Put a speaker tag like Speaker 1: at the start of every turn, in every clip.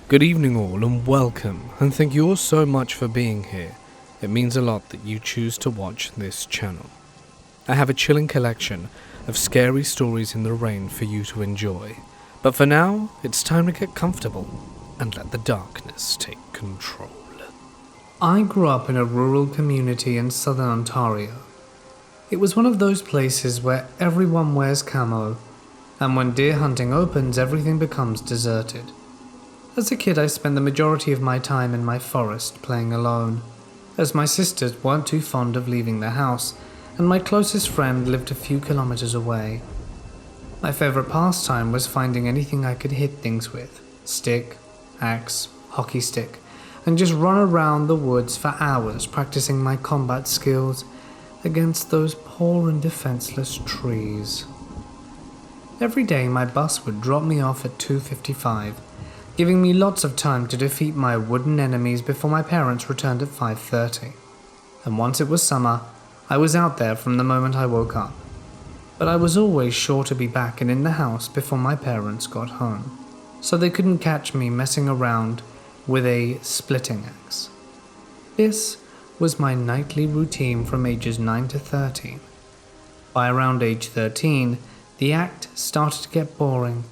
Speaker 1: Good evening all and welcome, and thank you all so much for being here. It means a lot that you choose to watch this channel. I have a chilling collection of scary stories in the rain for you to enjoy, but for now, it's time to get comfortable and let the darkness take control. I grew up in a rural community in southern Ontario. It was one of those places where everyone wears camo, and when deer hunting opens, everything becomes deserted. As a kid, I spent the majority of my time in my forest playing alone, as my sisters weren't too fond of leaving the house, and my closest friend lived a few kilometers away. My favorite pastime was finding anything I could hit things with, stick, axe, hockey stick, and just run around the woods for hours practicing my combat skills against those poor and defenseless trees. Every day my bus would drop me off at 2:55, giving me lots of time to defeat my wooden enemies before my parents returned at 5:30. And once it was summer, I was out there from the moment I woke up. But I was always sure to be back and in the house before my parents got home, so they couldn't catch me messing around with a splitting axe. This was my nightly routine from ages 9 to 13. By around age 13, the act started to get boring.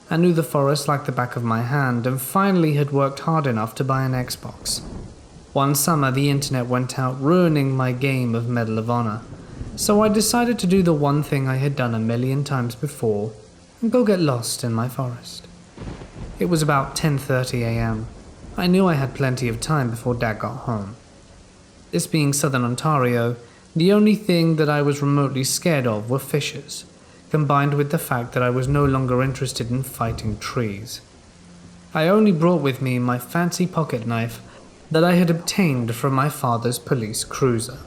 Speaker 1: I knew the forest like the back of my hand and finally had worked hard enough to buy an Xbox. One summer the internet went out, ruining my game of Medal of Honor, so I decided to do the one thing I had done a million times before and go get lost in my forest. It was about 10:30 a.m. I knew I had plenty of time before Dad got home. This being southern Ontario, the only thing that I was remotely scared of were fishers, combined with the fact that I was no longer interested in fighting trees. I only brought with me my fancy pocket knife that I had obtained from my father's police cruiser.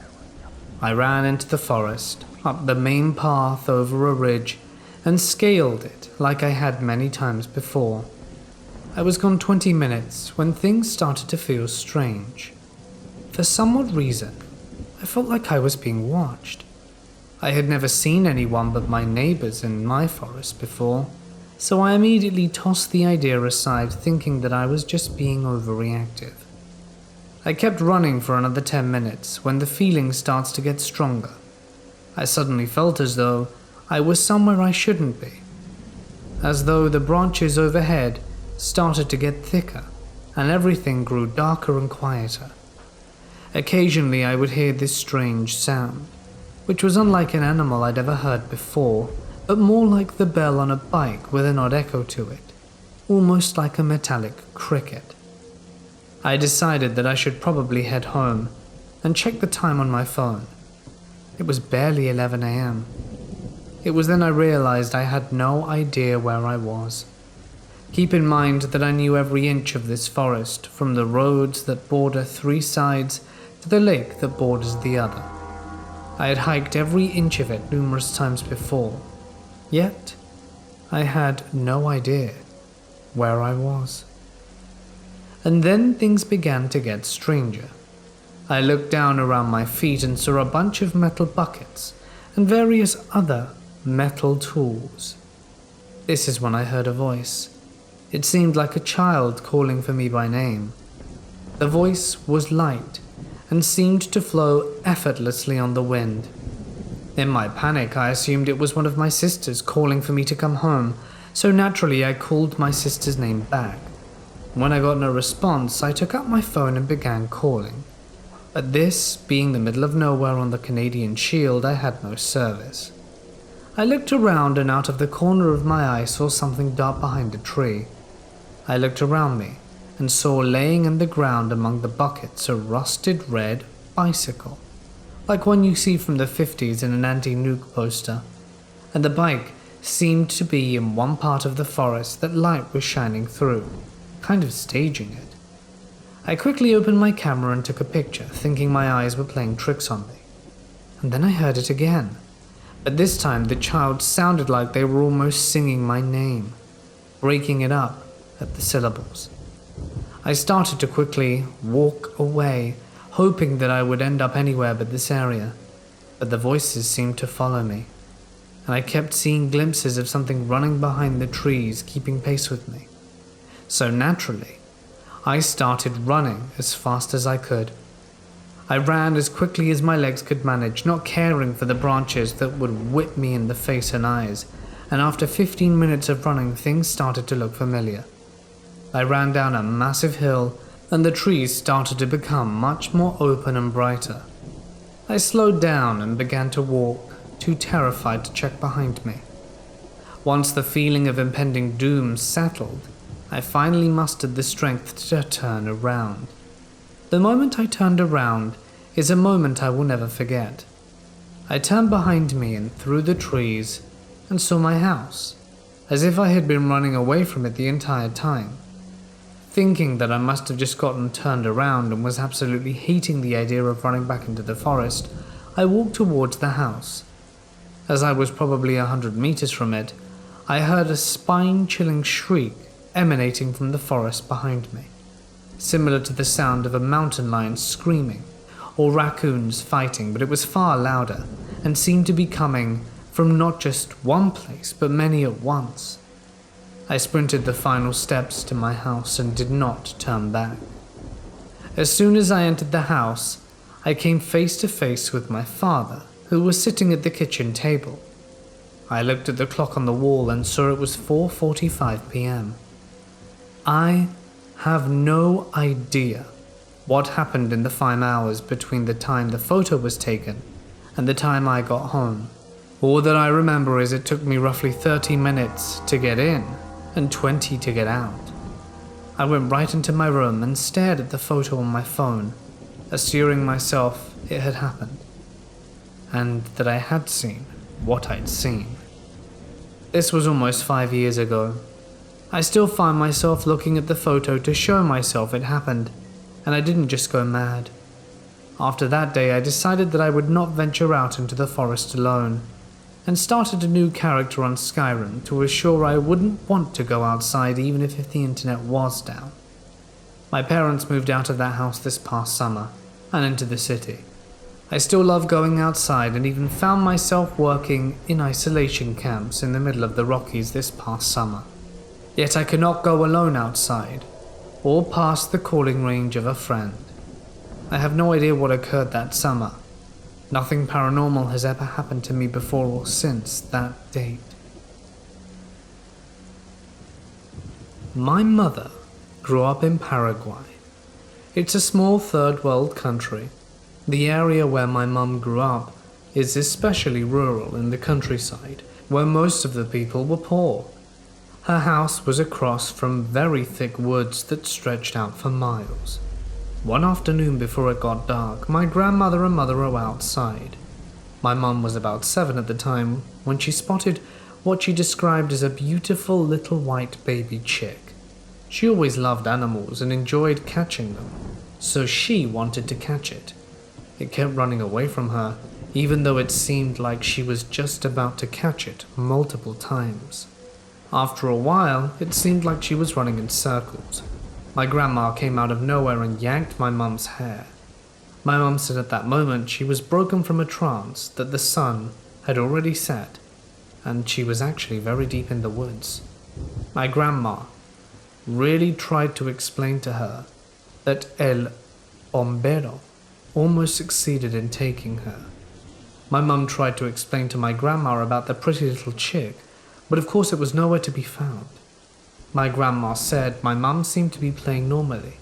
Speaker 1: I ran into the forest, up the main path over a ridge, and scaled it like I had many times before. I was gone 20 minutes when things started to feel strange. For some odd reason, I felt like I was being watched. I had never seen anyone but my neighbors in my forest before, so I immediately tossed the idea aside, thinking that I was just being overreactive. I kept running for another 10 minutes when the feeling starts to get stronger. I suddenly felt as though I was somewhere I shouldn't be, as though the branches overhead started to get thicker and everything grew darker and quieter. Occasionally I would hear this strange sound, which was unlike an animal I'd ever heard before, but more like the bell on a bike with an odd echo to it, almost like a metallic cricket. I decided that I should probably head home and check the time on my phone. It was barely 11 a.m. It was then I realized I had no idea where I was. Keep in mind that I knew every inch of this forest, from the roads that border three sides to the lake that borders the other. I had hiked every inch of it numerous times before, yet I had no idea where I was. And then things began to get stranger. I looked down around my feet and saw a bunch of metal buckets and various other metal tools. This is when I heard a voice. It seemed like a child calling for me by name. The voice was light and seemed to flow effortlessly on the wind. In my panic, I assumed it was one of my sisters calling for me to come home, so naturally I called my sister's name back. When I got no response, I took up my phone and began calling. But this, being the middle of nowhere on the Canadian Shield, I had no service. I looked around and out of the corner of my eye saw something dark behind a tree. I looked around me and saw laying in the ground among the buckets a rusted red bicycle, like one you see from the 50s in an anti-nuke poster, and the bike seemed to be in one part of the forest that light was shining through, kind of staging it. I quickly opened my camera and took a picture, thinking my eyes were playing tricks on me. And then I heard it again, but this time the child sounded like they were almost singing my name, breaking it up at the syllables. I started to quickly walk away, hoping that I would end up anywhere but this area, but the voices seemed to follow me, and I kept seeing glimpses of something running behind the trees, keeping pace with me. So naturally, I started running as fast as I could. I ran as quickly as my legs could manage, not caring for the branches that would whip me in the face and eyes, and after 15 minutes of running, things started to look familiar. I ran down a massive hill, and the trees started to become much more open and brighter. I slowed down and began to walk, too terrified to check behind me. Once the feeling of impending doom settled, I finally mustered the strength to turn around. The moment I turned around is a moment I will never forget. I turned behind me and through the trees and saw my house, as if I had been running away from it the entire time. Thinking that I must have just gotten turned around and was absolutely hating the idea of running back into the forest, I walked towards the house. As I was probably 100 meters from it, I heard a spine-chilling shriek emanating from the forest behind me, similar to the sound of a mountain lion screaming or raccoons fighting, but it was far louder and seemed to be coming from not just one place but many at once. I sprinted the final steps to my house and did not turn back. As soon as I entered the house, I came face to face with my father, who was sitting at the kitchen table. I looked at the clock on the wall and saw it was 4:45 p.m. I have no idea what happened in the 5 hours between the time the photo was taken and the time I got home. All that I remember is it took me roughly 30 minutes to get in and 20 to get out. I went right into my room and stared at the photo on my phone, assuring myself it had happened, and that I had seen what I'd seen. This was almost 5 years ago. I still find myself looking at the photo to show myself it happened, and I didn't just go mad. After that day, I decided that I would not venture out into the forest alone, and started a new character on Skyrim to assure I wouldn't want to go outside even if the internet was down. My parents moved out of that house this past summer and into the city. I still love going outside and even found myself working in isolation camps in the middle of the Rockies this past summer. Yet I cannot go alone outside or past the calling range of a friend. I have no idea what occurred that summer. Nothing paranormal has ever happened to me before or since that date. My mother grew up in Paraguay. It's a small third world country. The area where my mum grew up is especially rural in the countryside, where most of the people were poor. Her house was across from very thick woods that stretched out for miles. One afternoon before it got dark, my grandmother and mother were outside. My mum was about 7 at the time when she spotted what she described as a beautiful little white baby chick. She always loved animals and enjoyed catching them, so she wanted to catch it. It kept running away from her, even though it seemed like she was just about to catch it multiple times. After a while, it seemed like she was running in circles. My grandma came out of nowhere and yanked my mum's hair. My mum said at that moment she was broken from a trance, that the sun had already set, and she was actually very deep in the woods. My grandma really tried to explain to her that El Bombero almost succeeded in taking her. My mum tried to explain to my grandma about the pretty little chick, but of course it was nowhere to be found. My grandma said my mum seemed to be playing normally,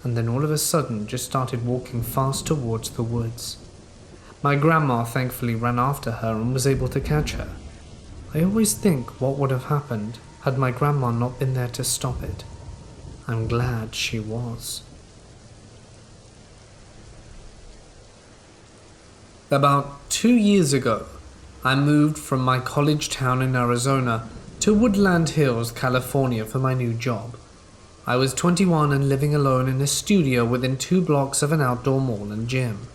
Speaker 1: and then all of a sudden just started walking fast towards the woods. My grandma thankfully ran after her and was able to catch her. I always think what would have happened had my grandma not been there to stop it. I'm glad she was. About 2 years ago, I moved from my college town in Arizona to Woodland Hills, California for my new job. I was 21 and living alone in a studio within 2 blocks of an outdoor mall and gym.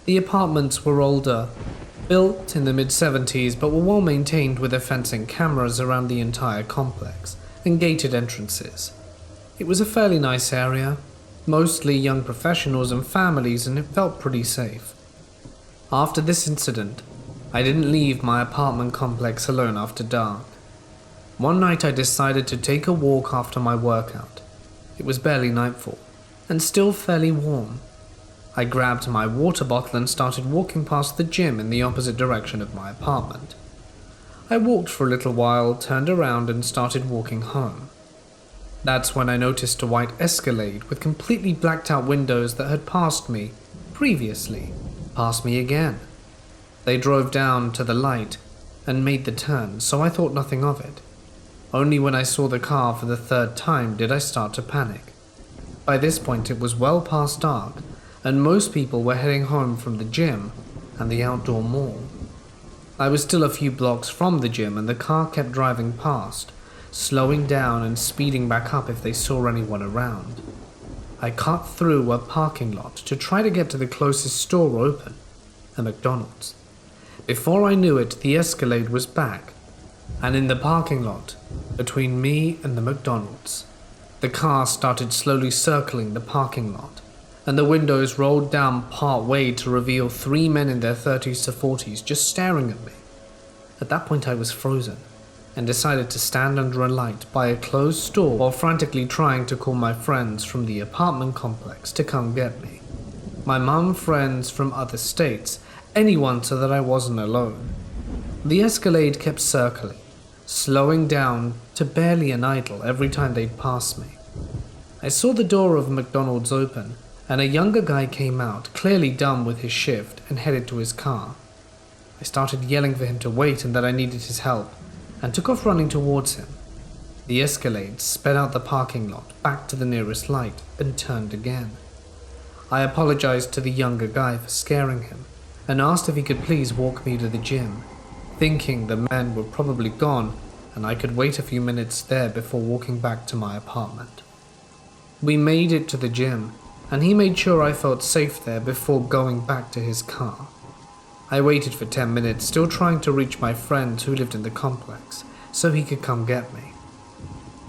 Speaker 1: The apartments were older, built in the mid-70s, but were well maintained with a fence and cameras around the entire complex and gated entrances. It was a fairly nice area, mostly young professionals and families, and it felt pretty safe. After this incident, I didn't leave my apartment complex alone after dark. One night I decided to take a walk after my workout. It was barely nightfall, and still fairly warm. I grabbed my water bottle and started walking past the gym in the opposite direction of my apartment. I walked for a little while, turned around and started walking home. That's when I noticed a white Escalade with completely blacked out windows that had passed me previously, passed me again. They drove down to the light and made the turn, so I thought nothing of it. Only when I saw the car for the third time did I start to panic. By this point it was well past dark, and most people were heading home from the gym and the outdoor mall. I was still a few blocks from the gym and the car kept driving past, slowing down and speeding back up if they saw anyone around. I cut through a parking lot to try to get to the closest store open, a McDonald's. Before I knew it, the Escalade was back, and in the parking lot, between me and the McDonald's, the car started slowly circling the parking lot, and the windows rolled down part way to reveal 3 men in their 30s to 40s just staring at me. At that point I was frozen, and decided to stand under a light by a closed store while frantically trying to call my friends from the apartment complex to come get me. My mum, friends from other states, anyone so that I wasn't alone. The Escalade kept circling, slowing down to barely an idle every time they'd pass me. I saw the door of McDonald's open, and a younger guy came out, clearly done with his shift, and headed to his car. I started yelling for him to wait and that I needed his help, and took off running towards him. The Escalade sped out the parking lot, back to the nearest light, and turned again. I apologized to the younger guy for scaring him, and asked if he could please walk me to the gym, thinking the men were probably gone and I could wait a few minutes there before walking back to my apartment. We made it to the gym, and he made sure I felt safe there before going back to his car. I waited for 10 minutes, still trying to reach my friend who lived in the complex, so he could come get me.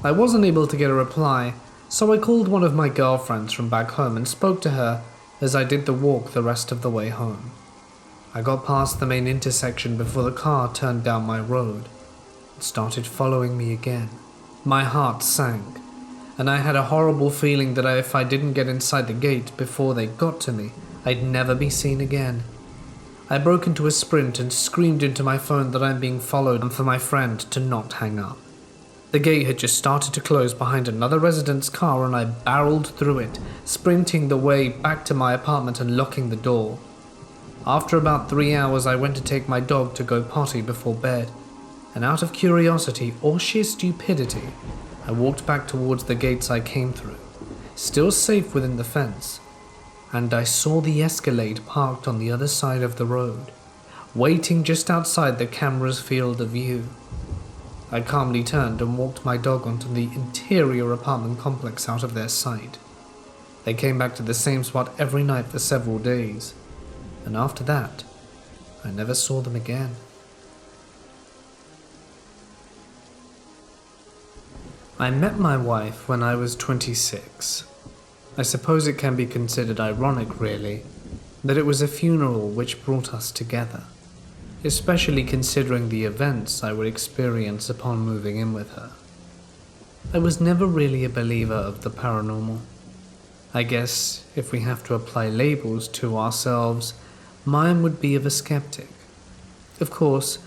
Speaker 1: I wasn't able to get a reply, so I called one of my girlfriends from back home and spoke to her as I did the walk the rest of the way home. I got past the main intersection before the car turned down my road. It started following me again. My heart sank, and I had a horrible feeling that if I didn't get inside the gate before they got to me, I'd never be seen again. I broke into a sprint and screamed into my phone that I'm being followed and for my friend to not hang up. The gate had just started to close behind another resident's car and I barreled through it, sprinting the way back to my apartment and locking the door. After about 3 hours, I went to take my dog to go potty before bed, and out of curiosity or sheer stupidity, I walked back towards the gates I came through, still safe within the fence, and I saw the Escalade parked on the other side of the road, waiting just outside the camera's field of view. I calmly turned and walked my dog onto the interior apartment complex out of their sight. They came back to the same spot every night for several days, and after that, I never saw them again. I met my wife when I was 26. I suppose it can be considered ironic, really, that it was a funeral which brought us together, especially considering the events I would experience upon moving in with her. I was never really a believer of the paranormal. I guess if we have to apply labels to ourselves, mine would be of a skeptic. Of course,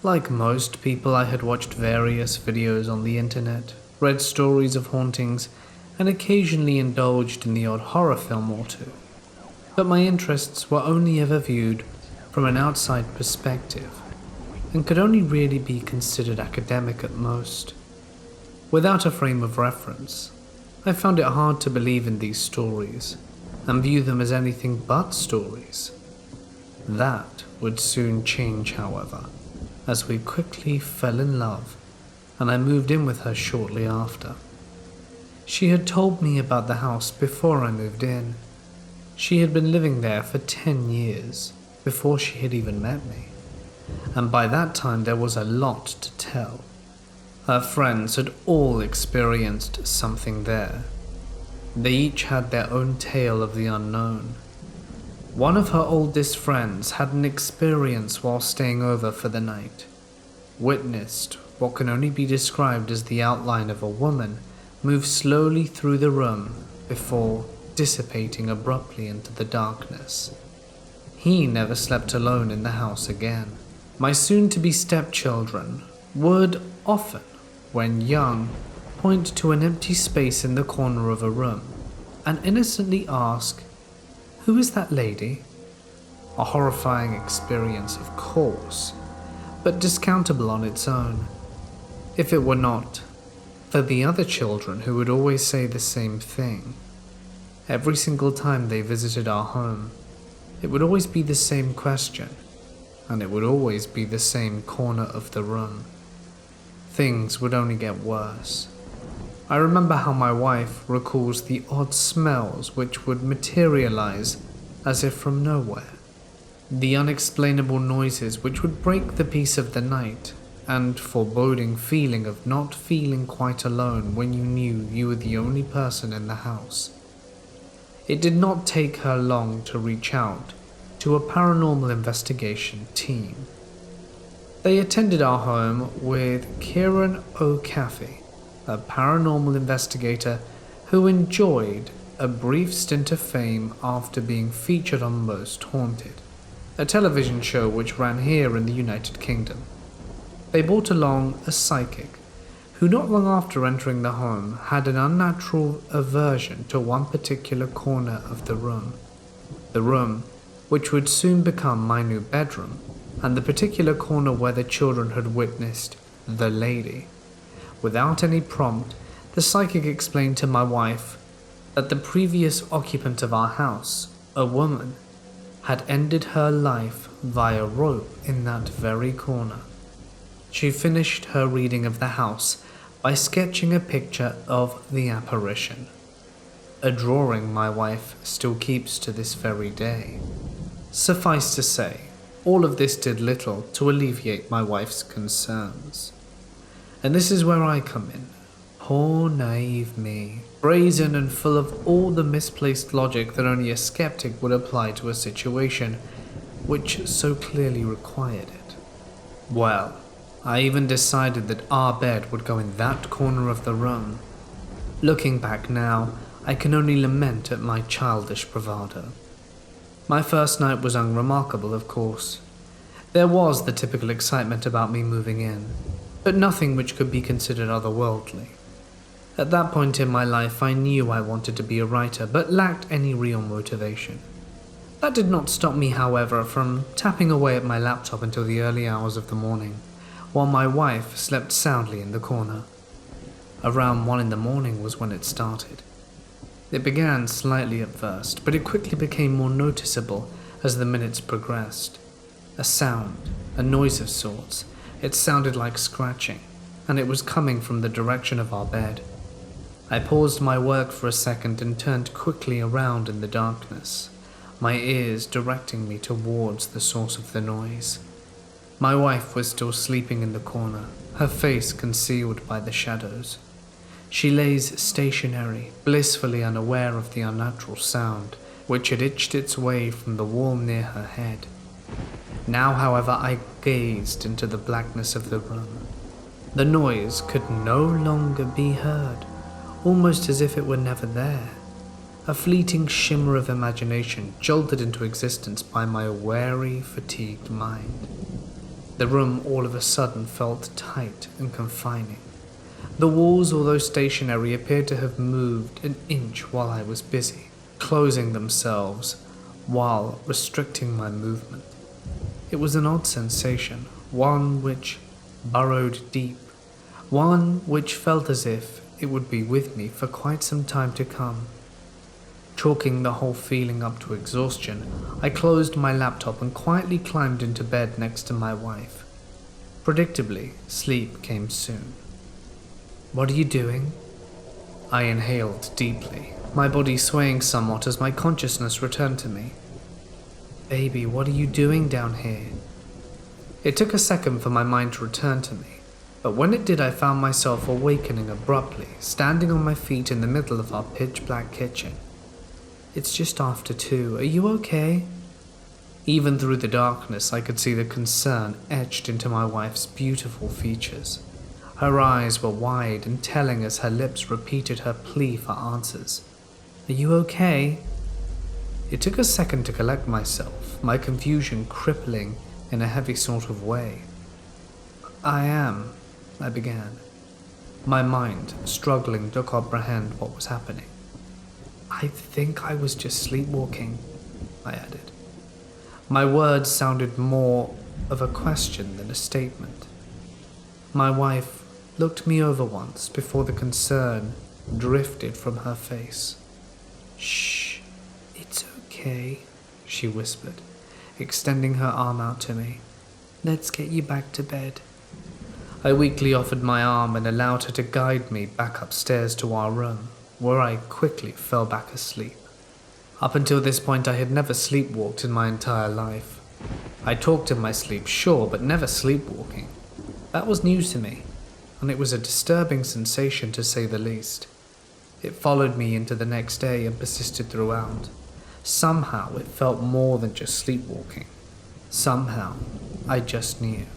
Speaker 1: like most people, I had watched various videos on the internet, read stories of hauntings, and occasionally indulged in the odd horror film or two. But my interests were only ever viewed from an outside perspective, and could only really be considered academic at most. Without a frame of reference, I found it hard to believe in these stories, and view them as anything but stories. That would soon change, however, as we quickly fell in love, and I moved in with her shortly after. She had told me about the house before I moved in. She had been living there for 10 years, before she had even met me, and by that time there was a lot to tell. Her friends had all experienced something there. They each had their own tale of the unknown. One of her oldest friends had an experience while staying over for the night, witnessed what can only be described as the outline of a woman moved slowly through the room before dissipating abruptly into the darkness. He never slept alone in the house again. My soon-to-be stepchildren would often, when young, point to an empty space in the corner of a room and innocently ask, "Who is that lady?" A horrifying experience, of course, but discountable on its own. If it were not for the other children who would always say the same thing. Every single time they visited our home, it would always be the same question, and it would always be the same corner of the room. Things would only get worse. I remember how my wife recalls the odd smells which would materialize as if from nowhere. The unexplainable noises which would break the peace of the night, and foreboding feeling of not feeling quite alone when you knew you were the only person in the house. It did not take her long to reach out to a paranormal investigation team. They attended our home with Kieran O'Caffey, a paranormal investigator who enjoyed a brief stint of fame after being featured on Most Haunted, a television show which ran here in the United Kingdom. They brought along a psychic who, not long after entering the home, had an unnatural aversion to one particular corner of the room which would soon become my new bedroom, and the particular corner where the children had witnessed the lady. Without any prompt, the psychic explained to my wife that the previous occupant of our house, a woman, had ended her life via rope in that very corner. She finished her reading of the house by sketching a picture of the apparition, a drawing my wife still keeps to this very day. Suffice to say, all of this did little to alleviate my wife's concerns. And this is where I come in. Poor naive me, brazen and full of all the misplaced logic that only a skeptic would apply to a situation which so clearly required it. Well, I even decided that our bed would go in that corner of the room. Looking back now, I can only lament at my childish bravado. My first night was unremarkable, of course. There was the typical excitement about me moving in, but nothing which could be considered otherworldly. At that point in my life, I knew I wanted to be a writer, but lacked any real motivation. That did not stop me, however, from tapping away at my laptop until the early hours of the morning, while my wife slept soundly in the corner. Around 1 in the morning was when it started. It began slightly at first, but it quickly became more noticeable as the minutes progressed. A sound, a noise of sorts. It sounded like scratching, and it was coming from the direction of our bed. I paused my work for a second and turned quickly around in the darkness, my ears directing me towards the source of the noise. My wife was still sleeping in the corner, her face concealed by the shadows. She lays stationary, blissfully unaware of the unnatural sound which had itched its way from the wall near her head. Now, however, I gazed into the blackness of the room. The noise could no longer be heard, almost as if it were never there. A fleeting shimmer of imagination jolted into existence by my wary, fatigued mind. The room all of a sudden felt tight and confining. The walls, although stationary, appeared to have moved an inch while I was busy, closing themselves while restricting my movement. It was an odd sensation, one which burrowed deep, one which felt as if it would be with me for quite some time to come. Chalking the whole feeling up to exhaustion, I closed my laptop and quietly climbed into bed next to my wife. Predictably, sleep came soon. "What are you doing?" I inhaled deeply, my body swaying somewhat as my consciousness returned to me. "Baby, what are you doing down here?" It took a second for my mind to return to me, but when it did, I found myself awakening abruptly, standing on my feet in the middle of our pitch-black kitchen. "It's just after 2. Are you okay?" Even through the darkness, I could see the concern etched into my wife's beautiful features. Her eyes were wide and telling as her lips repeated her plea for answers. "Are you okay?" It took a second to collect myself, my confusion crippling in a heavy sort of way. "I am," I began, my mind struggling to comprehend what was happening. "I think I was just sleepwalking," I added. My words sounded more of a question than a statement. My wife looked me over once before the concern drifted from her face. "Shh, it's okay," she whispered, extending her arm out to me. "Let's get you back to bed." I weakly offered my arm and allowed her to guide me back upstairs to our room, where I quickly fell back asleep. Up until this point, I had never sleepwalked in my entire life. I talked in my sleep, sure, but never sleepwalking. That was news to me, and it was a disturbing sensation to say the least. It followed me into the next day and persisted throughout. Somehow it felt more than just sleepwalking. Somehow I just knew.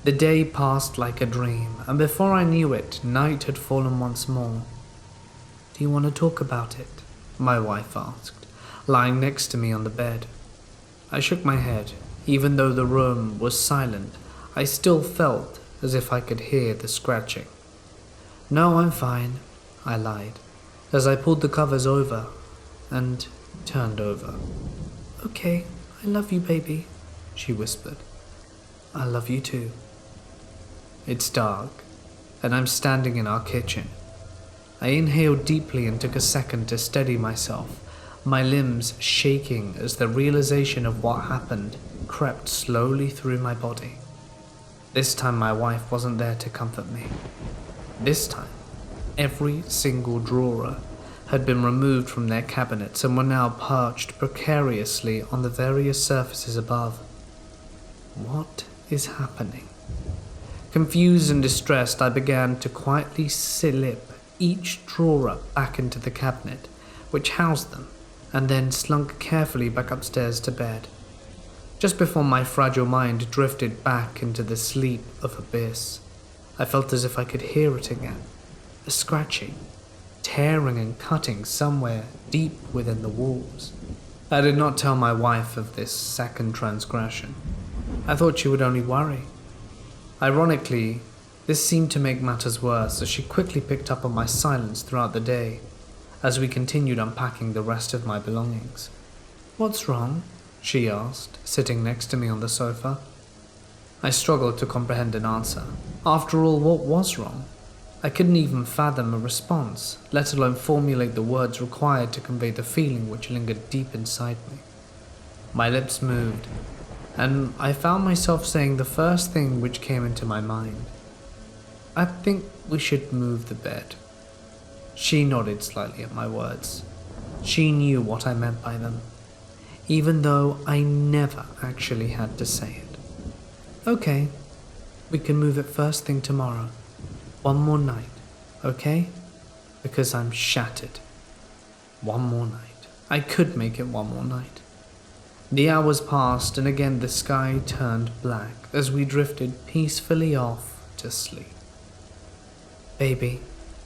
Speaker 1: The day passed like a dream, and before I knew it, night had fallen once more. "Do you want to talk about it?" my wife asked, lying next to me on the bed. I shook my head. Even though the room was silent, I still felt as if I could hear the scratching. "No, I'm fine," I lied, as I pulled the covers over and turned over. "Okay, I love you, baby," she whispered. "I love you too." It's dark, and I'm standing in our kitchen. I inhaled deeply and took a second to steady myself, my limbs shaking as the realization of what happened crept slowly through my body. This time my wife wasn't there to comfort me. This time, every single drawer had been removed from their cabinets and were now perched precariously on the various surfaces above. What is happening? Confused and distressed, I began to quietly slip each drawer back into the cabinet, which housed them, and then slunk carefully back upstairs to bed. Just before my fragile mind drifted back into the sleep of abyss, I felt as if I could hear it again, a scratching, tearing and cutting somewhere deep within the walls. I did not tell my wife of this second transgression. I thought she would only worry. Ironically, this seemed to make matters worse as she quickly picked up on my silence throughout the day as we continued unpacking the rest of my belongings. "What's wrong?" she asked, sitting next to me on the sofa. I struggled to comprehend an answer. After all, what was wrong? I couldn't even fathom a response, let alone formulate the words required to convey the feeling which lingered deep inside me. My lips moved, and I found myself saying the first thing which came into my mind. "I think we should move the bed." She nodded slightly at my words. She knew what I meant by them, even though I never actually had to say it. "Okay, we can move it first thing tomorrow. One more night, okay? Because I'm shattered. One more night. I could make it one more night." The hours passed, and again the sky turned black as we drifted peacefully off to sleep. "Baby,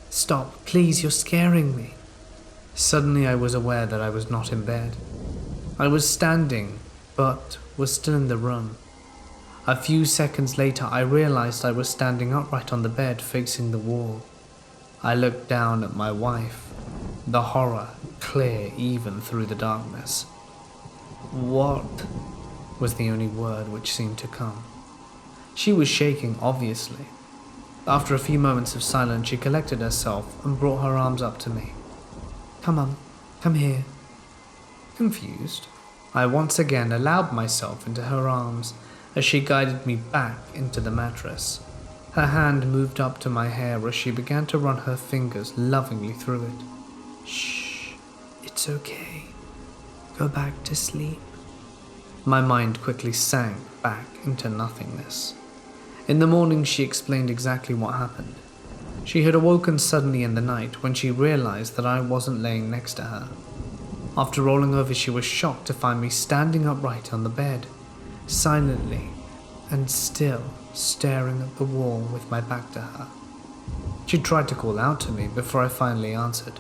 Speaker 1: stop, please, you're scaring me." Suddenly I was aware that I was not in bed. I was standing, but was still in the room. A few seconds later, I realized I was standing upright on the bed facing the wall. I looked down at my wife, the horror clear even through the darkness. "What?" was the only word which seemed to come. She was shaking, obviously. After a few moments of silence, she collected herself and brought her arms up to me. "Come on, come here." Confused, I once again allowed myself into her arms as she guided me back into the mattress. Her hand moved up to my hair as she began to run her fingers lovingly through it. "Shh, it's okay. Go back to sleep." My mind quickly sank back into nothingness. In the morning, she explained exactly what happened. She had awoken suddenly in the night when she realized that I wasn't laying next to her. After rolling over, she was shocked to find me standing upright on the bed, silently and still, staring at the wall with my back to her. She tried to call out to me before I finally answered.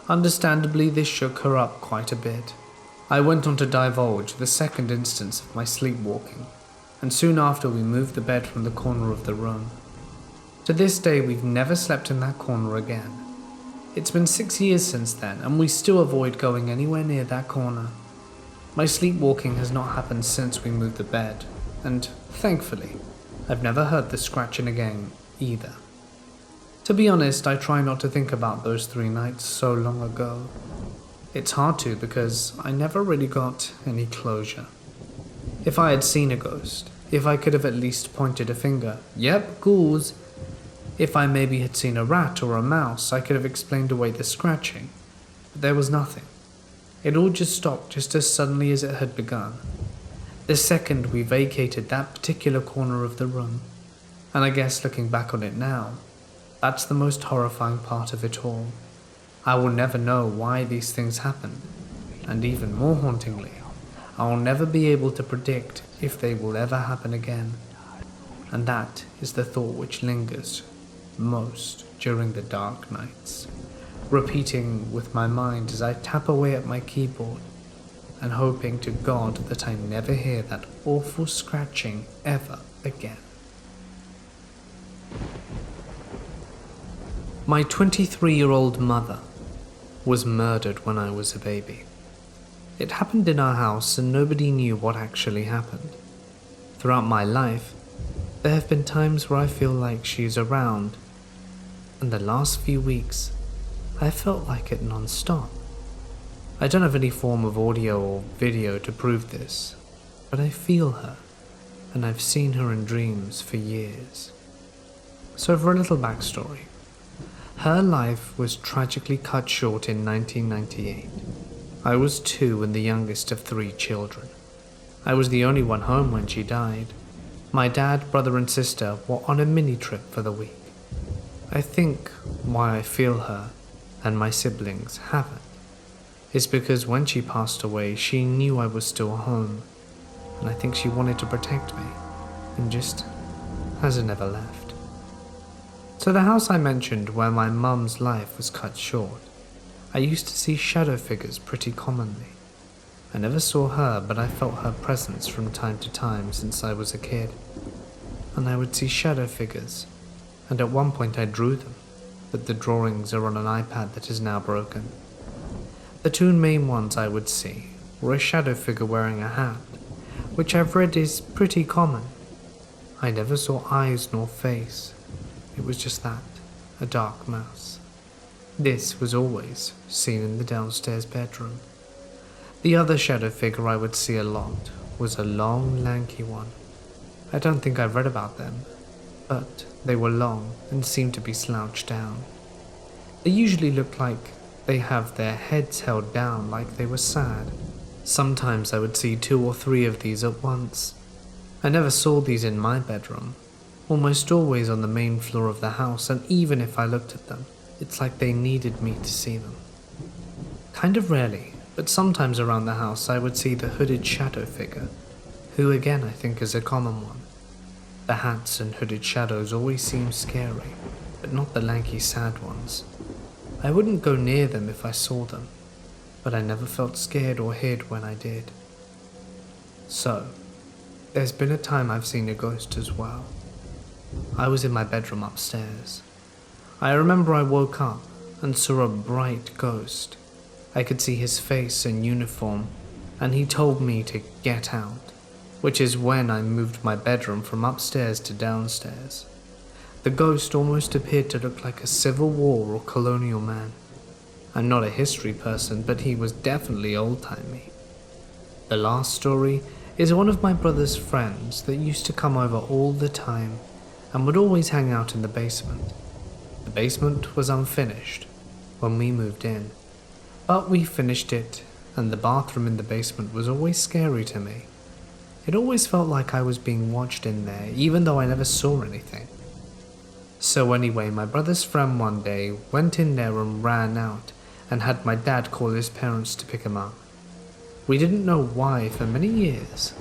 Speaker 1: Understandably, this shook her up quite a bit. I went on to divulge the second instance of my sleepwalking, and soon after we moved the bed from the corner of the room. To this day, we've never slept in that corner again. It's been 6 years since then, and we still avoid going anywhere near that corner. My sleepwalking has not happened since we moved the bed, and thankfully, I've never heard the scratching again either. To be honest, I try not to think about those 3 nights so long ago. It's hard to because I never really got any closure. If I had seen a ghost, if I could have at least pointed a finger, yep, ghouls. If I maybe had seen a rat or a mouse, I could have explained away the scratching. But there was nothing. It all just stopped just as suddenly as it had begun. The second we vacated that particular corner of the room. And I guess looking back on it now, that's the most horrifying part of it all. I will never know why these things happened. And even more hauntingly, I will never be able to predict if they will ever happen again. And that is the thought which lingers most during the dark nights, repeating with my mind as I tap away at my keyboard and hoping to God that I never hear that awful scratching ever again. My 23-year-old mother was murdered when I was a baby. It happened in our house and nobody knew what actually happened. Throughout my life, there have been times where I feel like she's around, and the last few weeks, I felt like it non-stop. I don't have any form of audio or video to prove this, but I feel her, and I've seen her in dreams for years. So for a little backstory, her life was tragically cut short in 1998. I was 2 and the youngest of 3 children. I was the only one home when she died. My dad, brother and sister were on a mini trip for the week. I think why I feel her and my siblings haven't is because when she passed away, she knew I was still home, and I think she wanted to protect me and just hasn't ever left. So the house I mentioned where my mum's life was cut short, I used to see shadow figures pretty commonly. I never saw her, but I felt her presence from time to time since I was a kid. And I would see shadow figures, and at one point I drew them, but the drawings are on an iPad that is now broken. The 2 main ones I would see were a shadow figure wearing a hat, which I've read is pretty common. I never saw eyes nor face, it was just that, a dark mouse. This was always seen in the downstairs bedroom. The other shadow figure I would see a lot was a long, lanky one. I don't think I've read about them, but they were long and seemed to be slouched down. They usually looked like they have their heads held down like they were sad. Sometimes I would see 2 or 3 of these at once. I never saw these in my bedroom, almost always on the main floor of the house, and even if I looked at them, it's like they needed me to see them. Kind of rarely, but sometimes around the house I would see the hooded shadow figure, who again I think is a common one. The hats and hooded shadows always seem scary, but not the lanky sad ones. I wouldn't go near them if I saw them, but I never felt scared or hid when I did. So, there's been a time I've seen a ghost as well. I was in my bedroom upstairs. I remember I woke up and saw a bright ghost. I could see his face and uniform, and he told me to get out, which is when I moved my bedroom from upstairs to downstairs. The ghost almost appeared to look like a Civil War or colonial man. I'm not a history person, but he was definitely old-timey. The last story is one of my brother's friends that used to come over all the time and would always hang out in the basement. The basement was unfinished when we moved in, but we finished it, and the bathroom in the basement was always scary to me. It always felt like I was being watched in there, even though I never saw anything. So anyway, my brother's friend one day went in there and ran out and had my dad call his parents to pick him up. We didn't know why for many years,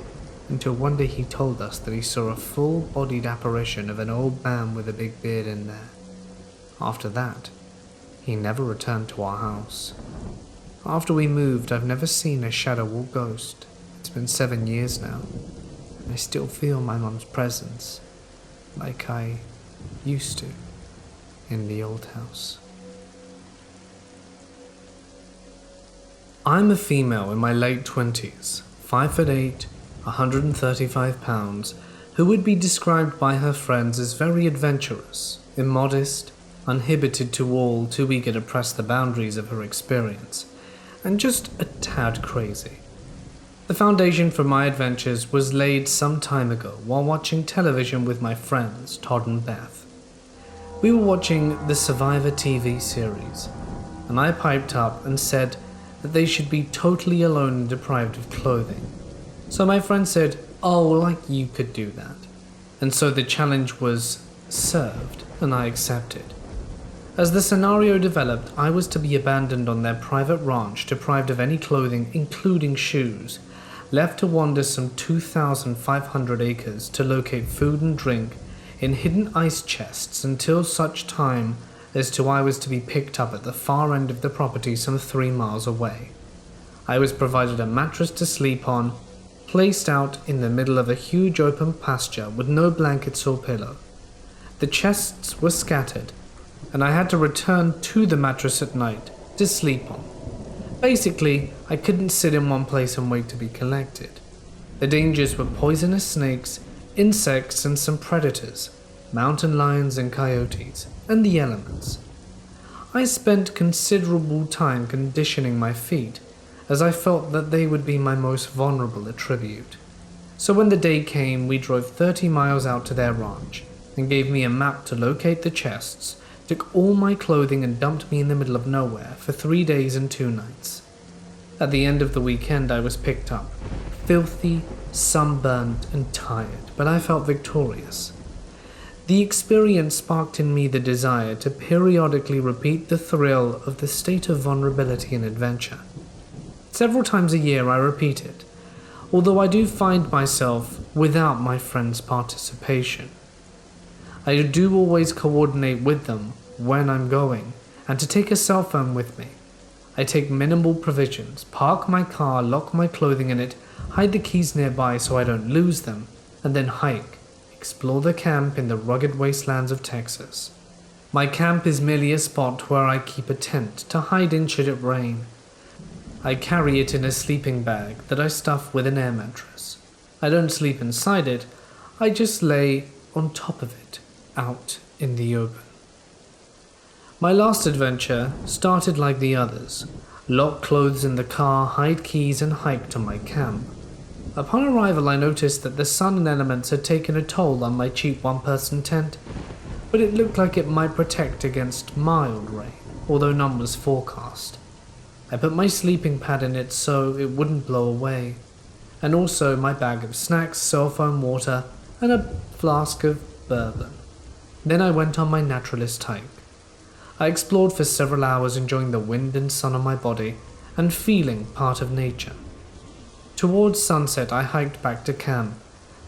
Speaker 1: until one day he told us that he saw a full-bodied apparition of an old man with a big beard in there. After that, he never returned to our house. After we moved, I've never seen a shadow or ghost. It's been 7 years now, and I still feel my mum's presence, like I used to, in the old house. I'm a female in my late 20s, 5'8", 135 pounds, who would be described by her friends as very adventurous, immodest, uninhibited to all, too eager to press the boundaries of her experience, and just a tad crazy. The foundation for my adventures was laid some time ago while watching television with my friends, Todd and Beth. We were watching the Survivor TV series, and I piped up and said that they should be totally alone and deprived of clothing. So my friend said, "Oh, like you could do that." And so the challenge was served, and I accepted. As the scenario developed, I was to be abandoned on their private ranch, deprived of any clothing, including shoes, left to wander some 2,500 acres to locate food and drink in hidden ice chests until such time as to I was to be picked up at the far end of the property some 3 miles away. I was provided a mattress to sleep on, placed out in the middle of a huge open pasture with no blankets or pillow. The chests were scattered, and I had to return to the mattress at night to sleep on. Basically, I couldn't sit in one place and wait to be collected. The dangers were poisonous snakes, insects, and some predators, mountain lions and coyotes, and the elements. I spent considerable time conditioning my feet, as I felt that they would be my most vulnerable attribute. So when the day came, we drove 30 miles out to their ranch, and gave me a map to locate the chests, took all my clothing and dumped me in the middle of nowhere for 3 days and 2 nights. At the end of the weekend I was picked up, filthy, sunburned and tired, but I felt victorious. The experience sparked in me the desire to periodically repeat the thrill of the state of vulnerability and adventure. Several times a year I repeat it, although I do find myself without my friends' participation. I do always coordinate with them when I'm going, and to take a cell phone with me. I take minimal provisions, park my car, lock my clothing in it, hide the keys nearby so I don't lose them, and then hike, explore the camp in the rugged wastelands of Texas. My camp is merely a spot where I keep a tent to hide in should it rain. I carry it in a sleeping bag that I stuff with an air mattress. I don't sleep inside it, I just lay on top of it, out in the open. My last adventure started like the others. Lock clothes in the car, hide keys, and hike to my camp. Upon arrival I noticed that the sun and elements had taken a toll on my cheap one-person tent, but it looked like it might protect against mild rain, although none was forecast. I put my sleeping pad in it so it wouldn't blow away, and also my bag of snacks, cell phone, water, and a flask of bourbon. Then I went on my naturalist hike. I explored for several hours, enjoying the wind and sun on my body and feeling part of nature. Towards sunset I hiked back to camp,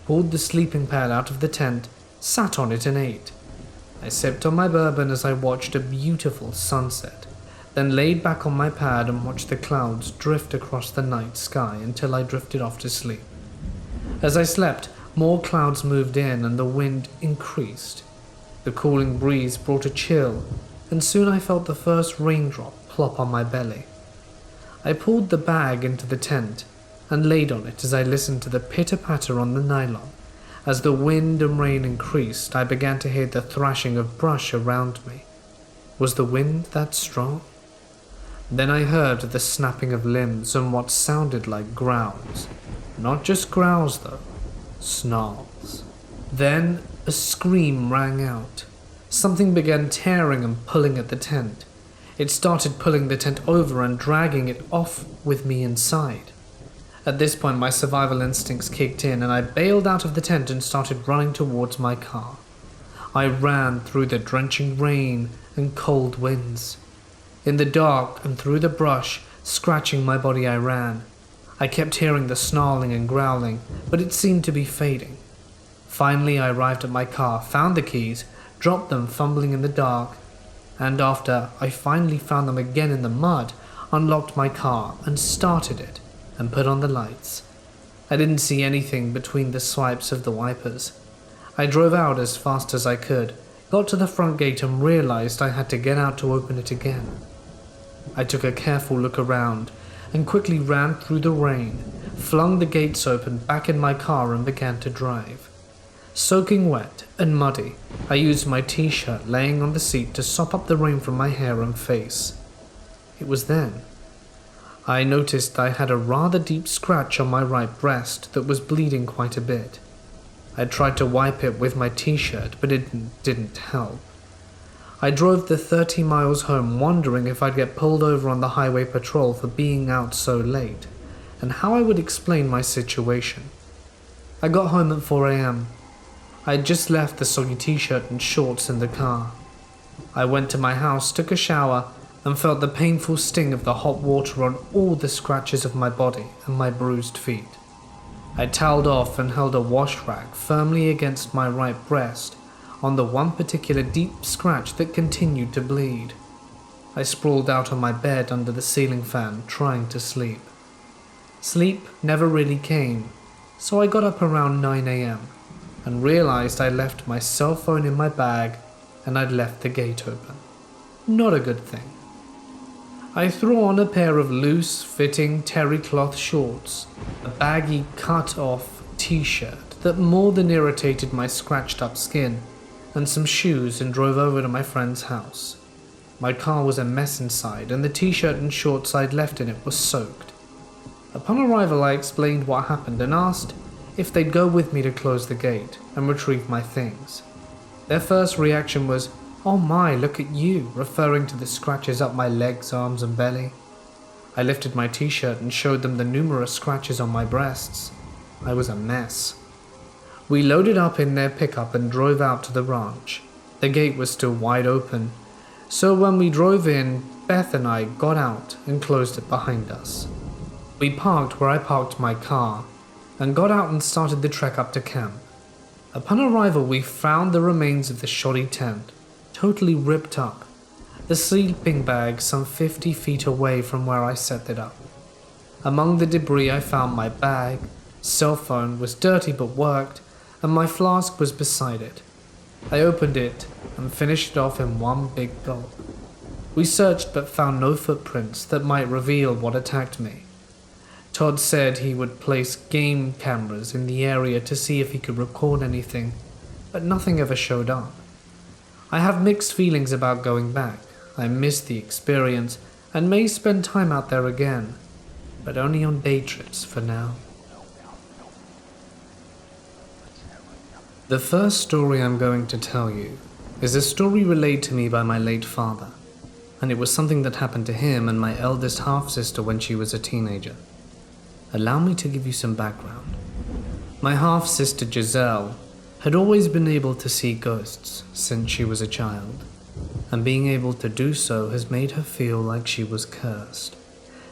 Speaker 1: pulled the sleeping pad out of the tent, sat on it and ate. I sipped on my bourbon as I watched a beautiful sunset, then laid back on my pad and watched the clouds drift across the night sky until I drifted off to sleep. As I slept, more clouds moved in and the wind increased. The cooling breeze brought a chill, and soon I felt the first raindrop plop on my belly. I pulled the bag into the tent and laid on it as I listened to the pitter-patter on the nylon. As the wind and rain increased, I began to hear the thrashing of brush around me. Was the wind that strong? Then I heard the snapping of limbs and what sounded like growls. Not just growls though, snarls. Then a scream rang out. Something began tearing and pulling at the tent. It started pulling the tent over and dragging it off with me inside. At this point my survival instincts kicked in and I bailed out of the tent and started running towards my car. I ran through the drenching rain and cold winds. In the dark and through the brush, scratching my body I ran. I kept hearing the snarling and growling, but it seemed to be fading. Finally, I arrived at my car, found the keys, dropped them fumbling in the dark, and after I finally found them again in the mud, unlocked my car and started it and put on the lights. I didn't see anything between the swipes of the wipers. I drove out as fast as I could, got to the front gate and realized I had to get out to open it again. I took a careful look around and quickly ran through the rain, flung the gates open back in my car and began to drive. Soaking wet and muddy, I used my t-shirt laying on the seat to sop up the rain from my hair and face. It was then I noticed I had a rather deep scratch on my right breast that was bleeding quite a bit. I tried to wipe it with my t-shirt, but it didn't help. I drove the 30 miles home wondering if I'd get pulled over on the highway patrol for being out so late, and how I would explain my situation. I got home at 4 a.m. I had just left the soggy t-shirt and shorts in the car. I went to my house, took a shower, and felt the painful sting of the hot water on all the scratches of my body and my bruised feet. I toweled off and held a wash rag firmly against my right breast on the one particular deep scratch that continued to bleed. I sprawled out on my bed under the ceiling fan, trying to sleep. Sleep never really came, so I got up around 9 a.m. and realized I left my cell phone in my bag and I'd left the gate open. Not a good thing. I threw on a pair of loose-fitting terry cloth shorts, a baggy cut-off t-shirt that more than irritated my scratched-up skin, and some shoes and drove over to my friend's house. My car was a mess inside, and the t-shirt and shorts I'd left in it were soaked. Upon arrival, I explained what happened and asked if they'd go with me to close the gate and retrieve my things. Their first reaction was, "Oh my, look at you," referring to the scratches up my legs, arms and belly. I lifted my t-shirt and showed them the numerous scratches on my breasts. I was a mess. We loaded up in their pickup and drove out to the ranch. The gate was still wide open, so when we drove in, Beth and I got out and closed it behind us. We parked where I parked my car and got out and started the trek up to camp. Upon arrival, we found the remains of the shoddy tent, totally ripped up, the sleeping bag some 50 feet away from where I set it up. Among the debris I found my bag, cell phone was dirty but worked, and my flask was beside it. I opened it and finished it off in one big gulp. We searched but found no footprints that might reveal what attacked me. Todd said he would place game cameras in the area to see if he could record anything, but nothing ever showed up. I have mixed feelings about going back. I miss the experience and may spend time out there again, but only on day trips for now. The first story I'm going to tell you is a story relayed to me by my late father, and it was something that happened to him and my eldest half-sister when she was a teenager. Allow me to give you some background. My half-sister Giselle had always been able to see ghosts since she was a child, and being able to do so has made her feel like she was cursed,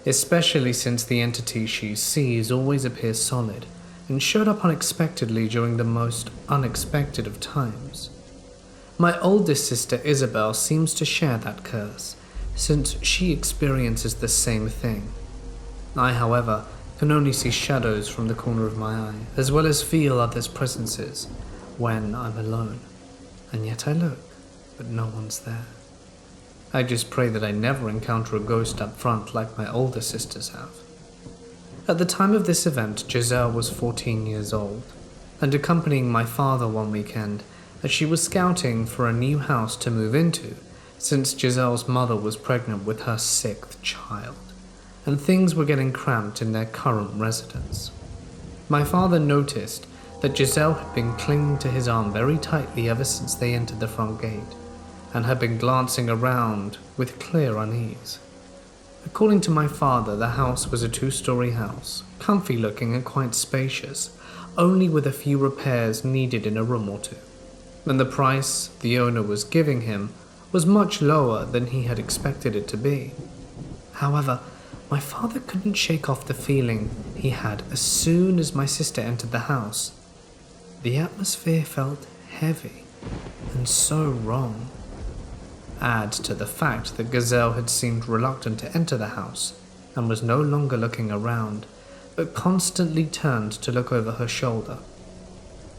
Speaker 1: especially since the entity she sees always appears solid and showed up unexpectedly during the most unexpected of times. My oldest sister Isabel seems to share that curse, since she experiences the same thing. I, however, can only see shadows from the corner of my eye, as well as feel others' presences when I'm alone, and yet I look, but no one's there. I just pray that I never encounter a ghost up front like my older sisters have. At the time of this event, Giselle was 14 years old, and accompanying my father one weekend as she was scouting for a new house to move into, since Giselle's mother was pregnant with her 6th child, and things were getting cramped in their current residence. My father noticed that Giselle had been clinging to his arm very tightly ever since they entered the front gate, and had been glancing around with clear unease. According to my father, the house was a 2-story house, comfy looking and quite spacious, only with a few repairs needed in a room or two, and the price the owner was giving him was much lower than he had expected it to be. However, My father couldn't shake off the feeling he had as soon as my sister entered the house. The atmosphere felt heavy and so wrong. Add to the fact that Gazelle had seemed reluctant to enter the house and was no longer looking around, but constantly turned to look over her shoulder.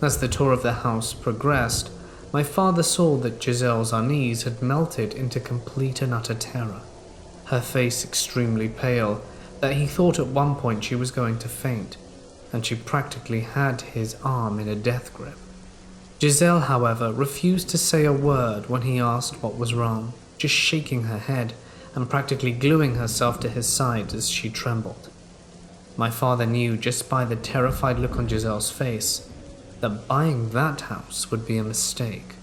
Speaker 1: As the tour of the house progressed, my father saw that Giselle's unease had melted into complete and utter terror, her face extremely pale, that he thought at one point she was going to faint, and she practically had his arm in a death grip. Giselle, however, refused to say a word when he asked what was wrong, just shaking her head and practically gluing herself to his side as she trembled. My father knew just by the terrified look on Giselle's face that buying that house would be a mistake.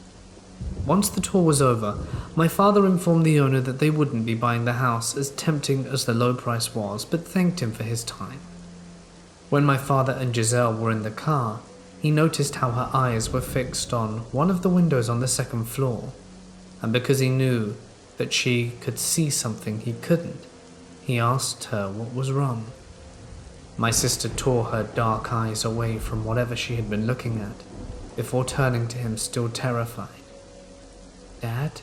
Speaker 1: Once the tour was over, my father informed the owner that they wouldn't be buying the house, as tempting as the low price was, but thanked him for his time. When my father and Giselle were in the car, he noticed how her eyes were fixed on one of the windows on the second floor, and because he knew that she could see something he couldn't, he asked her what was wrong. My sister tore her dark eyes away from whatever she had been looking at, before turning to him still terrified. "Dad?"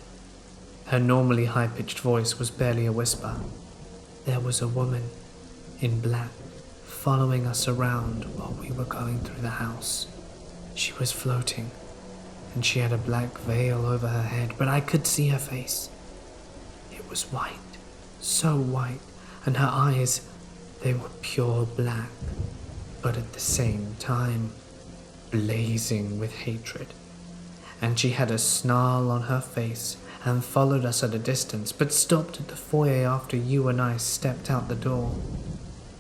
Speaker 1: Her normally high-pitched voice was barely a whisper. "There was a woman in black following us around while we were going through the house. She was floating, and she had a black veil over her head, but I could see her face. It was white, so white, and her eyes, they were pure black, but at the same time, blazing with hatred. And she had a snarl on her face and followed us at a distance, but stopped at the foyer after you and I stepped out the door.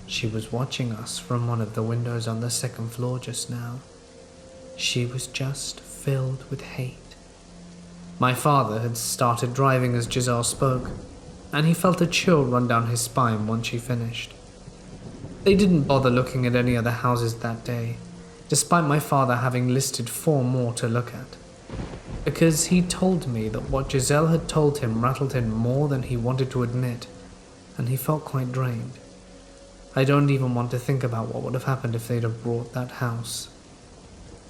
Speaker 1: She was watching us from one of the windows on the second floor just now. She was just filled with hate." My father had started driving as Giselle spoke, and he felt a chill run down his spine once she finished. They didn't bother looking at any other houses that day, despite my father having listed 4 more to look at, because he told me that what Giselle had told him rattled him more than he wanted to admit, and he felt quite drained. I don't even want to think about what would have happened if they'd have brought that house.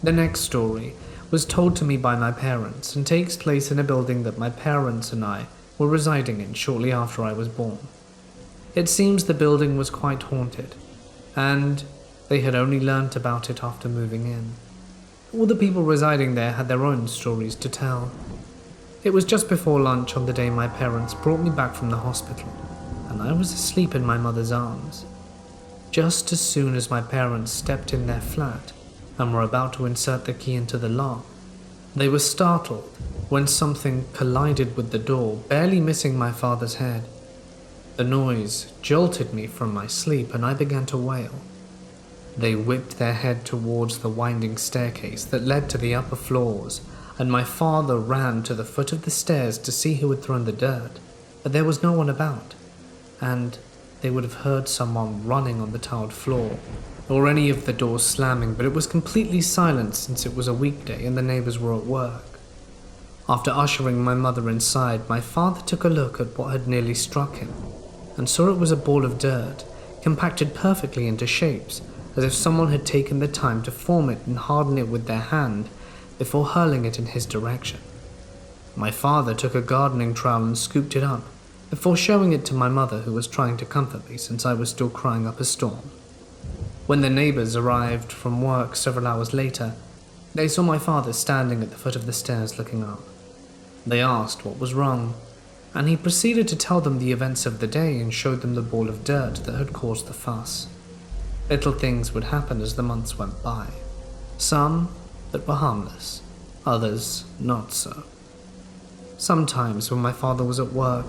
Speaker 1: The next story was told to me by my parents and takes place in a building that my parents and I were residing in shortly after I was born. It seems the building was quite haunted, and they had only learnt about it after moving in. All the people residing there had their own stories to tell. It was just before lunch on the day my parents brought me back from the hospital, and I was asleep in my mother's arms. Just as soon as my parents stepped in their flat and were about to insert the key into the lock, they were startled when something collided with the door, barely missing my father's head. The noise jolted me from my sleep and I began to wail. They whipped their head towards the winding staircase that led to the upper floors, and my father ran to the foot of the stairs to see who had thrown the dirt, but there was no one about, and they would have heard someone running on the tiled floor, or any of the doors slamming, but it was completely silent since it was a weekday and the neighbors were at work. After ushering my mother inside, my father took a look at what had nearly struck him, and saw it was a ball of dirt, compacted perfectly into shapes, as if someone had taken the time to form it and harden it with their hand before hurling it in his direction. My father took a gardening trowel and scooped it up, before showing it to my mother, who was trying to comfort me since I was still crying up a storm. When the neighbors arrived from work several hours later, they saw my father standing at the foot of the stairs looking up. They asked what was wrong, and he proceeded to tell them the events of the day and showed them the ball of dirt that had caused the fuss. Little things would happen as the months went by. Some that were harmless, others not so. Sometimes when my father was at work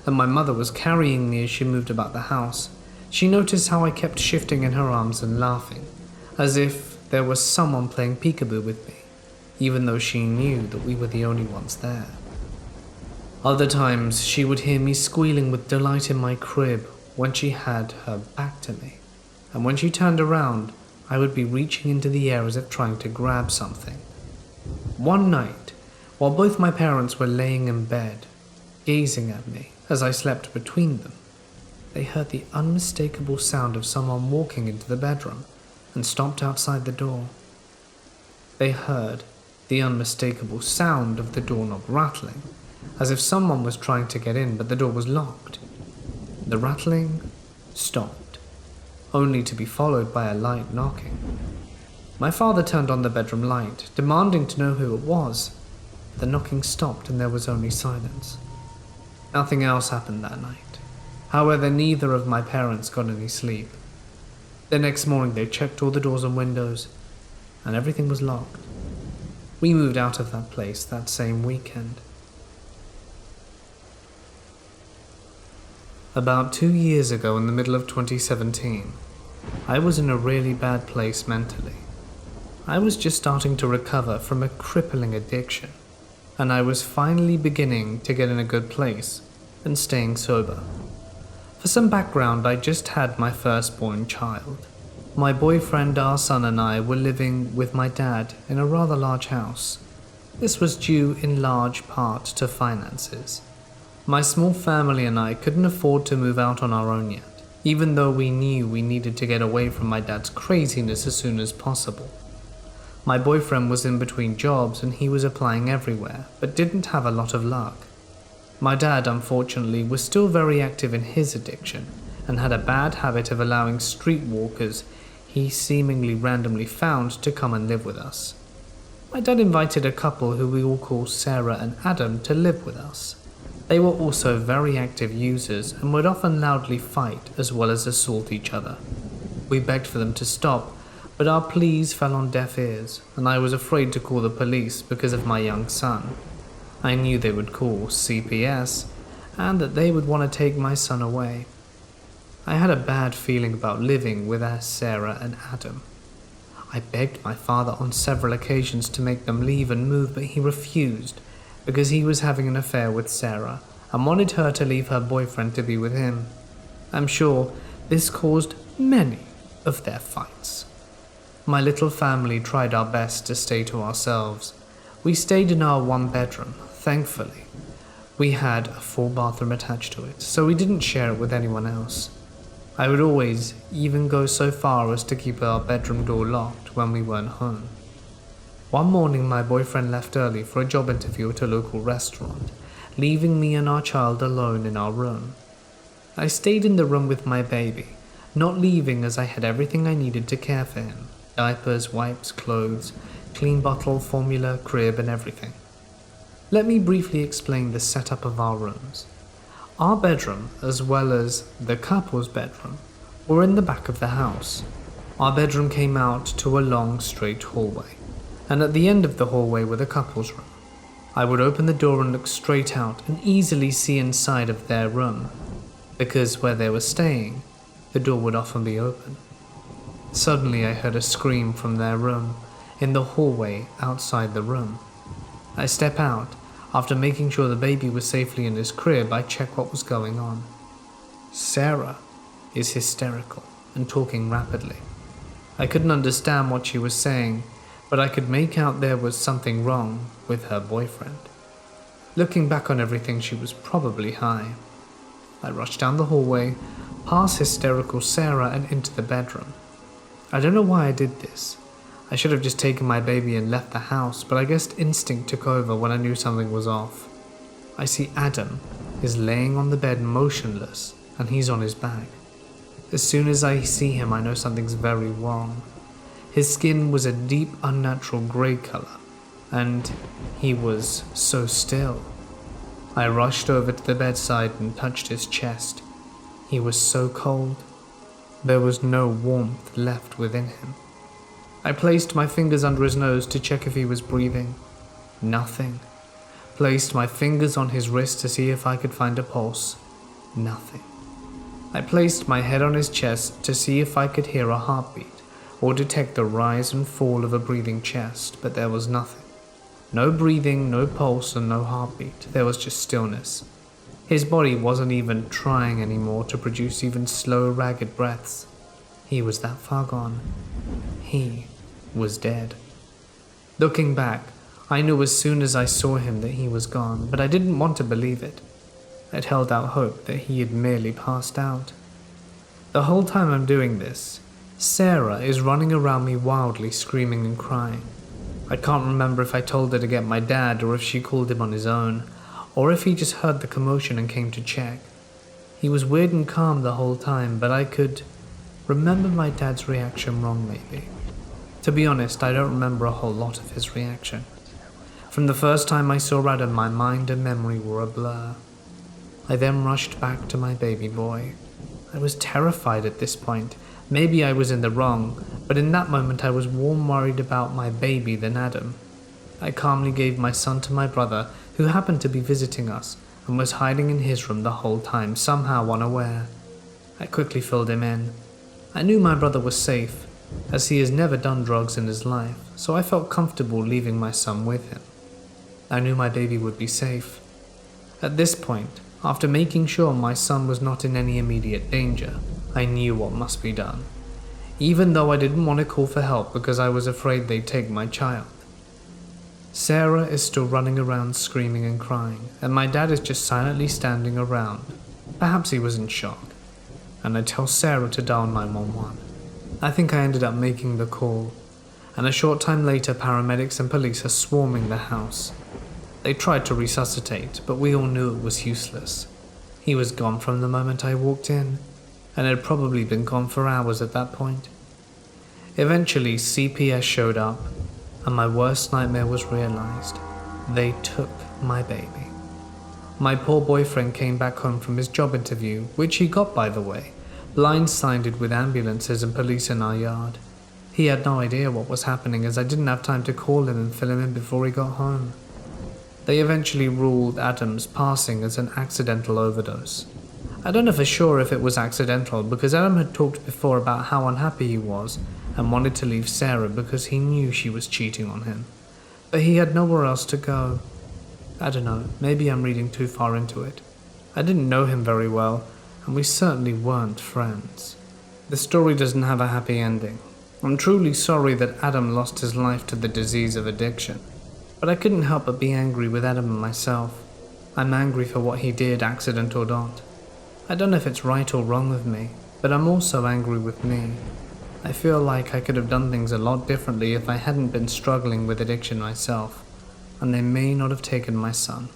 Speaker 1: and my mother was carrying me as she moved about the house, she noticed how I kept shifting in her arms and laughing, as if there was someone playing peekaboo with me, even though she knew that we were the only ones there. Other times she would hear me squealing with delight in my crib when she had her back to me, and when she turned around, I would be reaching into the air as if trying to grab something. One night, while both my parents were laying in bed, gazing at me as I slept between them, they heard the unmistakable sound of someone walking into the bedroom and stopped outside the door. They heard the unmistakable sound of the doorknob rattling, as if someone was trying to get in but the door was locked. The rattling stopped, only to be followed by a light knocking. My father turned on the bedroom light, demanding to know who it was. The knocking stopped and there was only silence. Nothing else happened that night. However, neither of my parents got any sleep. The next morning they checked all the doors and windows, and everything was locked. We moved out of that place that same weekend. About 2 years ago, in the middle of 2017, I was in a really bad place mentally. I was just starting to recover from a crippling addiction, and I was finally beginning to get in a good place and staying sober. For some background, I just had my firstborn child. My boyfriend, our son, and I were living with my dad in a rather large house. This was due in large part to finances. My small family and I couldn't afford to move out on our own yet, even though we knew we needed to get away from my dad's craziness as soon as possible. My boyfriend was in between jobs and he was applying everywhere, but didn't have a lot of luck. My dad, unfortunately, was still very active in his addiction and had a bad habit of allowing streetwalkers he seemingly randomly found to come and live with us. My dad invited a couple who we all call Sarah and Adam to live with us. They were also very active users and would often loudly fight as well as assault each other. We begged for them to stop, but our pleas fell on deaf ears, and I was afraid to call the police because of my young son. I knew they would call CPS, and that they would want to take my son away. I had a bad feeling about living with Sarah and Adam. I begged my father on several occasions to make them leave and move, but he refused because he was having an affair with Sarah and wanted her to leave her boyfriend to be with him. I'm sure this caused many of their fights. My little family tried our best to stay to ourselves. We stayed in our one bedroom, thankfully. We had a full bathroom attached to it, so we didn't share it with anyone else. I would always even go so far as to keep our bedroom door locked when we weren't home. One morning my boyfriend left early for a job interview at a local restaurant, leaving me and our child alone in our room. I stayed in the room with my baby, not leaving as I had everything I needed to care for him: diapers, wipes, clothes, clean bottle, formula, crib, and everything. Let me briefly explain the setup of our rooms. Our bedroom, as well as the couple's bedroom, were in the back of the house. Our bedroom came out to a long, straight hallway, and at the end of the hallway were the couple's room. I would open the door and look straight out and easily see inside of their room, because where they were staying, the door would often be open. Suddenly I heard a scream from their room, in the hallway outside the room. I step out. After making sure the baby was safely in his crib, I check what was going on. Sarah is hysterical and talking rapidly. I couldn't understand what she was saying, but I could make out there was something wrong with her boyfriend. Looking back on everything, she was probably high. I rushed down the hallway, past hysterical Sarah, and into the bedroom. I don't know why I did this. I should have just taken my baby and left the house, but I guess instinct took over when I knew something was off. I see Adam is laying on the bed motionless, and he's on his back. As soon as I see him, I know something's very wrong. His skin was a deep, unnatural grey colour, and he was so still. I rushed over to the bedside and touched his chest. He was so cold. There was no warmth left within him. I placed my fingers under his nose to check if he was breathing. Nothing. Placed my fingers on his wrist to see if I could find a pulse. Nothing. I placed my head on his chest to see if I could hear a heartbeat or detect the rise and fall of a breathing chest, but there was nothing. No breathing, no pulse, and no heartbeat. There was just stillness. His body wasn't even trying anymore to produce even slow, ragged breaths. He was that far gone. He was dead. Looking back, I knew as soon as I saw him that he was gone, but I didn't want to believe it. I'd held out hope that he had merely passed out. The whole time I'm doing this, Sarah is running around me wildly, screaming and crying. I can't remember if I told her to get my dad or if she called him on his own, or if he just heard the commotion and came to check. He was weird and calm the whole time, but I could remember my dad's reaction wrong maybe. To be honest, I don't remember a whole lot of his reaction. From the first time I saw Adam, my mind and memory were a blur. I then rushed back to my baby boy. I was terrified at this point. Maybe I was in the wrong, but in that moment I was more worried about my baby than Adam. I calmly gave my son to my brother, who happened to be visiting us, and was hiding in his room the whole time, somehow unaware. I quickly filled him in. I knew my brother was safe, as he has never done drugs in his life, so I felt comfortable leaving my son with him. I knew my baby would be safe. At this point, after making sure my son was not in any immediate danger, I knew what must be done, even though I didn't want to call for help because I was afraid they'd take my child. Sarah is still running around screaming and crying, and my dad is just silently standing around. Perhaps he was in shock. And I tell Sarah to dial 911. I think I ended up making the call, and a short time later paramedics and police are swarming the house. They tried to resuscitate, but we all knew it was useless. He was gone from the moment I walked in, and had probably been gone for hours at that point. Eventually, CPS showed up, and my worst nightmare was realized. They took my baby. My poor boyfriend came back home from his job interview, which he got by the way, blindsided with ambulances and police in our yard. He had no idea what was happening as I didn't have time to call him and fill him in before he got home. They eventually ruled Adam's passing as an accidental overdose. I don't know for sure if it was accidental because Adam had talked before about how unhappy he was and wanted to leave Sarah because he knew she was cheating on him. But he had nowhere else to go. I don't know, maybe I'm reading too far into it. I didn't know him very well, and we certainly weren't friends. The story doesn't have a happy ending. I'm truly sorry that Adam lost his life to the disease of addiction, but I couldn't help but be angry with Adam and myself. I'm angry for what he did, accident or not. I don't know if it's right or wrong of me, but I'm also angry with me. I feel like I could have done things a lot differently if I hadn't been struggling with addiction myself, and they may not have taken my son.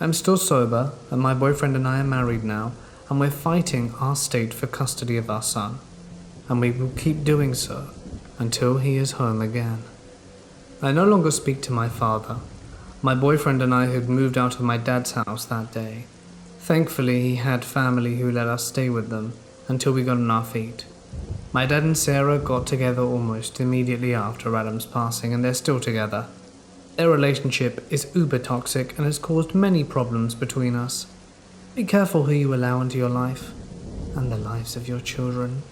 Speaker 1: I'm still sober, and my boyfriend and I are married now, and we're fighting our state for custody of our son, and we will keep doing so until he is home again. I no longer speak to my father. My boyfriend and I had moved out of my dad's house that day. Thankfully, he had family who let us stay with them until we got on our feet. My dad and Sarah got together almost immediately after Adam's passing, and they're still together. Their relationship is uber toxic and has caused many problems between us. Be careful who you allow into your life and the lives of your children.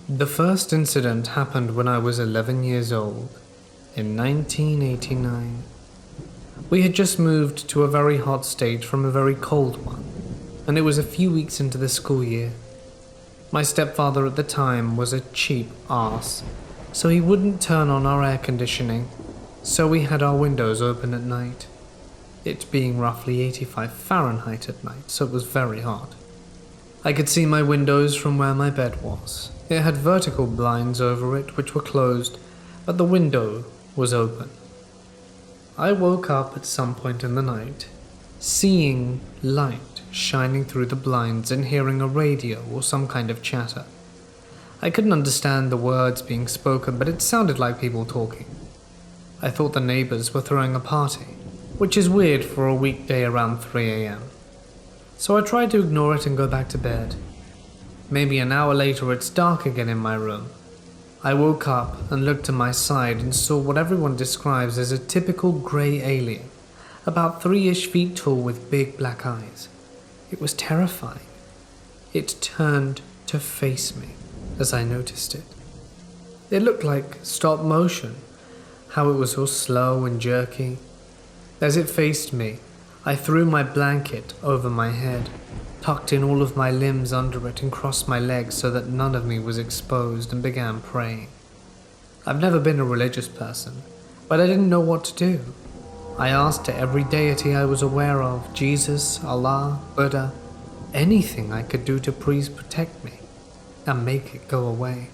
Speaker 1: The first incident happened when I was 11 years old, in 1989. We had just moved to a very hot state from a very cold one, and it was a few weeks into the school year. My stepfather at the time was a cheap arse, so he wouldn't turn on our air conditioning, so we had our windows open at night. It being roughly 85 Fahrenheit at night, so it was very hot. I could see my windows from where my bed was. It had vertical blinds over it which were closed, but the window was open. I woke up at some point in the night, seeing light shining through the blinds and hearing a radio or some kind of chatter. I couldn't understand the words being spoken, but it sounded like people talking. I thought the neighbors were throwing a party, which is weird for a weekday around 3 a.m. So I tried to ignore it and go back to bed. Maybe an hour later, it's dark again in my room. I woke up and looked to my side and saw what everyone describes as a typical grey alien, about 3-ish feet tall with big black eyes. It was terrifying. It turned to face me as I noticed it. It looked like stop motion, how it was all slow and jerky. As it faced me, I threw my blanket over my head, tucked in all of my limbs under it and crossed my legs so that none of me was exposed and began praying. I've never been a religious person, but I didn't know what to do. I asked to every deity I was aware of, Jesus, Allah, Buddha, anything I could do to please protect me and make it go away.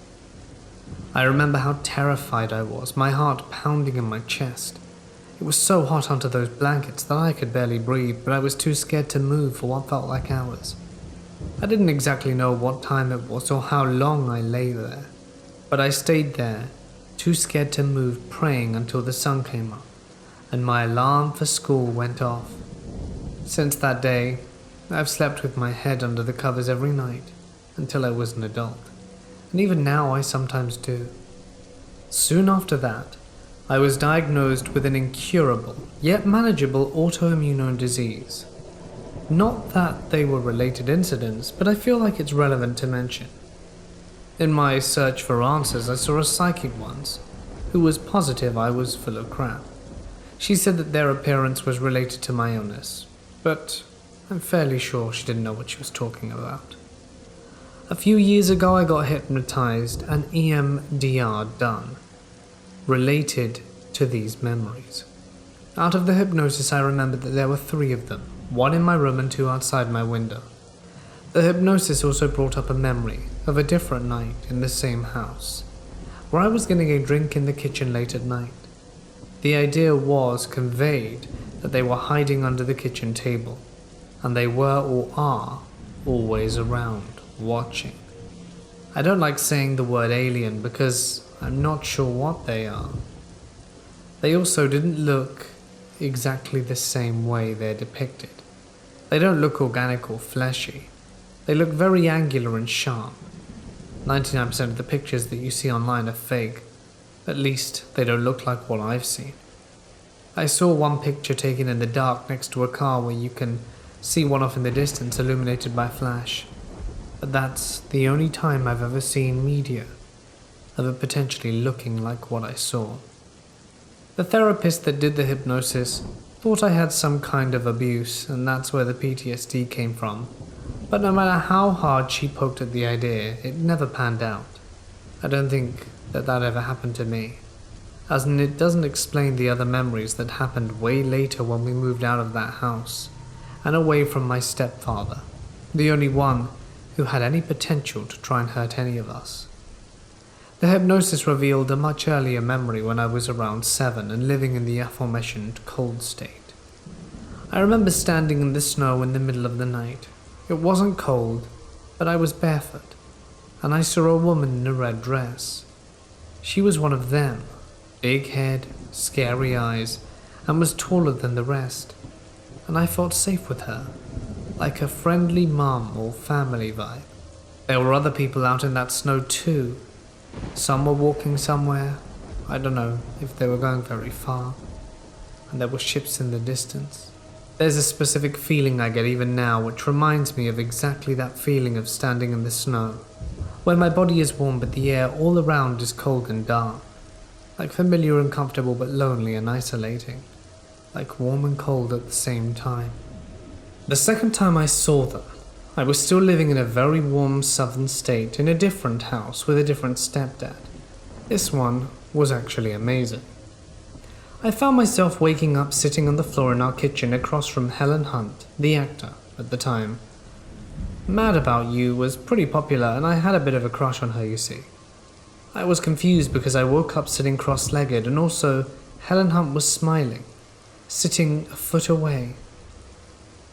Speaker 1: I remember how terrified I was, my heart pounding in my chest. It was so hot under those blankets that I could barely breathe, but I was too scared to move for what felt like hours. I didn't exactly know what time it was or how long I lay there, but I stayed there, too scared to move, praying until the sun came up and my alarm for school went off. Since that day, I've slept with my head under the covers every night until I was an adult, and even now I sometimes do. Soon after that, I was diagnosed with an incurable, yet manageable autoimmune disease. Not that they were related incidents, but I feel like it's relevant to mention. In my search for answers, I saw a psychic once, who was positive I was full of crap. She said that their appearance was related to my illness, but I'm fairly sure she didn't know what she was talking about. A few years ago I got hypnotized and EMDR done, related to these memories. Out of the hypnosis I remembered that there were 3 of them, 1 in my room and 2 outside my window. The hypnosis also brought up a memory of a different night in the same house, where I was getting a drink in the kitchen late at night. The idea was conveyed that they were hiding under the kitchen table, and they were or are always around, watching. I don't like saying the word alien because I'm not sure what they are. They also didn't look exactly the same way they're depicted. They don't look organic or fleshy. They look very angular and sharp. 99% of the pictures that you see online are fake. At least they don't look like what I've seen. I saw one picture taken in the dark next to a car where you can see one off in the distance illuminated by flash. But that's the only time I've ever seen media of it potentially looking like what I saw. The therapist that did the hypnosis thought I had some kind of abuse, and that's where the PTSD came from. But no matter how hard she poked at the idea, it never panned out. I don't think that ever happened to me, as in it doesn't explain the other memories that happened way later when we moved out of that house and away from my stepfather, the only one who had any potential to try and hurt any of us. The hypnosis revealed a much earlier memory when I was around 7 and living in the aforementioned cold state. I remember standing in the snow in the middle of the night. It wasn't cold, but I was barefoot, and I saw a woman in a red dress. She was one of them, big head, scary eyes, and was taller than the rest, and I felt safe with her, like a friendly mum or family vibe. There were other people out in that snow too. Some were walking somewhere, I don't know if they were going very far, and there were ships in the distance. There's a specific feeling I get even now which reminds me of exactly that feeling of standing in the snow, when my body is warm but the air all around is cold and dark, like familiar and comfortable but lonely and isolating, like warm and cold at the same time. The second time I saw them, I was still living in a very warm southern state in a different house with a different stepdad. This one was actually amazing. I found myself waking up sitting on the floor in our kitchen across from Helen Hunt, the actor, at the time. Mad About You was pretty popular and I had a bit of a crush on her, you see. I was confused because I woke up sitting cross-legged and also Helen Hunt was smiling, sitting a foot away.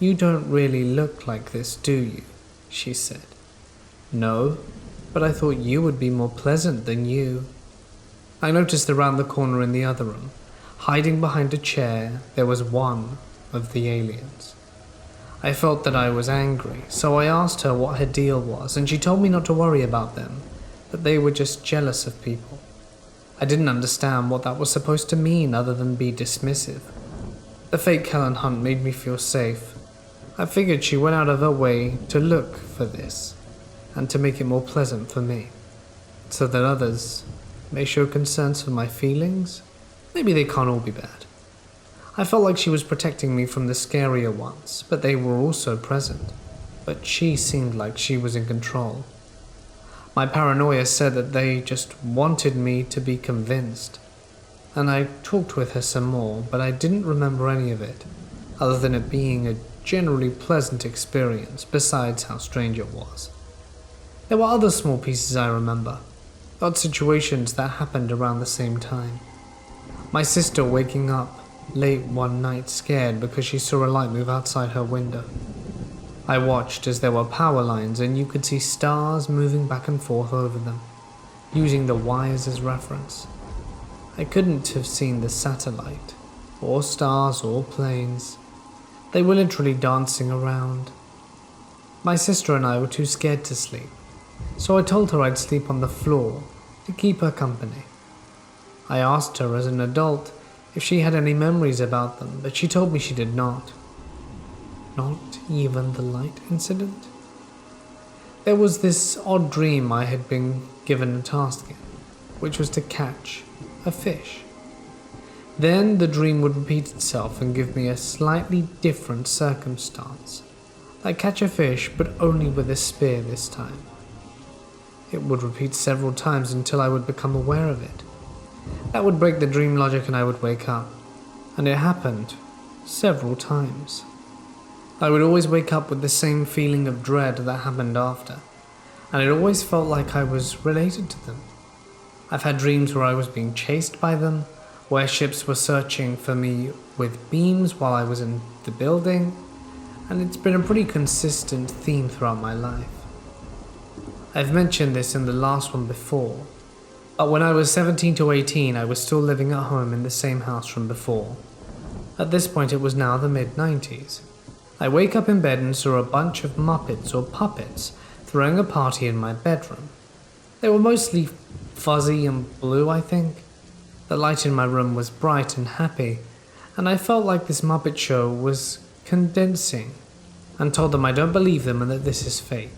Speaker 1: "You don't really look like this, do you?" she said. "No, but I thought you would be more pleasant than you." I noticed around the corner in the other room, hiding behind a chair, there was one of the aliens. I felt that I was angry, so I asked her what her deal was, and she told me not to worry about them, that they were just jealous of people. I didn't understand what that was supposed to mean other than be dismissive. The fake Helen Hunt made me feel safe. I figured she went out of her way to look for this, and to make it more pleasant for me, so that others may show concerns for my feelings. Maybe they can't all be bad. I felt like she was protecting me from the scarier ones, but they were also present. But she seemed like she was in control. My paranoia said that they just wanted me to be convinced. and I talked with her some more, but I didn't remember any of it, other than it being a generally pleasant experience, besides how strange it was. There were other small pieces I remember, odd situations that happened around the same time. My sister waking up late one night scared because she saw a light move outside her window. I watched as there were power lines and you could see stars moving back and forth over them, using the wires as reference. I couldn't have seen the satellite, or stars or planes. They were literally dancing around. My sister and I were too scared to sleep, so I told her I'd sleep on the floor to keep her company. I asked her as an adult if she had any memories about them, but she told me she did not. Not even the light incident? There was this odd dream I had been given a task in, which was to catch a fish. Then the dream would repeat itself and give me a slightly different circumstance. Like catch a fish, but only with a spear this time. It would repeat several times until I would become aware of it. That would break the dream logic and I would wake up. And it happened several times. I would always wake up with the same feeling of dread that happened after, and it always felt like I was related to them. I've had dreams where I was being chased by them, where ships were searching for me with beams while I was in the building, and it's been a pretty consistent theme throughout my life. I've mentioned this in the last one before, but when I was 17 to 18 I was still living at home in the same house from before. At this point it was now the mid-90s. I wake up in bed and saw a bunch of Muppets or puppets throwing a party in my bedroom. They were mostly fuzzy and blue, I think. The light in my room was bright and happy, and I felt like this Muppet show was condensing, and told them I don't believe them and that this is fake.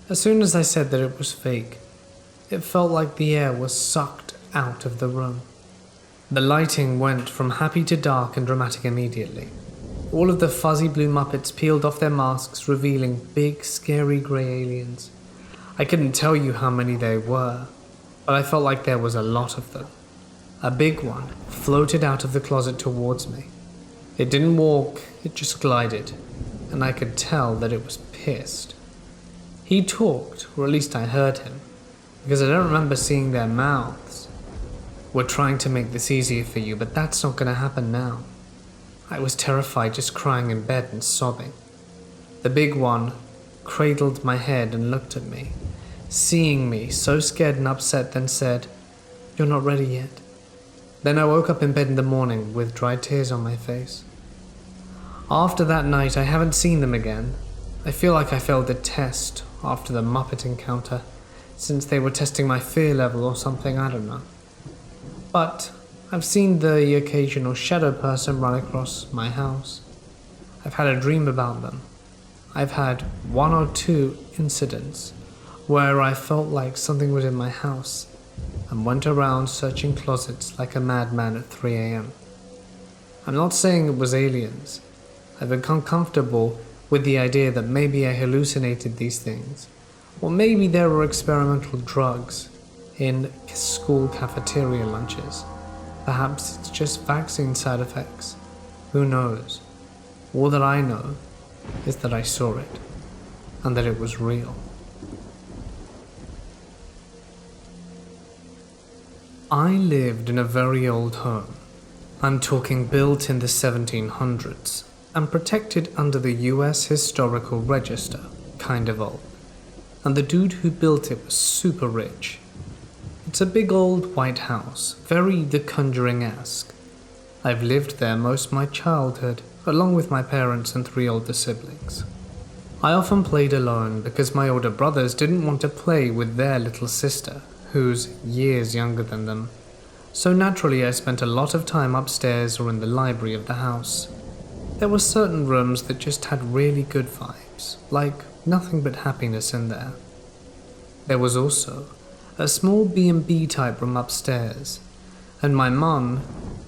Speaker 1: As soon as I said that it was fake, it felt like the air was sucked out of the room. The lighting went from happy to dark and dramatic immediately. All of the fuzzy blue Muppets peeled off their masks, revealing big, scary grey aliens. I couldn't tell you how many there were, but I felt like there was a lot of them. A big one floated out of the closet towards me. It didn't walk, it just glided, and I could tell that it was pissed. He talked, or at least I heard him, because I don't remember seeing their mouths. We're trying to make this easier for you, but that's not going to happen now. I was terrified, just crying in bed and sobbing. The big one cradled my head and looked at me, seeing me so scared and upset, then said, "You're not ready yet." Then I woke up in bed in the morning with dry tears on my face. After that night, I haven't seen them again. I feel like I failed a test after the Muppet encounter, since they were testing my fear level or something, I don't know. But I've seen the occasional shadow person run across my house. I've had a dream about them. I've had 1 or 2 incidents where I felt like something was in my house and went around searching closets like a madman at 3 a.m. I'm not saying it was aliens. I've become comfortable with the idea that maybe I hallucinated these things, or maybe there were experimental drugs in school cafeteria lunches. Perhaps it's just vaccine side effects. Who knows? All that I know is that I saw it, and that it was real. I lived in a very old home. I'm talking built in the 1700s, and protected under the US Historical Register, kind of old. And the dude who built it was super rich. It's a big old white house, very The Conjuring-esque. I've lived there most of my childhood, along with my parents and 3 older siblings. I often played alone because my older brothers didn't want to play with their little sister, who's years younger than them. So naturally I spent a lot of time upstairs or in the library of the house. There were certain rooms that just had really good vibes, like nothing but happiness in there. There was also a small B&B type room upstairs, and my mum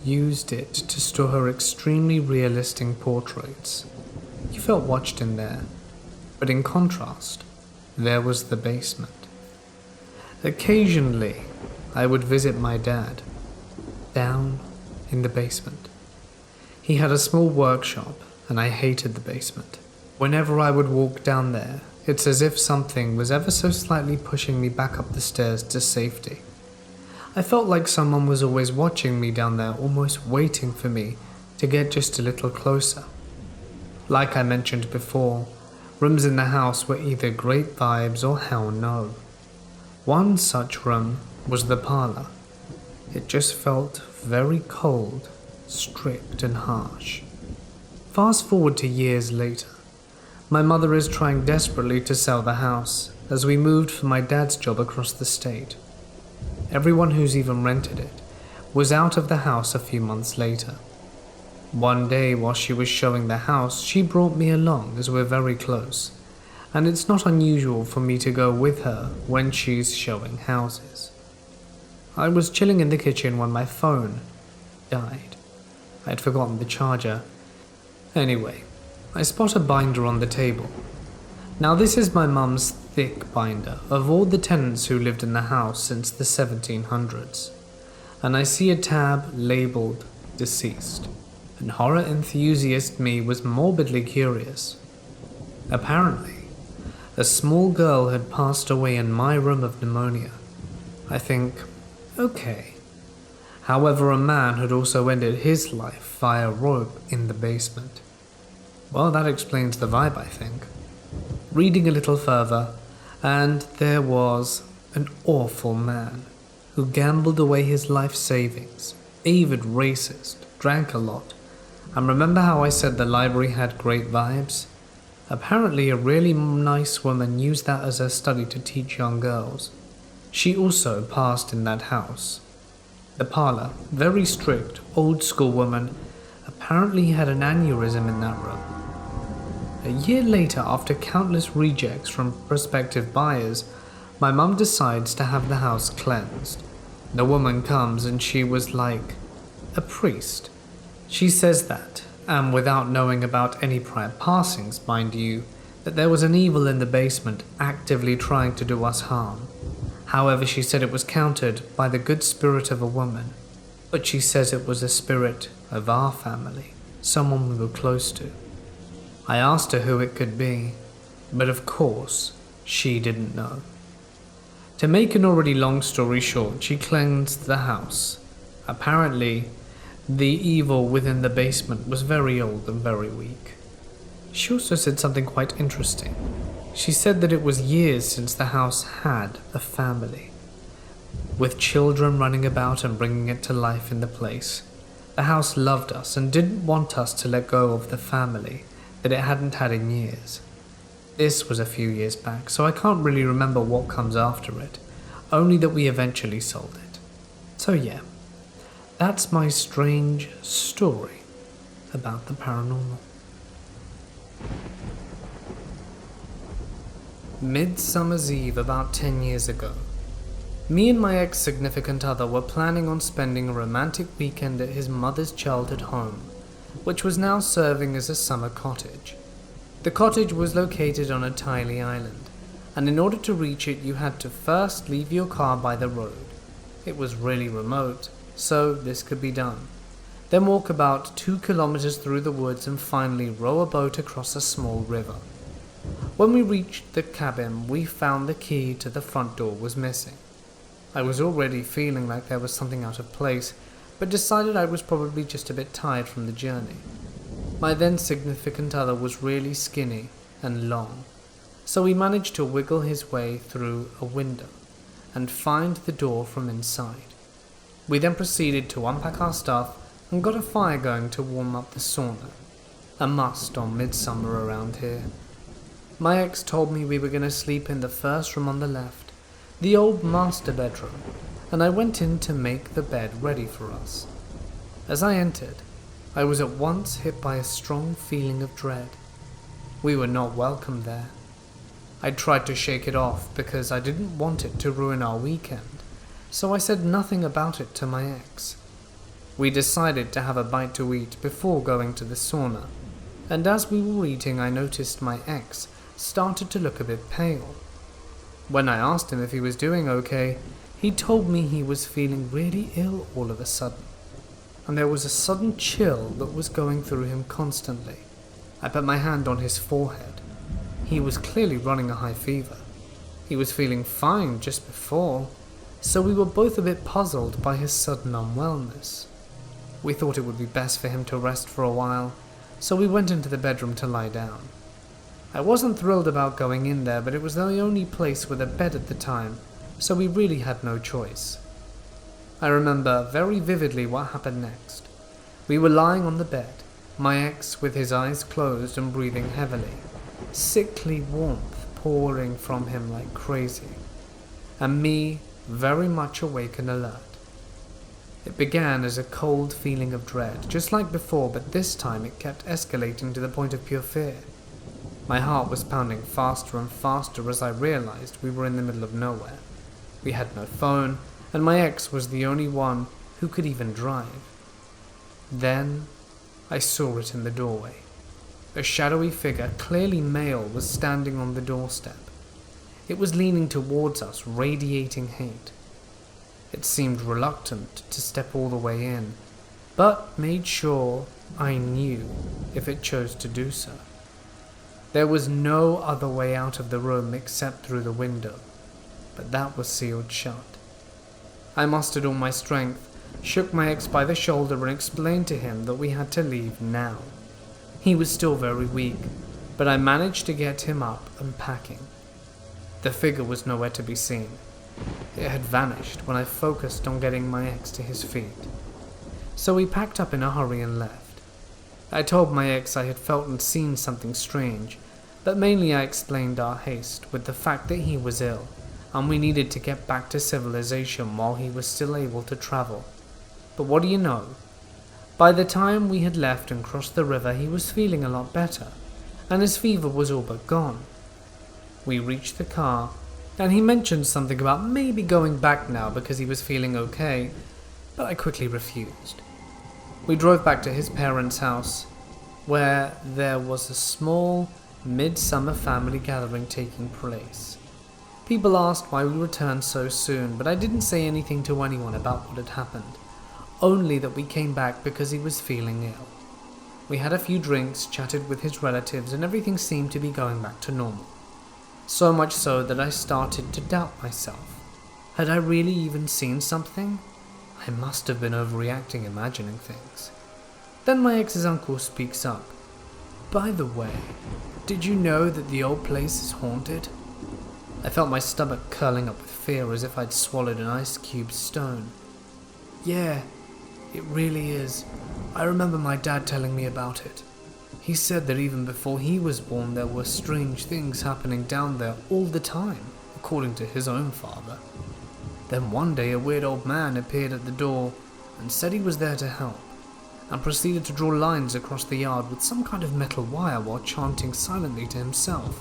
Speaker 1: used it to store her extremely realistic portraits. You felt watched in there, but in contrast, there was the basement. Occasionally, I would visit my dad. down in the basement. He had a small workshop, and I hated the basement. Whenever I would walk down there, it's as if something was ever so slightly pushing me back up the stairs to safety. I felt like someone was always watching me down there, almost waiting for me to get just a little closer. Like I mentioned before, rooms in the house were either great vibes or hell no. One such room was the parlor. It just felt very cold, strict and harsh. Fast forward to years later. My mother is trying desperately to sell the house as we moved for my dad's job across the state. Everyone who's even rented it was out of the house a few months later. One day while she was showing the house, she brought me along as we're very close, and it's not unusual for me to go with her when she's showing houses. I was chilling in the kitchen when my phone died. I'd forgotten the charger. Anyway, I spot a binder on the table. Now this is my mum's thick binder of all the tenants who lived in the house since the 1700s, and I see a tab labelled deceased, and horror enthusiast me was morbidly curious. Apparently, a small girl had passed away in my room of pneumonia. I think, okay. However, a man had also ended his life via rope in the basement. Well, that explains the vibe, I think. Reading a little further, and there was an awful man who gambled away his life savings, avid racist, drank a lot, and remember how I said the library had great vibes? Apparently a really nice woman used that as her study to teach young girls. She also passed in that house. The parlor, very strict, old school woman, apparently had an aneurysm in that room. A year later, after countless rejects from prospective buyers, my mum decides to have the house cleansed. The woman comes and she was like a priest. She says that, and without knowing about any prior passings, mind you, that there was an evil in the basement actively trying to do us harm. However, she said it was countered by the good spirit of a woman, but she says it was a spirit of our family, someone we were close to. I asked her who it could be, but of course, she didn't know. To make an already long story short, she cleansed the house. Apparently, the evil within the basement was very old and very weak. She also said something quite interesting. She said that it was years since the house had a family, with children running about and bringing it to life in the place. The house loved us and didn't want us to let go of the family that it hadn't had in years. This was a few years back, so I can't really remember what comes after it, only that we eventually sold it. So yeah, that's my strange story about the paranormal. Midsummer's Eve about 10 years ago. Me and my ex-significant other were planning on spending a romantic weekend at his mother's childhood home, which was now serving as a summer cottage. The cottage was located on a tiny island, and in order to reach it you had to first leave your car by the road. It was really remote, so this could be done. Then walk about 2 kilometers through the woods and finally row a boat across a small river. When we reached the cabin, we found the key to the front door was missing. I was already feeling like there was something out of place, but decided I was probably just a bit tired from the journey. My then significant other was really skinny and long, so he managed to wiggle his way through a window and find the door from inside. We then proceeded to unpack our stuff and got a fire going to warm up the sauna, a must on midsummer around here. My ex told me we were going to sleep in the first room on the left, the old master bedroom, and I went in to make the bed ready for us. As I entered, I was at once hit by a strong feeling of dread. We were not welcome there. I tried to shake it off because I didn't want it to ruin our weekend, so I said nothing about it to my ex. We decided to have a bite to eat before going to the sauna, and as we were eating I noticed my ex started to look a bit pale. When I asked him if he was doing okay, he told me he was feeling really ill all of a sudden. and there was a sudden chill that was going through him constantly. I put my hand on his forehead. He was clearly running a high fever. He was feeling fine just before, so we were both a bit puzzled by his sudden unwellness. We thought it would be best for him to rest for a while, so we went into the bedroom to lie down. I wasn't thrilled about going in there, but it was the only place with a bed at the time, so we really had no choice. I remember very vividly what happened next. We were lying on the bed, my ex with his eyes closed and breathing heavily, sickly warmth pouring from him like crazy, and me very much awake and alert. It began as a cold feeling of dread, just like before, but this time it kept escalating to the point of pure fear. My heart was pounding faster and faster as I realized we were in the middle of nowhere. We had no phone, and my ex was the only one who could even drive. Then I saw it in the doorway. A shadowy figure, clearly male, was standing on the doorstep. It was leaning towards us, radiating hate. It seemed reluctant to step all the way in, but made sure I knew if it chose to do so. There was no other way out of the room except through the window, but that was sealed shut. I mustered all my strength, shook my ex by the shoulder and explained to him that we had to leave now. He was still very weak, but I managed to get him up and packing. The figure was nowhere to be seen. It had vanished when I focused on getting my ex to his feet. So we packed up in a hurry and left. I told my ex I had felt and seen something strange, but mainly I explained our haste with the fact that he was ill, and we needed to get back to civilization while he was still able to travel. But what do you know? By the time we had left and crossed the river, he was feeling a lot better, and his fever was all but gone. We reached the car, and he mentioned something about maybe going back now because he was feeling okay, but I quickly refused. We drove back to his parents' house, where there was a small, midsummer family gathering taking place. People asked why we returned so soon, but I didn't say anything to anyone about what had happened, only that we came back because he was feeling ill. We had a few drinks, chatted with his relatives, and everything seemed to be going back to normal. So much so that I started to doubt myself. Had I really even seen something? I must have been overreacting, imagining things. Then my ex's uncle speaks up. By the way, did you know that the old place is haunted? I felt my stomach curling up with fear as if I'd swallowed an ice cube stone. Yeah, it really is. I remember my dad telling me about it. He said that even before he was born there were strange things happening down there all the time, according to his own father. Then one day a weird old man appeared at the door and said he was there to help, and proceeded to draw lines across the yard with some kind of metal wire while chanting silently to himself.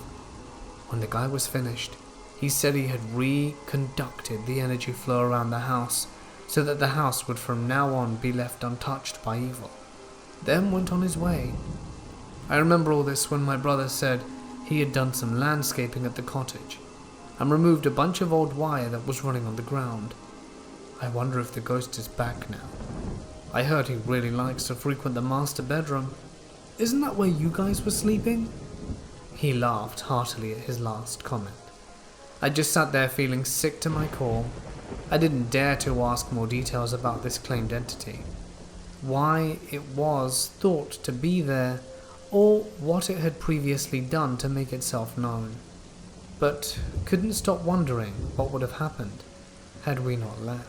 Speaker 1: When the guy was finished, he said he had reconducted the energy flow around the house so that the house would from now on be left untouched by evil, then went on his way. I remember all this when my brother said he had done some landscaping at the cottage and removed a bunch of old wire that was running on the ground. I wonder if the ghost is back now. I heard he really likes to frequent the master bedroom. Isn't that where you guys were sleeping? He laughed heartily at his last comment. I just sat there feeling sick to my core. I didn't dare to ask more details about this claimed entity, why it was thought to be there, or what it had previously done to make itself known, but couldn't stop wondering what would have happened had we not left.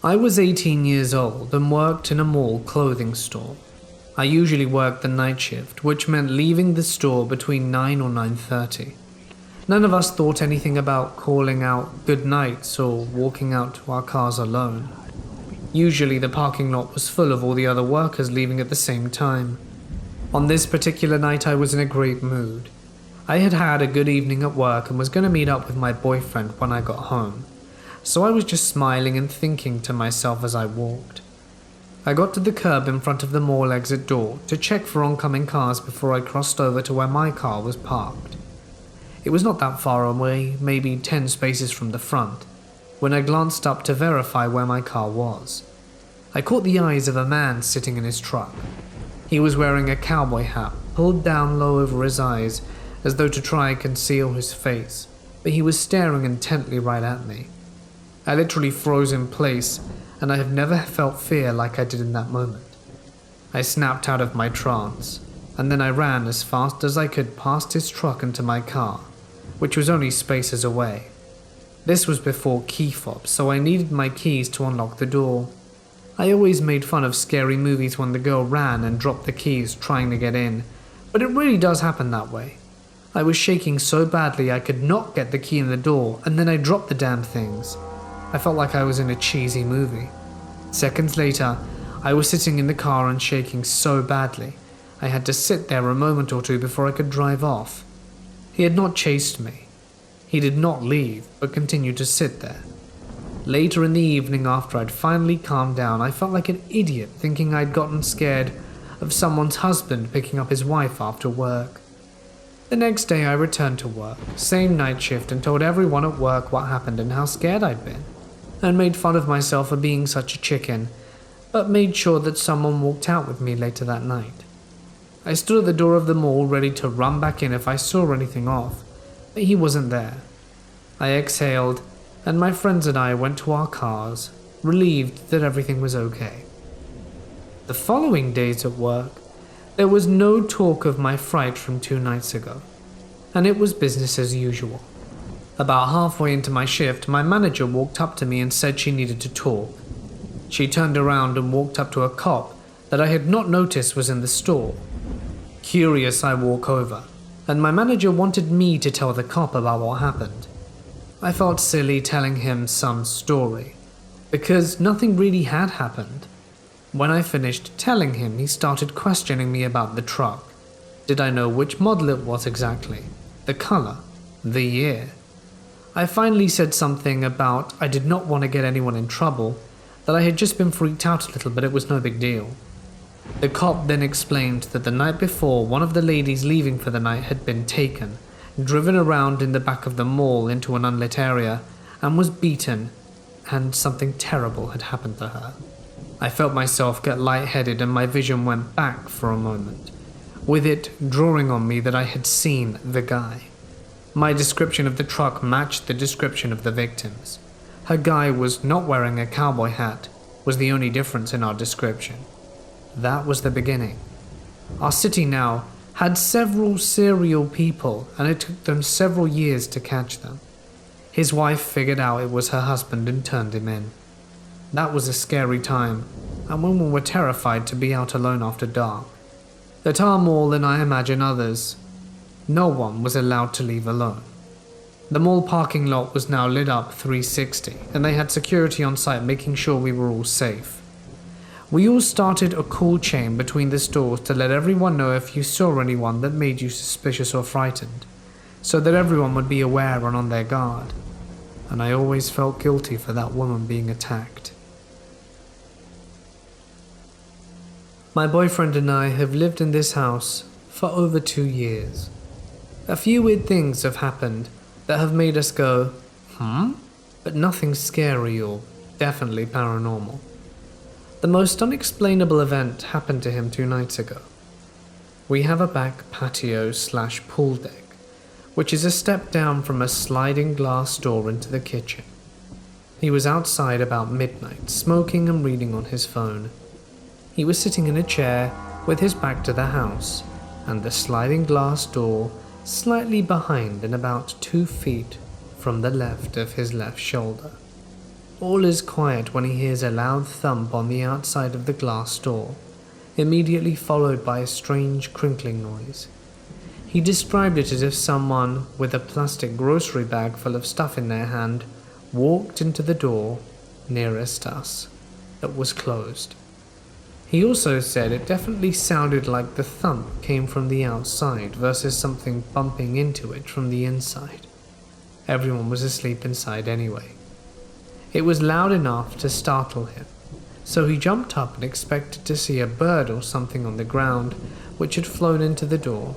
Speaker 1: I was 18 years old and worked in a mall clothing store. I usually worked the night shift, which meant leaving the store between 9 or 9:30. None of us thought anything about calling out good nights or walking out to our cars alone. Usually the parking lot was full of all the other workers leaving at the same time. On this particular night I was in a great mood. I had had a good evening at work and was going to meet up with my boyfriend when I got home, so I was just smiling and thinking to myself as I walked. I got to the curb in front of the mall exit door to check for oncoming cars before I crossed over to where my car was parked. It was not that far away, maybe 10 spaces from the front. when I glanced up to verify where my car was. I caught the eyes of a man sitting in his truck. He was wearing a cowboy hat, pulled down low over his eyes, as though to try and conceal his face, but he was staring intently right at me. I literally froze in place, and I have never felt fear like I did in that moment. I snapped out of my trance, and then I ran as fast as I could past his truck into my car, which was only spaces away. This was before key fobs, so I needed my keys to unlock the door. I always made fun of scary movies when the girl ran and dropped the keys trying to get in, but it really does happen that way. I was shaking so badly I could not get the key in the door, and then I dropped the damn things. I felt like I was in a cheesy movie. Seconds later, I was sitting in the car and shaking so badly, I had to sit there a moment or two before I could drive off. He had not chased me. He did not leave, but continued to sit there. Later in the evening, after I'd finally calmed down, I felt like an idiot thinking I'd gotten scared of someone's husband picking up his wife after work. The next day I returned to work, same night shift, and told everyone at work what happened and how scared I'd been, and made fun of myself for being such a chicken, but made sure that someone walked out with me later that night. I stood at the door of the mall ready to run back in if I saw anything off, but he wasn't there. I exhaled, and my friends and I went to our cars, relieved that everything was okay. The following days at work, there was no talk of my fright from 2 nights ago, and it was business as usual. About halfway into my shift, my manager walked up to me and said she needed to talk. She turned around and walked up to a cop that I had not noticed was in the store. Curious, I walk over, and my manager wanted me to tell the cop about what happened. I felt silly telling him some story, because nothing really had happened. When I finished telling him, he started questioning me about the truck. Did I know which model it was exactly? The color? The year? I finally said something about I did not want to get anyone in trouble, that I had just been freaked out a little, but it was no big deal. The cop then explained that the night before, one of the ladies leaving for the night had been taken, driven around in the back of the mall into an unlit area, and was beaten, and something terrible had happened to her. I felt myself get lightheaded and my vision went back for a moment, with it drawing on me that I had seen the guy. My description of the truck matched the description of the victims. Her guy was not wearing a cowboy hat, was the only difference in our description. That was the beginning. Our city now had several serial people, and it took them several years to catch them. His wife figured out it was her husband and turned him in. That was a scary time, and women were terrified to be out alone after dark. At our mall, and I imagine others, no one was allowed to leave alone. The mall parking lot was now lit up 360, and they had security on site making sure we were all safe. We all started a call chain between the stores to let everyone know if you saw anyone that made you suspicious or frightened, so that everyone would be aware and on their guard. And I always felt guilty for that woman being attacked. My boyfriend and I have lived in this house for over 2 years. A few weird things have happened that have made us go, but nothing scary or definitely paranormal. The most unexplainable event happened to him 2 nights ago. We have a back patio/pool deck, which is a step down from a sliding glass door into the kitchen. He was outside about midnight, smoking and reading on his phone. He was sitting in a chair with his back to the house, and the sliding glass door slightly behind and about 2 feet from the left of his left shoulder. All is quiet when he hears a loud thump on the outside of the glass door, immediately followed by a strange crinkling noise. He described it as if someone with a plastic grocery bag full of stuff in their hand walked into the door nearest us that was closed. He also said it definitely sounded like the thump came from the outside versus something bumping into it from the inside. Everyone was asleep inside anyway. It was loud enough to startle him, so he jumped up and expected to see a bird or something on the ground which had flown into the door.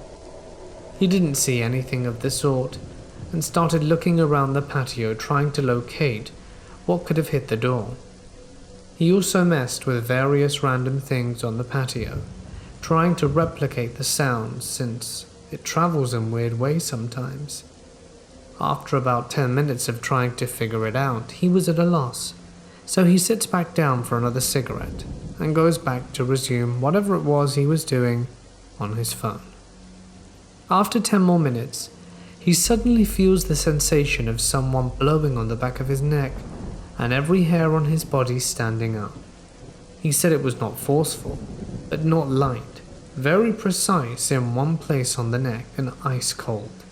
Speaker 1: He didn't see anything of the sort and started looking around the patio trying to locate what could have hit the door. He also messed with various random things on the patio, trying to replicate the sound since it travels in weird ways sometimes. After about 10 minutes of trying to figure it out, he was at a loss, so he sits back down for another cigarette and goes back to resume whatever it was he was doing on his phone. After 10 more minutes, he suddenly feels the sensation of someone blowing on the back of his neck and every hair on his body standing up. He said it was not forceful, but not light, very precise in one place on the neck and ice cold.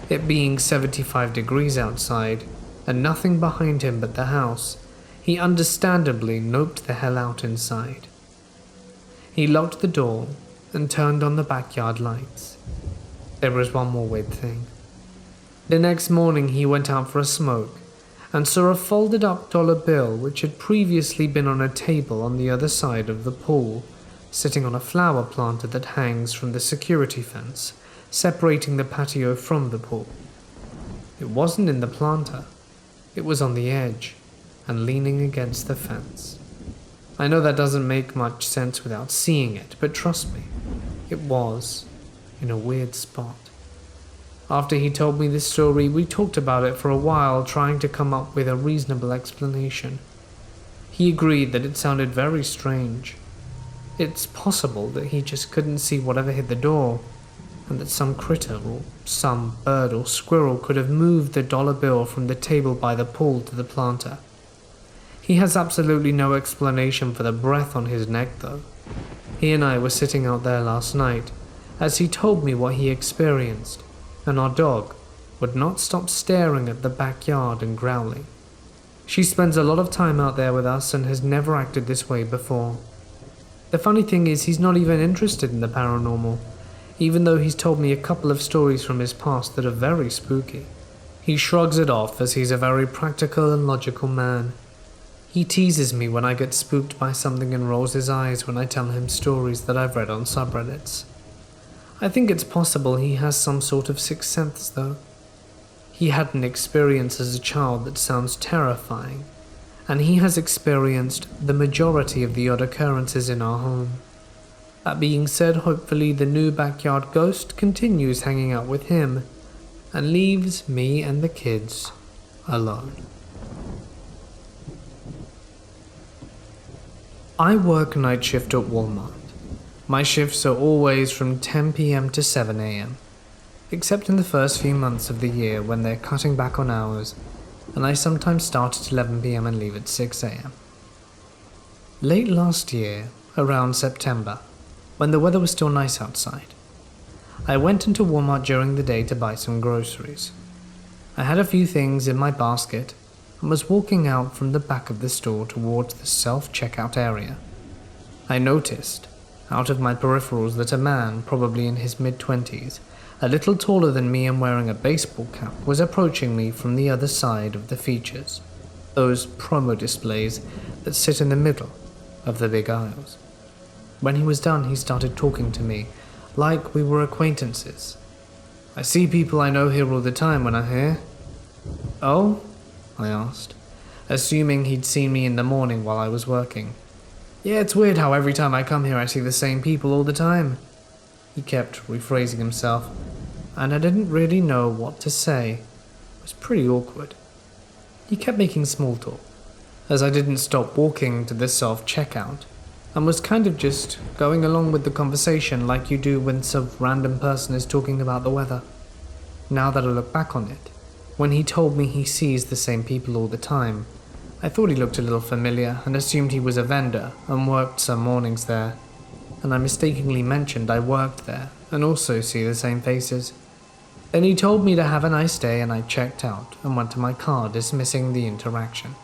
Speaker 1: It being 75 degrees outside and nothing behind him but the house, he understandably noped the hell out inside. He locked the door and turned on the backyard lights. There was one more weird thing. The next morning he went out for a smoke and saw a folded up dollar bill which had previously been on a table on the other side of the pool, sitting on a flower planter that hangs from the security fence, separating the patio from the pool. It wasn't in the planter, it was on the edge and leaning against the fence. I know that doesn't make much sense without seeing it, but trust me, it was in a weird spot. After he told me this story, we talked about it for a while, trying to come up with a reasonable explanation. He agreed that it sounded very strange. It's possible that he just couldn't see whatever hit the door, and that some critter or some bird or squirrel could have moved the dollar bill from the table by the pool to the planter. He has absolutely no explanation for the breath on his neck though. He and I were sitting out there last night as he told me what he experienced, and our dog would not stop staring at the backyard and growling. She spends a lot of time out there with us and has never acted this way before. The funny thing is he's not even interested in the paranormal, even though he's told me a couple of stories from his past that are very spooky. He shrugs it off as he's a very practical and logical man. He teases me when I get spooked by something and rolls his eyes when I tell him stories that I've read on subreddits. I think it's possible he has some sort of sixth sense though. He had an experience as a child that sounds terrifying, and he has experienced the majority of the odd occurrences in our home. That being said, hopefully the new backyard ghost continues hanging out with him and leaves me and the kids alone. I work night shift at Walmart. My shifts are always from 10 p.m. to 7 a.m., except in the first few months of the year when they're cutting back on hours, and I sometimes start at 11 p.m. and leave at 6 a.m. Late last year, around September, when the weather was still nice outside, I went into Walmart during the day to buy some groceries. I had a few things in my basket and was walking out from the back of the store towards the self-checkout area. I noticed, out of my peripherals, that a man, probably in his mid-20s, a little taller than me and wearing a baseball cap, was approaching me from the other side of the features, those promo displays that sit in the middle of the big aisles. When he was done, he started talking to me like we were acquaintances. "I see people I know here all the time when I'm here." "Oh?" I asked, assuming he'd seen me in the morning while I was working. "Yeah, it's weird how every time I come here I see the same people all the time." He kept rephrasing himself, and I didn't really know what to say. It was pretty awkward. He kept making small talk, as I didn't stop walking to the self-checkout, and was kind of just going along with the conversation like you do when some random person is talking about the weather. Now that I look back on it, when he told me he sees the same people all the time, I thought he looked a little familiar and assumed he was a vendor and worked some mornings there, and I mistakenly mentioned I worked there and also see the same faces. Then he told me to have a nice day and I checked out and went to my car, dismissing the interaction.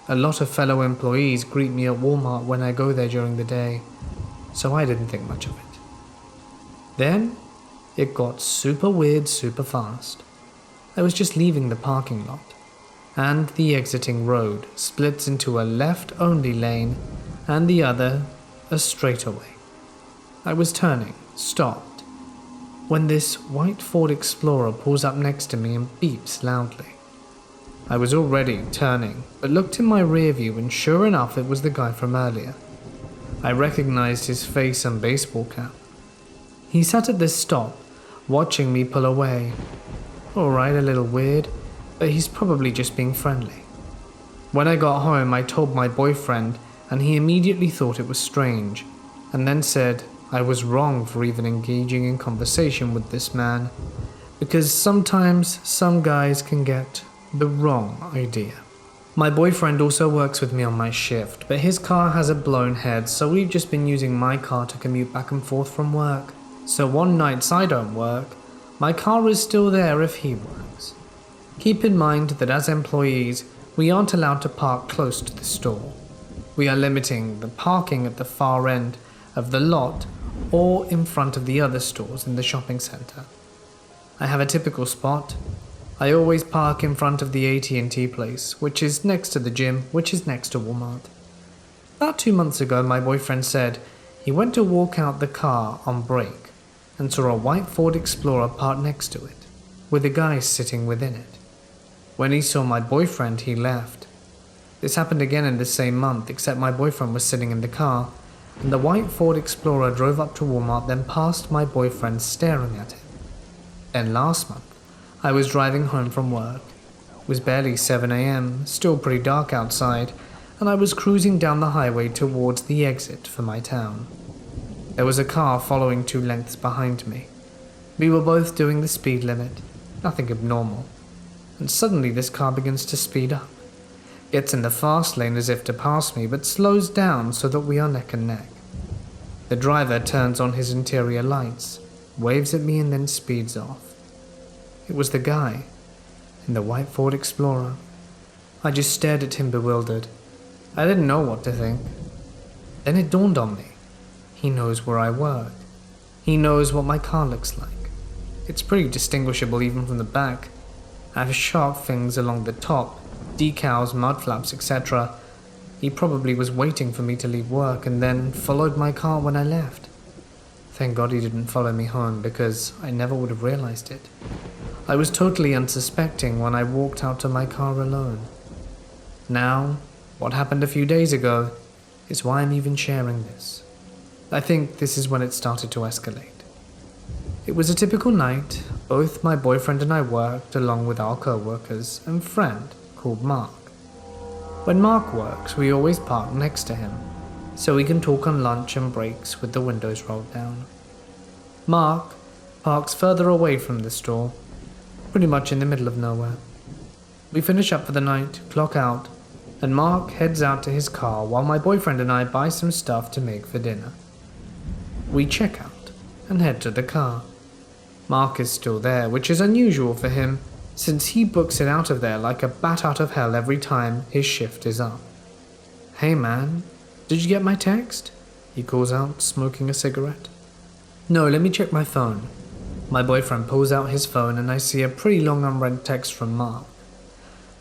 Speaker 1: A lot of fellow employees greet me at Walmart when I go there during the day, so I didn't think much of it. Then, it got super weird super fast. I was just leaving the parking lot, and the exiting road splits into a left-only lane and the other a straightaway. I was turning, stopped, when this white Ford Explorer pulls up next to me and beeps loudly. I was already turning, but looked in my rear view and sure enough it was the guy from earlier. I recognized his face and baseball cap. He sat at this stop, watching me pull away. Alright, a little weird, but he's probably just being friendly. When I got home, I told my boyfriend, and he immediately thought it was strange, and then said I was wrong for even engaging in conversation with this man, because sometimes some guys can get the wrong idea. My boyfriend also works with me on my shift, but his car has a blown head, so we've just been using my car to commute back and forth from work. So one nights I don't work, my car is still there if he works. Keep in mind that as employees, we aren't allowed to park close to the store. We are limiting the parking at the far end of the lot or in front of the other stores in the shopping center. I have a typical spot. I always park in front of the AT&T place, which is next to the gym, which is next to Walmart. About 2 months ago, my boyfriend said he went to walk out the car on break and saw a white Ford Explorer parked next to it, with a guy sitting within it. When he saw my boyfriend, he left. This happened again in the same month, except my boyfriend was sitting in the car, and the white Ford Explorer drove up to Walmart, then passed my boyfriend staring at him. Then last month, I was driving home from work. It was barely 7 a.m., still pretty dark outside, and I was cruising down the highway towards the exit for my town. There was a car following 2 lengths behind me. We were both doing the speed limit, nothing abnormal. And suddenly this car begins to speed up. Gets in the fast lane as if to pass me, but slows down so that we are neck and neck. The driver turns on his interior lights, waves at me and then speeds off. It was the guy in the white Ford Explorer. I just stared at him bewildered. I didn't know what to think. Then it dawned on me. He knows where I work. He knows what my car looks like. It's pretty distinguishable even from the back. I have sharp things along the top, decals, mud flaps, etc. He probably was waiting for me to leave work and then followed my car when I left. Thank God he didn't follow me home because I never would have realized it. I was totally unsuspecting when I walked out to my car alone. Now, what happened a few days ago is why I'm even sharing this. I think this is when it started to escalate. It was a typical night. Both my boyfriend and I worked along with our co-workers and friend called Mark. When Mark works, we always park next to him, so we can talk on lunch and breaks with the windows rolled down. Mark parks further away from the store, pretty much in the middle of nowhere. We finish up for the night, clock out, and Mark heads out to his car while my boyfriend and I buy some stuff to make for dinner. We check out and head to the car. Mark is still there, which is unusual for him since he books it out of there like a bat out of hell every time his shift is up. "Hey man, did you get my text?" he calls out, smoking a cigarette. "No, let me check my phone." My boyfriend pulls out his phone and I see a pretty long unread text from Mark.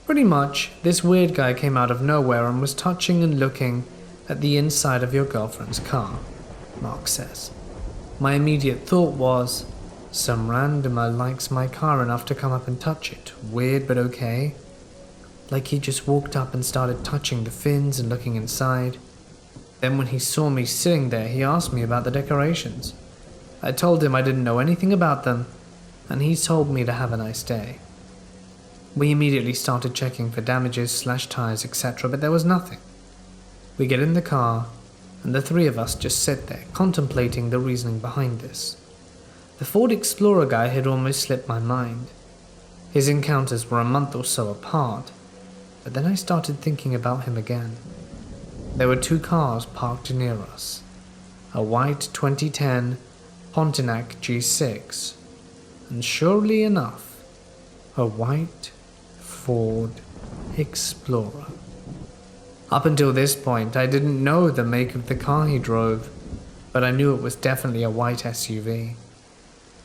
Speaker 1: Pretty much, this weird guy came out of nowhere and was touching and looking at the inside of your girlfriend's car, Mark says. My immediate thought was, some randomer likes my car enough to come up and touch it. Weird but okay. Like he just walked up and started touching the fins and looking inside. Then when he saw me sitting there, he asked me about the decorations. I told him I didn't know anything about them, and he told me to have a nice day. We immediately started checking for damages, tires, etc., but there was nothing. We get in the car, and the 3 of us just sit there, contemplating the reasoning behind this. The Ford Explorer guy had almost slipped my mind. His encounters were a month or so apart, but then I started thinking about him again. There were 2 cars parked near us. A white 2010 Pontiac G6, and surely enough, a white Ford Explorer. Up until this point, I didn't know the make of the car he drove, but I knew it was definitely a white SUV.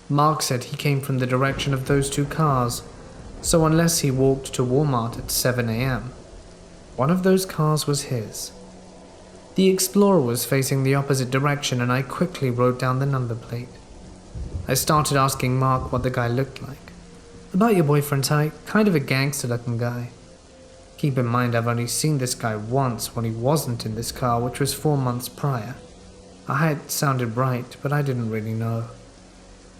Speaker 1: Mark said he came from the direction of those 2 cars, so unless he walked to Walmart at 7 a.m., one of those cars was his. The Explorer was facing the opposite direction and I quickly wrote down the number plate. I started asking Mark what the guy looked like. "About your boyfriend's height, kind of a gangster-looking guy." Keep in mind I've only seen this guy once when he wasn't in this car, which was 4 months prior. I had sounded right, but I didn't really know.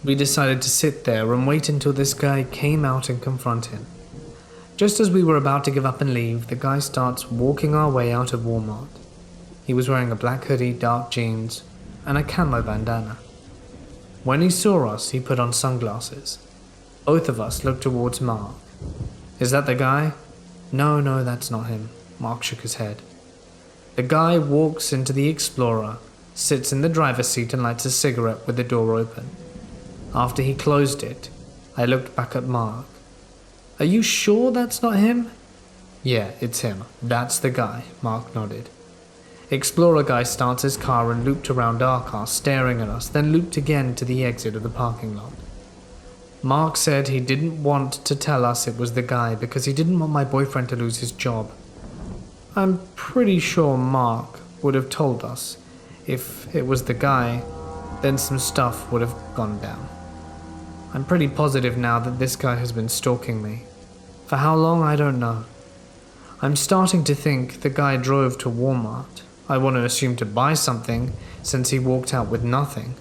Speaker 1: We decided to sit there and wait until this guy came out and confront him. Just as we were about to give up and leave, the guy starts walking our way out of Walmart. He was wearing a black hoodie, dark jeans, and a camo bandana. When he saw us, he put on sunglasses. Both of us looked towards Mark. "Is that the guy?" No, that's not him." Mark shook his head. The guy walks into the Explorer, sits in the driver's seat and lights a cigarette with the door open. After he closed it, I looked back at Mark. "Are you sure that's not him?" "Yeah, it's him. That's the guy," Mark nodded. Explorer guy starts his car and looped around our car, staring at us, then looped again to the exit of the parking lot. Mark said he didn't want to tell us it was the guy because he didn't want my boyfriend to lose his job. I'm pretty sure Mark would have told us if it was the guy, then some stuff would have gone down. I'm pretty positive now that this guy has been stalking me. For how long, I don't know. I'm starting to think the guy drove to Walmart. I want to assume to buy something since he walked out with nothing.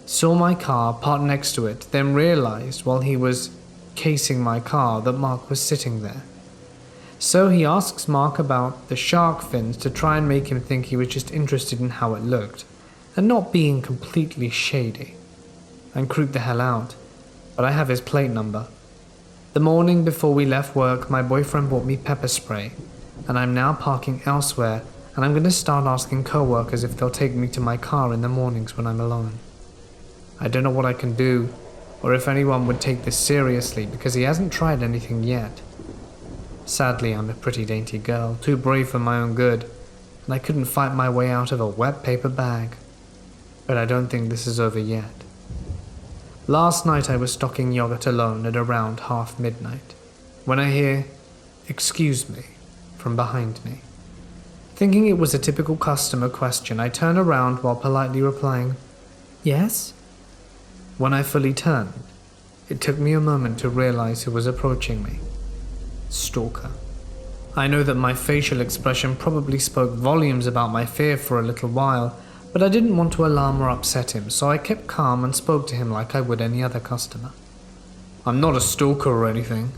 Speaker 1: Saw my car parked next to it, then realized while he was casing my car that Mark was sitting there. So he asks Mark about the shark fins to try and make him think he was just interested in how it looked, and not being completely shady. I'm creeped the hell out, but I have his plate number. The morning before we left work, my boyfriend bought me pepper spray, and I'm now parking elsewhere, and I'm going to start asking co-workers if they'll take me to my car in the mornings when I'm alone. I don't know what I can do, or if anyone would take this seriously because he hasn't tried anything yet. Sadly, I'm a pretty dainty girl, too brave for my own good, and I couldn't fight my way out of a wet paper bag. But I don't think this is over yet. Last night I was stocking yogurt alone at around midnight, when I hear, "Excuse me," from behind me. Thinking it was a typical customer question, I turn around while politely replying, "Yes?" When I fully turned, it took me a moment to realize who was approaching me. Stalker. I know that my facial expression probably spoke volumes about my fear for a little while, but I didn't want to alarm or upset him, so I kept calm and spoke to him like I would any other customer. "I'm not a stalker or anything,"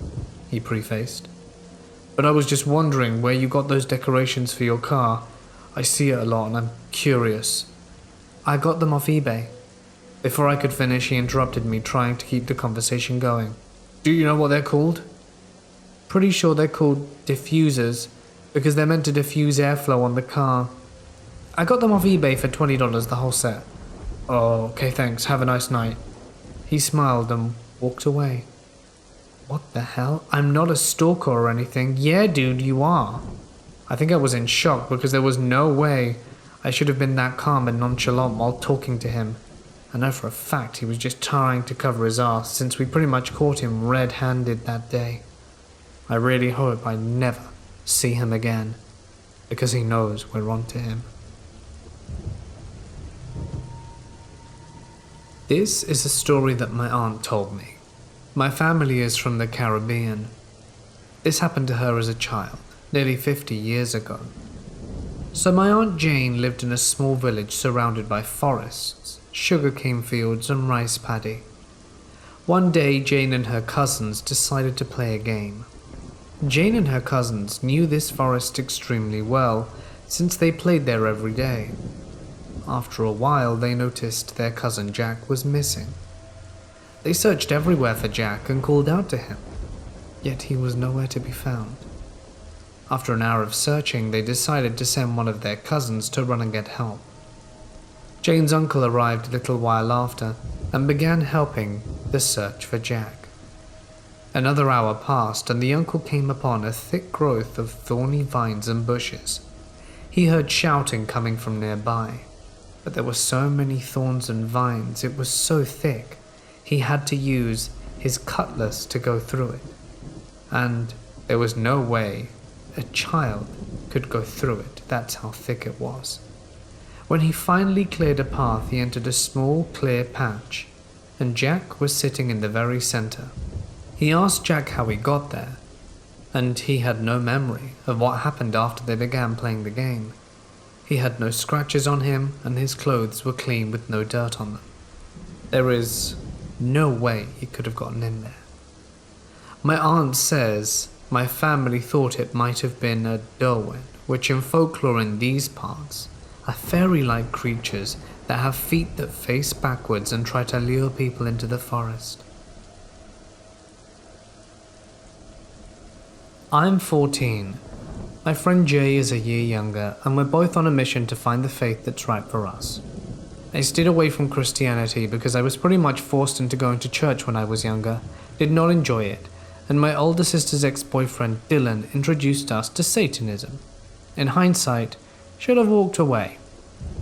Speaker 1: he prefaced, "but I was just wondering where you got those decorations for your car. I see it a lot and I'm curious." "I got them off eBay." Before I could finish, he interrupted me, trying to keep the conversation going. "Do you know what they're called?" "Pretty sure they're called diffusers, because they're meant to diffuse airflow on the car. I got them off eBay for $20, the whole set." "Oh, okay, thanks. Have a nice night." He smiled and walked away. What the hell? I'm not a stalker or anything. Yeah, dude, you are. I think I was in shock because there was no way I should have been that calm and nonchalant while talking to him. I know for a fact he was just trying to cover his ass since we pretty much caught him red-handed that day. I really hope I never see him again, because he knows we're on to him. This is a story that my aunt told me. My family is from the Caribbean. This happened to her as a child, nearly 50 years ago. So my Aunt Jane lived in a small village surrounded by forests, sugarcane fields and rice paddy. One day Jane and her cousins decided to play a game. Jane and her cousins knew this forest extremely well since they played there every day. After a while they noticed their cousin Jack was missing. They searched everywhere for Jack and called out to him, yet he was nowhere to be found. After an hour of searching, they decided to send one of their cousins to run and get help. Jane's uncle arrived a little while after and began helping the search for Jack. Another hour passed and the uncle came upon a thick growth of thorny vines and bushes. He heard shouting coming from nearby, but there were so many thorns and vines, it was so thick, he had to use his cutlass to go through it. And there was no way a child could go through it, that's how thick it was. When he finally cleared a path, he entered a small, clear patch, and Jack was sitting in the very center. He asked Jack how he got there. and he had no memory of what happened after they began playing the game. He had no scratches on him, and his clothes were clean with no dirt on them. There is no way he could have gotten in there. My aunt says my family thought it might have been a Derwent, which in folklore in these parts are fairy-like creatures that have feet that face backwards and try to lure people into the forest. I'm 14. My friend Jay is a year younger, and we're both on a mission to find the faith that's right for us. I stayed away from Christianity because I was pretty much forced into going to church when I was younger, did not enjoy it, and my older sister's ex-boyfriend Dylan introduced us to Satanism. In hindsight, should have walked away.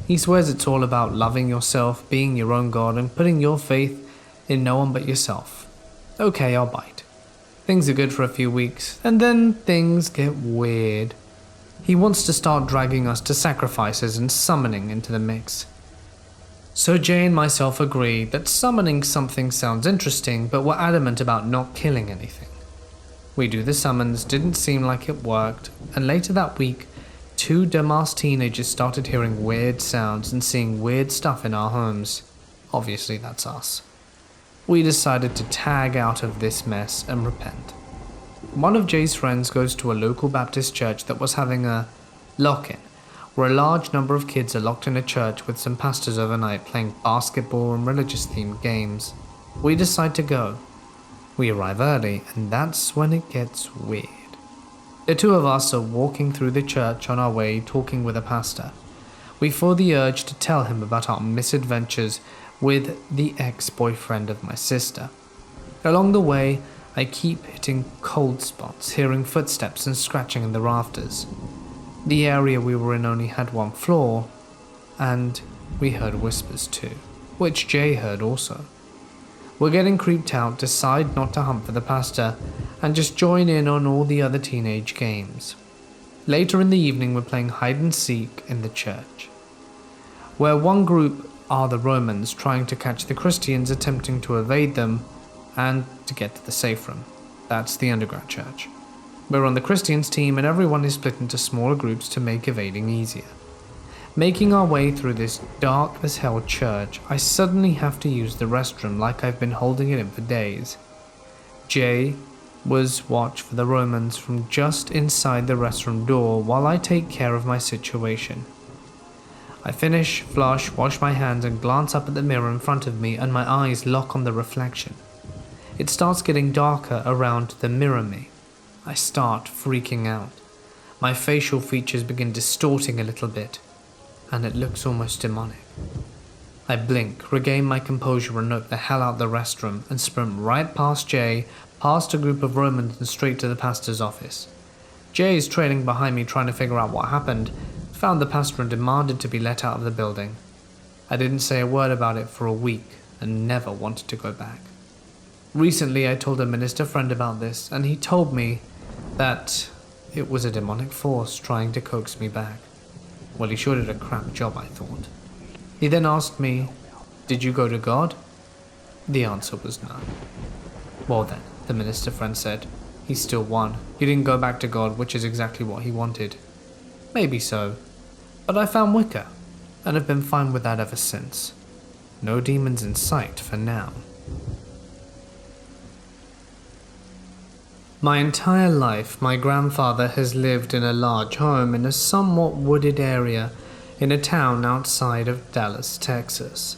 Speaker 1: He swears it's all about loving yourself, being your own god, and putting your faith in no one but yourself. Okay, I'll bite. Things are good for a few weeks, and then things get weird. He wants to start dragging us to sacrifices and summoning into the mix. So Jay and myself agree that summoning something sounds interesting, but we're adamant about not killing anything. We do the summons, didn't seem like it worked, and later that week, 2 dumbass teenagers started hearing weird sounds and seeing weird stuff in our homes. Obviously that's us. We decided to tag out of this mess and repent. One of Jay's friends goes to a local Baptist church that was having a lock-in, where a large number of kids are locked in a church with some pastors overnight playing basketball and religious-themed games. We decide to go. We arrive early, and that's when it gets weird. The 2 of us are walking through the church on our way, talking with a pastor. We feel the urge to tell him about our misadventures with the ex-boyfriend of my sister. Along the way, I keep hitting cold spots, hearing footsteps and scratching in the rafters. The area we were in only had 1 floor, and we heard whispers too, which Jay heard also. We're getting creeped out, decide not to hunt for the pastor, and just join in on all the other teenage games. Later in the evening, we're playing hide and seek in the church, where one group are the Romans trying to catch the Christians attempting to evade them and to get to the safe room. That's the underground church. We're on the Christians team, and everyone is split into smaller groups to make evading easier. Making our way through this dark as hell church, I suddenly have to use the restroom like I've been holding it in for days. Jay was watch for the Romans from just inside the restroom door while I take care of my situation. I finish, flush, wash my hands, and glance up at the mirror in front of me, and my eyes lock on the reflection. It starts getting darker around the mirror me. I start freaking out. My facial features begin distorting a little bit, and it looks almost demonic. I blink, regain my composure, and note the hell out the restroom, and sprint right past Jay, past a group of Romans, and straight to the pastor's office. Jay is trailing behind me, trying to figure out what happened. Found the pastor and demanded to be let out of the building. I didn't say a word about it for a week and never wanted to go back. Recently I told a minister friend about this, and he told me that it was a demonic force trying to coax me back. Well, he sure did a crap job, I thought. He then asked me, "Did you go to God?" The answer was no. Well then, the minister friend said, he still won. He didn't go back to God, which is exactly what he wanted. Maybe so, but I found Wicca, and have been fine with that ever since. No demons in sight for now. My entire life, my grandfather has lived in a large home in a somewhat wooded area in a town outside of Dallas, Texas.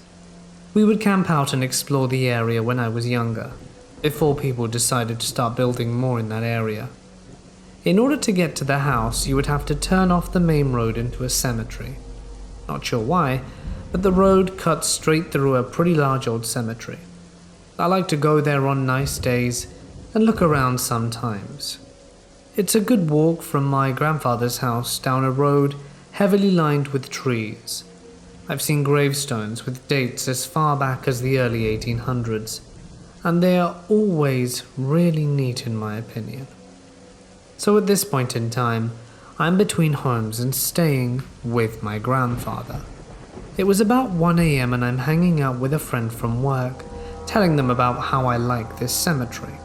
Speaker 1: We would camp out and explore the area when I was younger, before people decided to start building more in that area. In order to get to the house, you would have to turn off the main road into a cemetery. Not sure why, but the road cuts straight through a pretty large old cemetery. I like to go there on nice days and look around sometimes. It's a good walk from my grandfather's house down a road heavily lined with trees. I've seen gravestones with dates as far back as the early 1800s, and they are always really neat in my opinion. So at this point in time, I'm between homes and staying with my grandfather. It was about 1 a.m. and I'm hanging out with a friend from work, telling them about how I like this cemetery.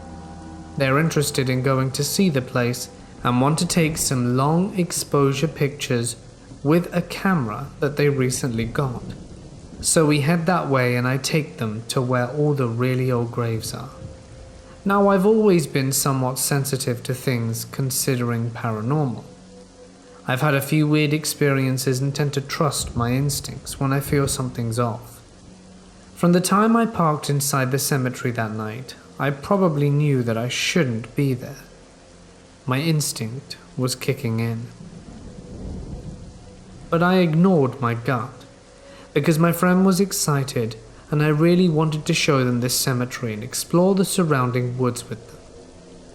Speaker 1: They're interested in going to see the place and want to take some long exposure pictures with a camera that they recently got. So we head that way and I take them to where all the really old graves are. Now, I've always been somewhat sensitive to things considering paranormal. I've had a few weird experiences and tend to trust my instincts when I feel something's off. From the time I parked inside the cemetery that night, I probably knew that I shouldn't be there. My instinct was kicking in. But I ignored my gut, because my friend was excited and I really wanted to show them this cemetery and explore the surrounding woods with them.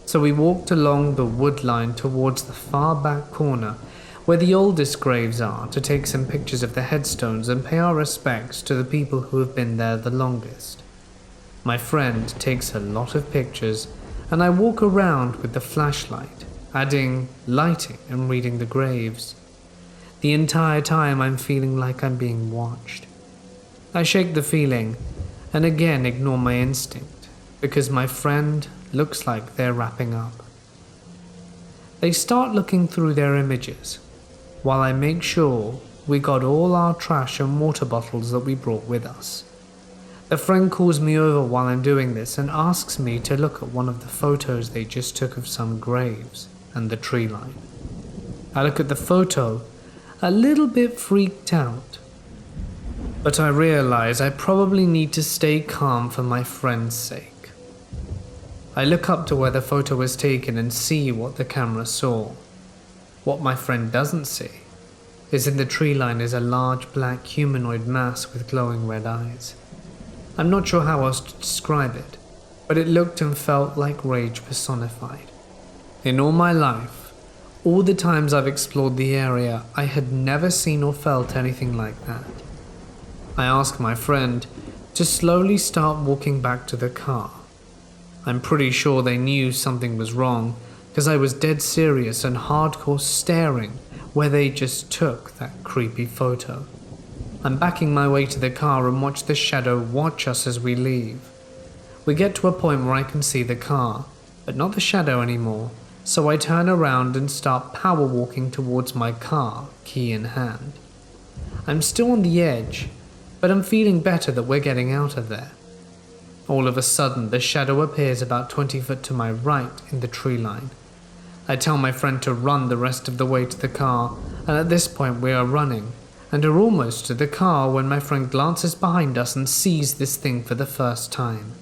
Speaker 1: So we walked along the wood line towards the far back corner where the oldest graves are to take some pictures of the headstones and pay our respects to the people who have been there the longest. My friend takes a lot of pictures and I walk around with the flashlight, adding lighting and reading the graves. The entire time I'm feeling like I'm being watched. I shake the feeling and again ignore my instinct because my friend looks like they're wrapping up. They start looking through their images while I make sure we got all our trash and water bottles that we brought with us. The friend calls me over while I'm doing this and asks me to look at one of the photos they just took of some graves and the tree line. I look at the photo, a little bit freaked out. But I realize I probably need to stay calm for my friend's sake. I look up to where the photo was taken and see what the camera saw. What my friend doesn't see is in the tree line is a large black humanoid mass with glowing red eyes. I'm not sure how else to describe it, but it looked and felt like rage personified. In all my life, all the times I've explored the area, I had never seen or felt anything like that. I asked my friend to slowly start walking back to the car. I'm pretty sure they knew something was wrong because I was dead serious and hardcore staring where they just took that creepy photo. I'm backing my way to the car and watch the shadow watch us as we leave. We get to a point where I can see the car, but not the shadow anymore, so I turn around and start power walking towards my car, key in hand. I'm still on the edge, but I'm feeling better that we're getting out of there. All of a sudden, the shadow appears about 20 foot to my right in the tree line. I tell my friend to run the rest of the way to the car, and at this point we are running, and are almost to the car when my friend glances behind us and sees this thing for the first time.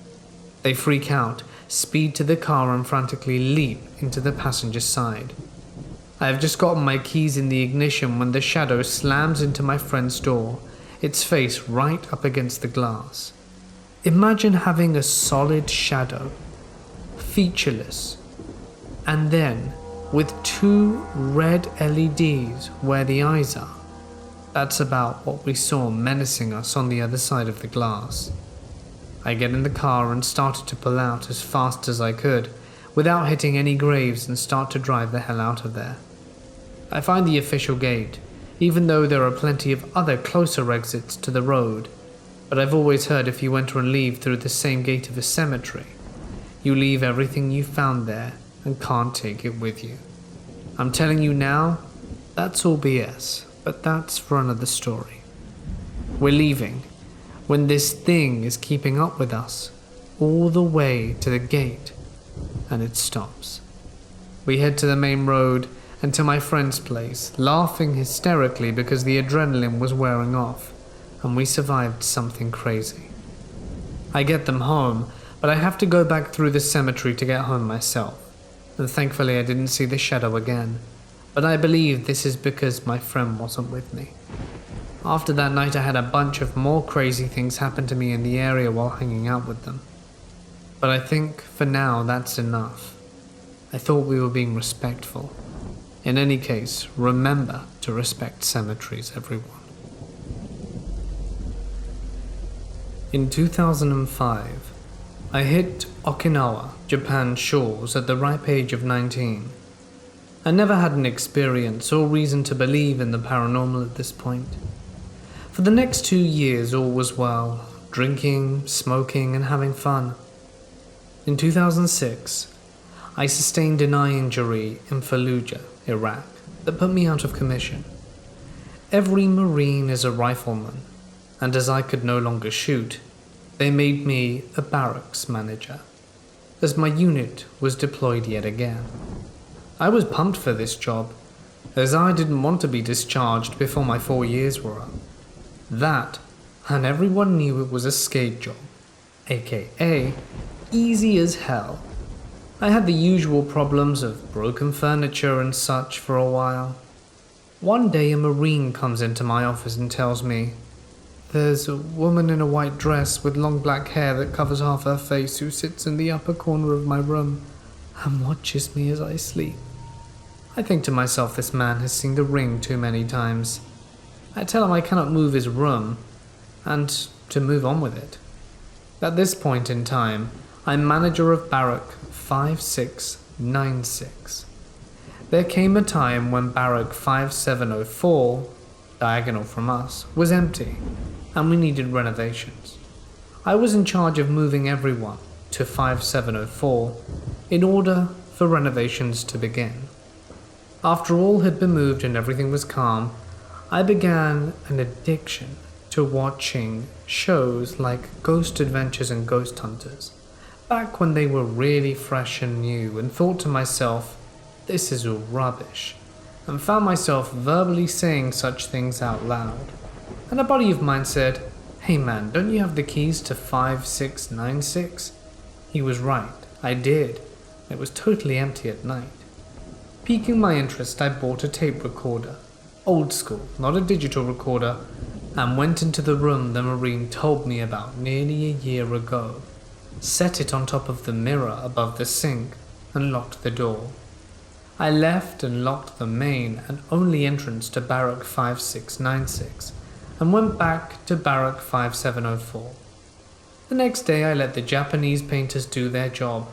Speaker 1: They freak out, speed to the car and frantically leap into the passenger side. I have just gotten my keys in the ignition when the shadow slams into my friend's door, its face right up against the glass. Imagine having a solid shadow, featureless, and then with two red LEDs where the eyes are. That's about what we saw menacing us on the other side of the glass. I get in the car and started to pull out as fast as I could without hitting any graves and start to drive the hell out of there. I find the official gate, even though there are plenty of other closer exits to the road, but I've always heard if you enter and leave through the same gate of a cemetery, you leave everything you found there and can't take it with you. I'm telling you now, that's all BS, but that's for another story. We're leaving when this thing is keeping up with us all the way to the gate, and it stops. We head to the main road and to my friend's place, laughing hysterically because the adrenaline was wearing off, and we survived something crazy. I get them home, but I have to go back through the cemetery to get home myself, and thankfully I didn't see the shadow again, but I believe this is because my friend wasn't with me. After that night I had a bunch of more crazy things happen to me in the area while hanging out with them. But I think for now that's enough. I thought we were being respectful. In any case, remember to respect cemeteries, everyone. In 2005, I hit Okinawa, Japan's shores at the ripe age of 19. I never had an experience or reason to believe in the paranormal at this point. For the next 2 years all was well, drinking, smoking and having fun. In 2006, I sustained an eye injury in Fallujah, Iraq, that put me out of commission. Every Marine is a rifleman, and as I could no longer shoot, they made me a barracks manager, as my unit was deployed yet again. I was pumped for this job, as I didn't want to be discharged before my 4 years were up. That, and everyone knew it was a skate job, aka easy as hell. I had the usual problems of broken furniture and such for a while. One day a Marine comes into my office and tells me, "There's a woman in a white dress with long black hair that covers half her face who sits in the upper corner of my room and watches me as I sleep." I think to myself, this man has seen The Ring too many times. I tell him I cannot move his room and to move on with it. At this point in time, I'm manager of Barrack 5696. There came a time when Barrack 5704, diagonal from us, was empty, and we needed renovations. I was in charge of moving everyone to 5704 in order for renovations to begin. After all had been moved and everything was calm, I began an addiction to watching shows like Ghost Adventures and Ghost Hunters, back when they were really fresh and new, and thought to myself, this is all rubbish, and found myself verbally saying such things out loud. And a buddy of mine said, "Hey man, don't you have the keys to 5696? He was right, I did. It was totally empty at night. Piquing my interest, I bought a tape recorder, old school, not a digital recorder, and went into the room the Marine told me about nearly a year ago, set it on top of the mirror above the sink, and locked the door. I left and locked the main and only entrance to Barrack 5696, and went back to Barrack 5704. The next day I let the Japanese painters do their job,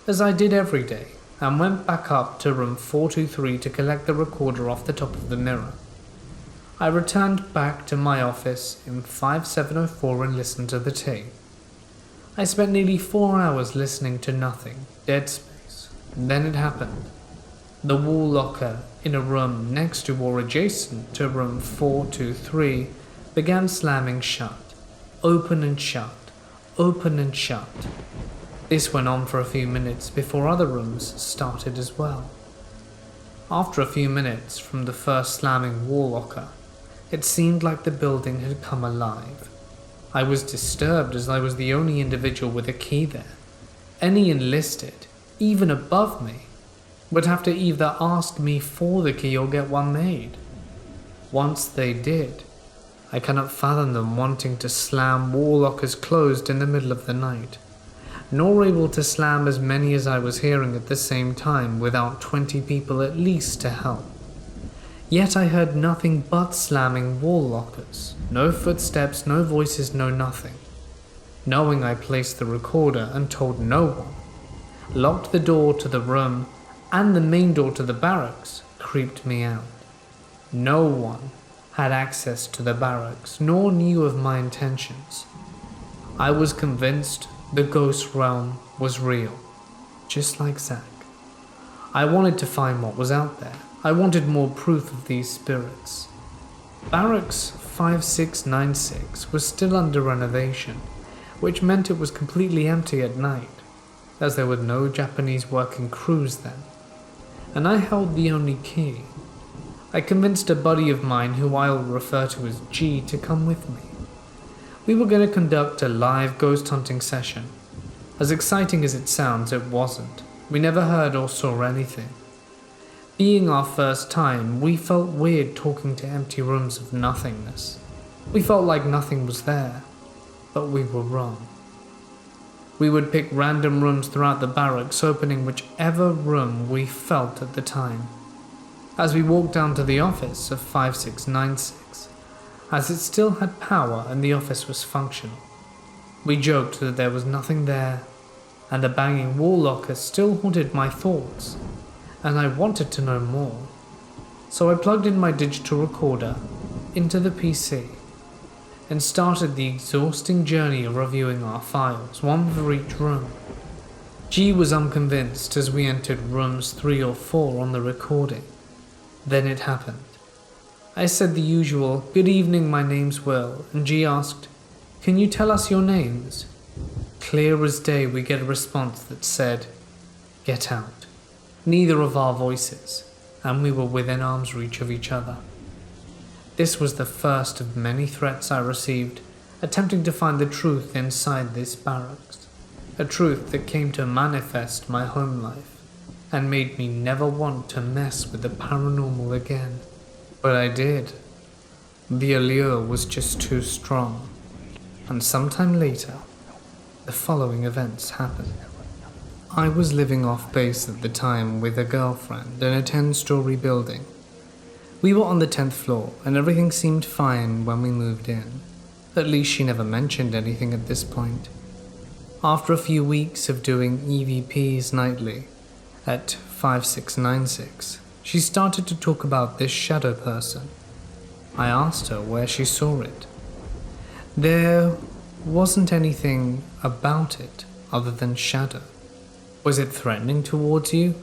Speaker 1: as I did every day, and went back up to room 423 to collect the recorder off the top of the mirror. I returned back to my office in 5704 and listened to the tape. I spent nearly 4 hours listening to nothing, dead space. Then it happened. The wall locker in a room next to or adjacent to room 423 began slamming shut, open and shut, open and shut. This went on for a few minutes before other rooms started as well. After a few minutes from the first slamming wall locker, it seemed like the building had come alive. I was disturbed as I was the only individual with a key there. Any enlisted, even above me, would have to either ask me for the key or get one made. Once they did, I cannot fathom them wanting to slam wall lockers closed in the middle of the night, nor able to slam as many as I was hearing at the same time without 20 people at least to help. Yet I heard nothing but slamming wall lockers, no footsteps, no voices, no nothing. Knowing I placed the recorder and told no one, locked the door to the room and the main door to the barracks, creeped me out. No one had access to the barracks, nor knew of my intentions. I was convinced the ghost realm was real, just like Zack. I wanted to find what was out there. I wanted more proof of these spirits. Barracks 5696 was still under renovation, which meant it was completely empty at night, as there were no Japanese working crews then, and I held the only key. I convinced a buddy of mine, who I'll refer to as G, to come with me. We were going to conduct a live ghost hunting session. As exciting as it sounds, it wasn't. We never heard or saw anything. Being our first time, we felt weird talking to empty rooms of nothingness. We felt like nothing was there, but we were wrong. We would pick random rooms throughout the barracks, opening whichever room we felt at the time. As we walked down to the office of 5696, as it still had power and the office was functional, we joked that there was nothing there, and the banging wall locker still haunted my thoughts, and I wanted to know more. So I plugged in my digital recorder into the PC and started the exhausting journey of reviewing our files, one for each room. G was unconvinced as we entered rooms 3 or 4 on the recording. Then it happened. I said the usual, "Good evening, my name's Will," and G asked, "Can you tell us your names?" Clear as day we get a response that said, "Get out." Neither of our voices, and we were within arm's reach of each other. This was the first of many threats I received, attempting to find the truth inside this barracks. A truth that came to manifest my home life, and made me never want to mess with the paranormal again. But I did. The allure was just too strong, and sometime later, the following events happened. I was living off base at the time with a girlfriend in a 10-story building. We were on the 10th floor, and everything seemed fine when we moved in. At least she never mentioned anything at this point. After a few weeks of doing EVPs nightly at 5696, she started to talk about this shadow person. I asked her where she saw it. There wasn't anything about it other than shadow. Was it threatening towards you?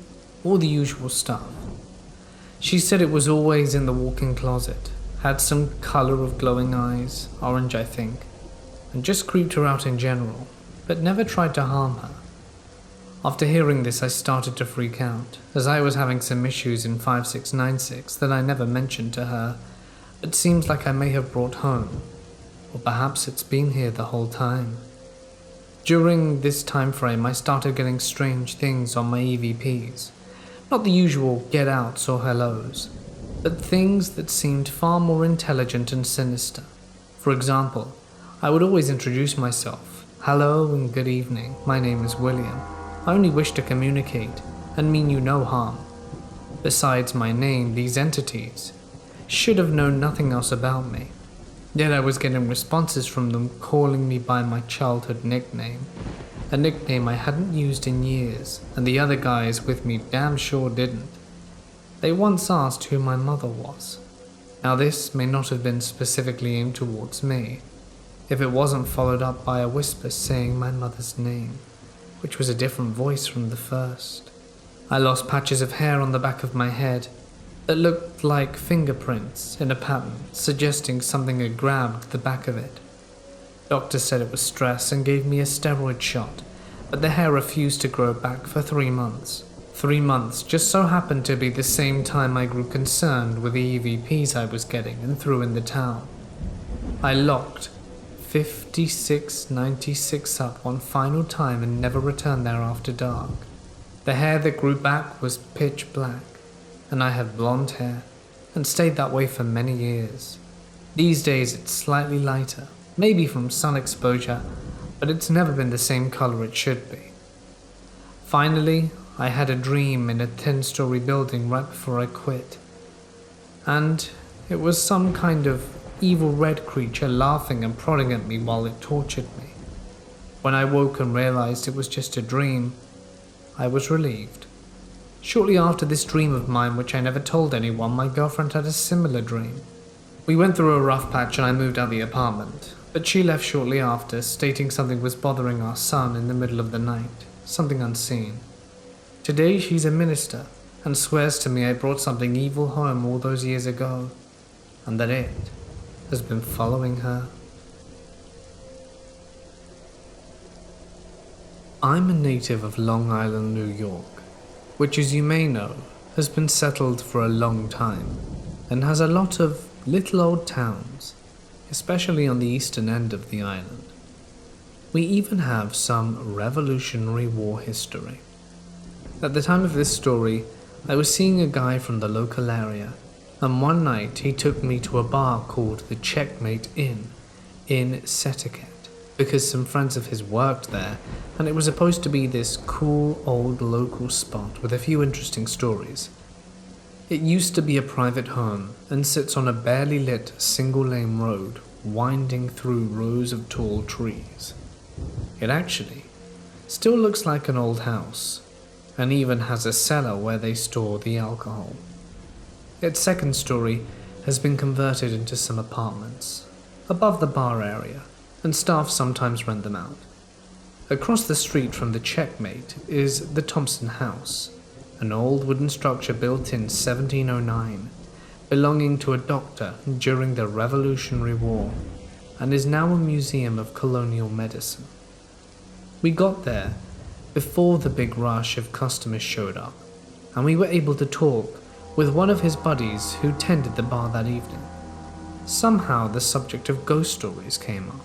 Speaker 1: All the usual stuff. She said it was always in the walk-in closet, had some color of glowing eyes, orange I think, and just creeped her out in general, but never tried to harm her. After hearing this, I started to freak out, as I was having some issues in 5696 that I never mentioned to her, but seems like I may have brought home, or perhaps it's been here the whole time. During this time frame, I started getting strange things on my EVPs, not the usual get outs or hellos, but things that seemed far more intelligent and sinister. For example, I would always introduce myself. "Hello and good evening, my name is William. I only wish to communicate and mean you no harm." Besides my name, these entities should have known nothing else about me. Yet I was getting responses from them calling me by my childhood nickname, a nickname I hadn't used in years, and the other guys with me damn sure didn't. They once asked who my mother was. Now this may not have been specifically aimed towards me, if it wasn't followed up by a whisper saying my mother's name, which was a different voice from the first. I lost patches of hair on the back of my head that looked like fingerprints in a pattern, suggesting something had grabbed the back of it. Doctor said it was stress and gave me a steroid shot, but the hair refused to grow back for 3 months. 3 months just so happened to be the same time I grew concerned with the EVPs I was getting and threw in the towel. I locked 5696 up one final time and never returned there after dark. The hair that grew back was pitch black, and I had blonde hair, and stayed that way for many years. These days it's slightly lighter, maybe from sun exposure, but it's never been the same color it should be. Finally, I had a dream in a 10-story building right before I quit, and it was some kind of evil red creature laughing and prodding at me while it tortured me. When I woke and realized it was just a dream, I was relieved. Shortly after this dream of mine, which I never told anyone, my girlfriend had a similar dream. We went through a rough patch and I moved out of the apartment, but she left shortly after, stating something was bothering our son in the middle of the night, something unseen. Today she's a minister and swears to me I brought something evil home all those years ago, and that it has been following her. I'm a native of Long Island, New York, which, as you may know, has been settled for a long time and has a lot of little old towns, especially on the eastern end of the island. We even have some Revolutionary War history. At the time of this story, I was seeing a guy from the local area, and one night he took me to a bar called the Checkmate Inn in Setterket, because some friends of his worked there, and it was supposed to be this cool old local spot with a few interesting stories. It used to be a private home and sits on a barely lit single-lane road winding through rows of tall trees. It actually still looks like an old house, and even has a cellar where they store the alcohol. Its second story has been converted into some apartments above the bar area, and staff sometimes rent them out. Across the street from the Checkmate is the Thompson House, an old wooden structure built in 1709, belonging to a doctor during the Revolutionary War, and is now a museum of colonial medicine. We got there before the big rush of customers showed up, and we were able to talk with one of his buddies who tended the bar that evening. Somehow the subject of ghost stories came up.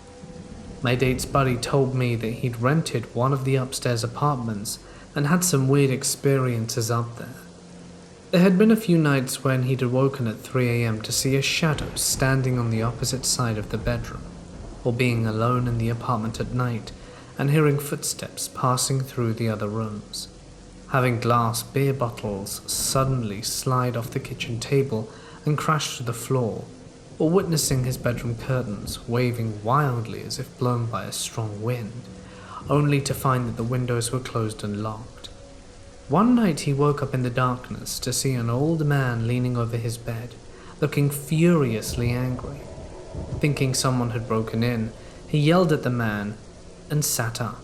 Speaker 1: My date's buddy told me that he'd rented one of the upstairs apartments and had some weird experiences up there. There had been a few nights when he'd awoken at 3 a.m. to see a shadow standing on the opposite side of the bedroom, or being alone in the apartment at night and hearing footsteps passing through the other rooms, having glass beer bottles suddenly slide off the kitchen table and crash to the floor, or witnessing his bedroom curtains waving wildly as if blown by a strong wind, only to find that the windows were closed and locked. One night he woke up in the darkness to see an old man leaning over his bed, looking furiously angry. Thinking someone had broken in, he yelled at the man and sat up.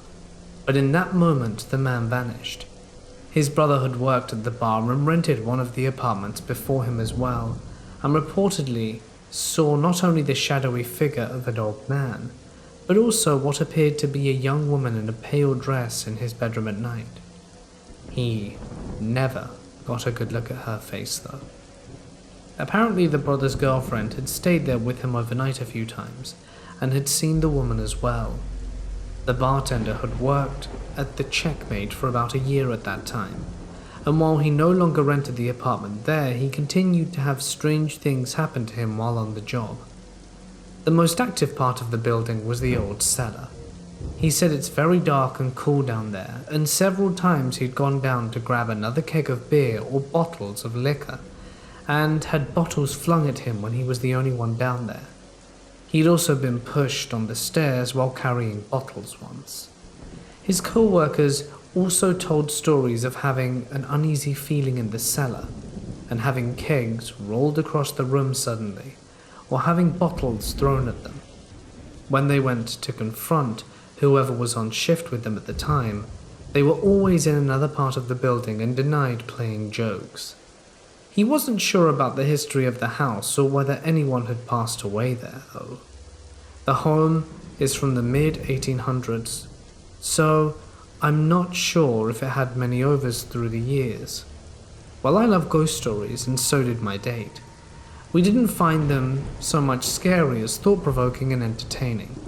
Speaker 1: But in that moment the man vanished. His brother had worked at the bar and rented one of the apartments before him as well, and reportedly saw not only the shadowy figure of an old man, but also what appeared to be a young woman in a pale dress in his bedroom at night. He never got a good look at her face though. Apparently the brother's girlfriend had stayed there with him overnight a few times, and had seen the woman as well. The bartender had worked at the Checkmate for about a year at that time, and while he no longer rented the apartment there, he continued to have strange things happen to him while on the job. The most active part of the building was the old cellar. He said it's very dark and cool down there, and several times he'd gone down to grab another keg of beer or bottles of liquor, and had bottles flung at him when he was the only one down there. He'd also been pushed on the stairs while carrying bottles once. His co-workers also told stories of having an uneasy feeling in the cellar, and having kegs rolled across the room suddenly, or having bottles thrown at them. When they went to confront whoever was on shift with them at the time, they were always in another part of the building and denied playing jokes. He wasn't sure about the history of the house or whether anyone had passed away there, though. The home is from the mid-1800s, so I'm not sure if it had many owners through the years. Well, I love ghost stories, and so did my date. We didn't find them so much scary as thought-provoking and entertaining.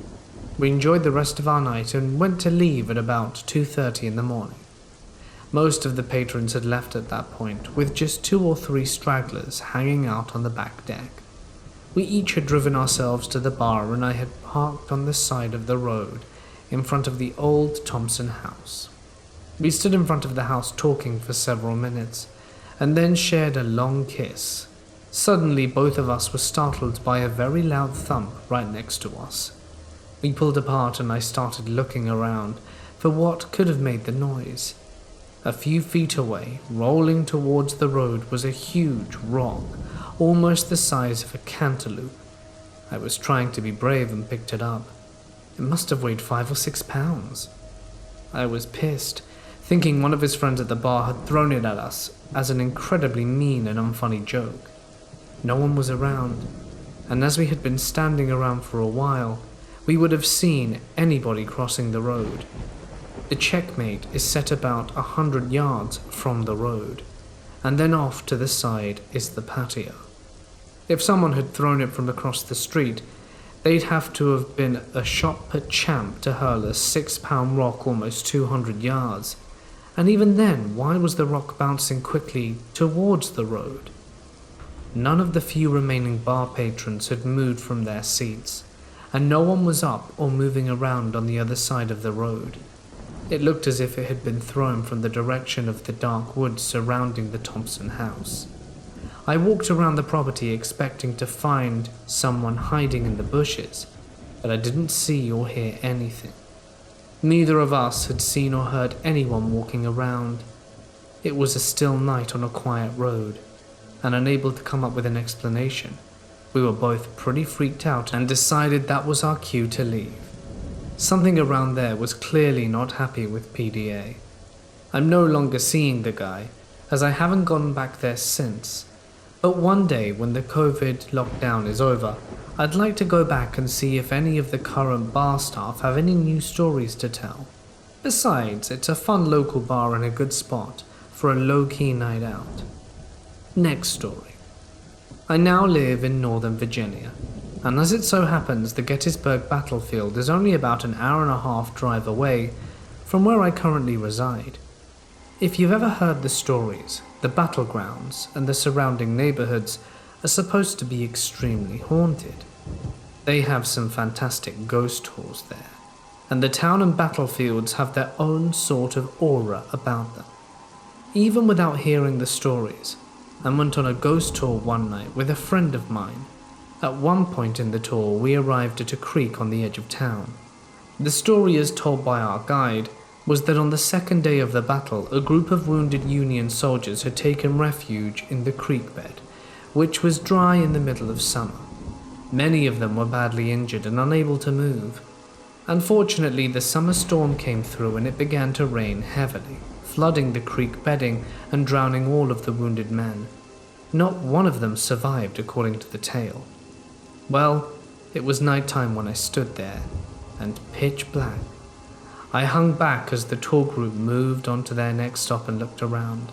Speaker 1: We enjoyed the rest of our night and went to leave at about 2:30 in the morning. Most of the patrons had left at that point, with just 2 or 3 stragglers hanging out on the back deck. We each had driven ourselves to the bar, and I had parked on the side of the road in front of the old Thompson house. We stood in front of the house talking for several minutes, and then shared a long kiss. Suddenly both of us were startled by a very loud thump right next to us. We pulled apart and I started looking around for what could have made the noise. A few feet away, rolling towards the road, was a huge rock, almost the size of a cantaloupe. I was trying to be brave and picked it up. It must have weighed 5 or 6 pounds. I was pissed, thinking one of his friends at the bar had thrown it at us as an incredibly mean and unfunny joke. No one was around, and as we had been standing around for a while, we would have seen anybody crossing the road. The Checkmate is set about 100 yards from the road, and then off to the side is the patio. If someone had thrown it from across the street, they'd have to have been a shot-put champ to hurl a 6-pound rock almost 200 yards, and even then, why was the rock bouncing quickly towards the road? None of the few remaining bar patrons had moved from their seats, and no one was up or moving around on the other side of the road. It looked as if it had been thrown from the direction of the dark woods surrounding the Thompson house. I walked around the property expecting to find someone hiding in the bushes, but I didn't see or hear anything. Neither of us had seen or heard anyone walking around. It was a still night on a quiet road, and unable to come up with an explanation, we were both pretty freaked out and decided that was our cue to leave. Something around there was clearly not happy with PDA. I'm no longer seeing the guy, as I haven't gone back there since. But one day when the COVID lockdown is over, I'd like to go back and see if any of the current bar staff have any new stories to tell. Besides, it's a fun local bar and a good spot for a low-key night out. Next story. I now live in Northern Virginia, and as it so happens, the Gettysburg battlefield is only about an hour-and-a-half drive away from where I currently reside. If you've ever heard the stories, the battlegrounds and the surrounding neighborhoods are supposed to be extremely haunted. They have some fantastic ghost tours there, and the town and battlefields have their own sort of aura about them. Even without hearing the stories, I went on a ghost tour one night with a friend of mine. At one point in the tour, we arrived at a creek on the edge of town. The story as told by our guide was that on the second day of the battle, a group of wounded Union soldiers had taken refuge in the creek bed, which was dry in the middle of summer. Many of them were badly injured and unable to move. Unfortunately, the summer storm came through and it began to rain heavily, flooding the creek bedding and drowning all of the wounded men. Not one of them survived, according to the tale. Well, it was nighttime when I stood there, and pitch black. I hung back as the tour group moved on to their next stop and looked around.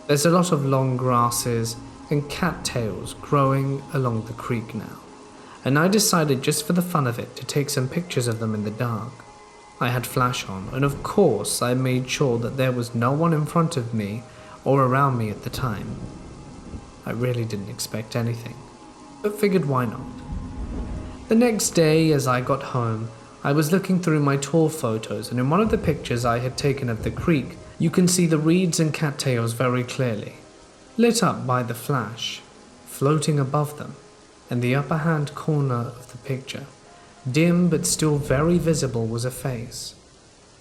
Speaker 1: There's a lot of long grasses and cattails growing along the creek now, and I decided just for the fun of it to take some pictures of them in the dark. I had flash on, and of course I made sure that there was no one in front of me or around me at the time. I really didn't expect anything, but figured why not. The next day, as I got home, I was looking through my tour photos, and in one of the pictures I had taken of the creek, you can see the reeds and cattails very clearly, lit up by the flash, floating above them. In the upper hand corner of the picture, dim but still very visible, was a face.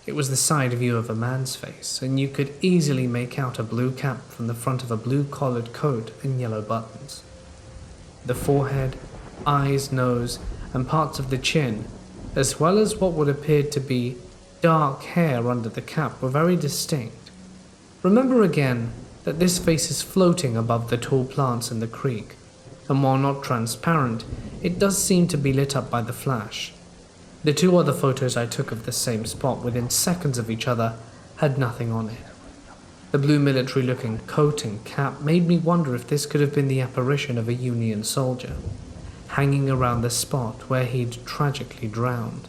Speaker 1: It was the side view of a man's face, and you could easily make out a blue cap from the front of a blue-collared coat and yellow buttons. The forehead, eyes, nose, and parts of the chin, as well as what would appear to be dark hair under the cap, were very distinct. Remember again that this face is floating above the tall plants in the creek, and while not transparent, it does seem to be lit up by the flash. The two other photos I took of the same spot within seconds of each other had nothing on it. The blue military-looking coat and cap made me wonder if this could have been the apparition of a Union soldier, hanging around the spot where he'd tragically drowned.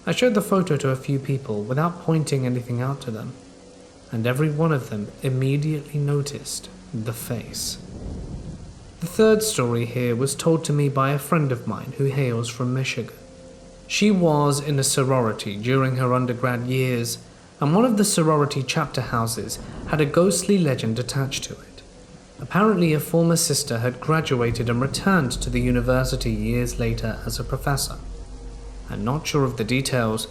Speaker 1: I showed the photo to a few people without pointing anything out to them, and every one of them immediately noticed the face. The third story here was told to me by a friend of mine who hails from Michigan. She was in a sorority during her undergrad years, and one of the sorority chapter houses had a ghostly legend attached to it. Apparently, a former sister had graduated and returned to the university years later as a professor. I'm not sure of the details,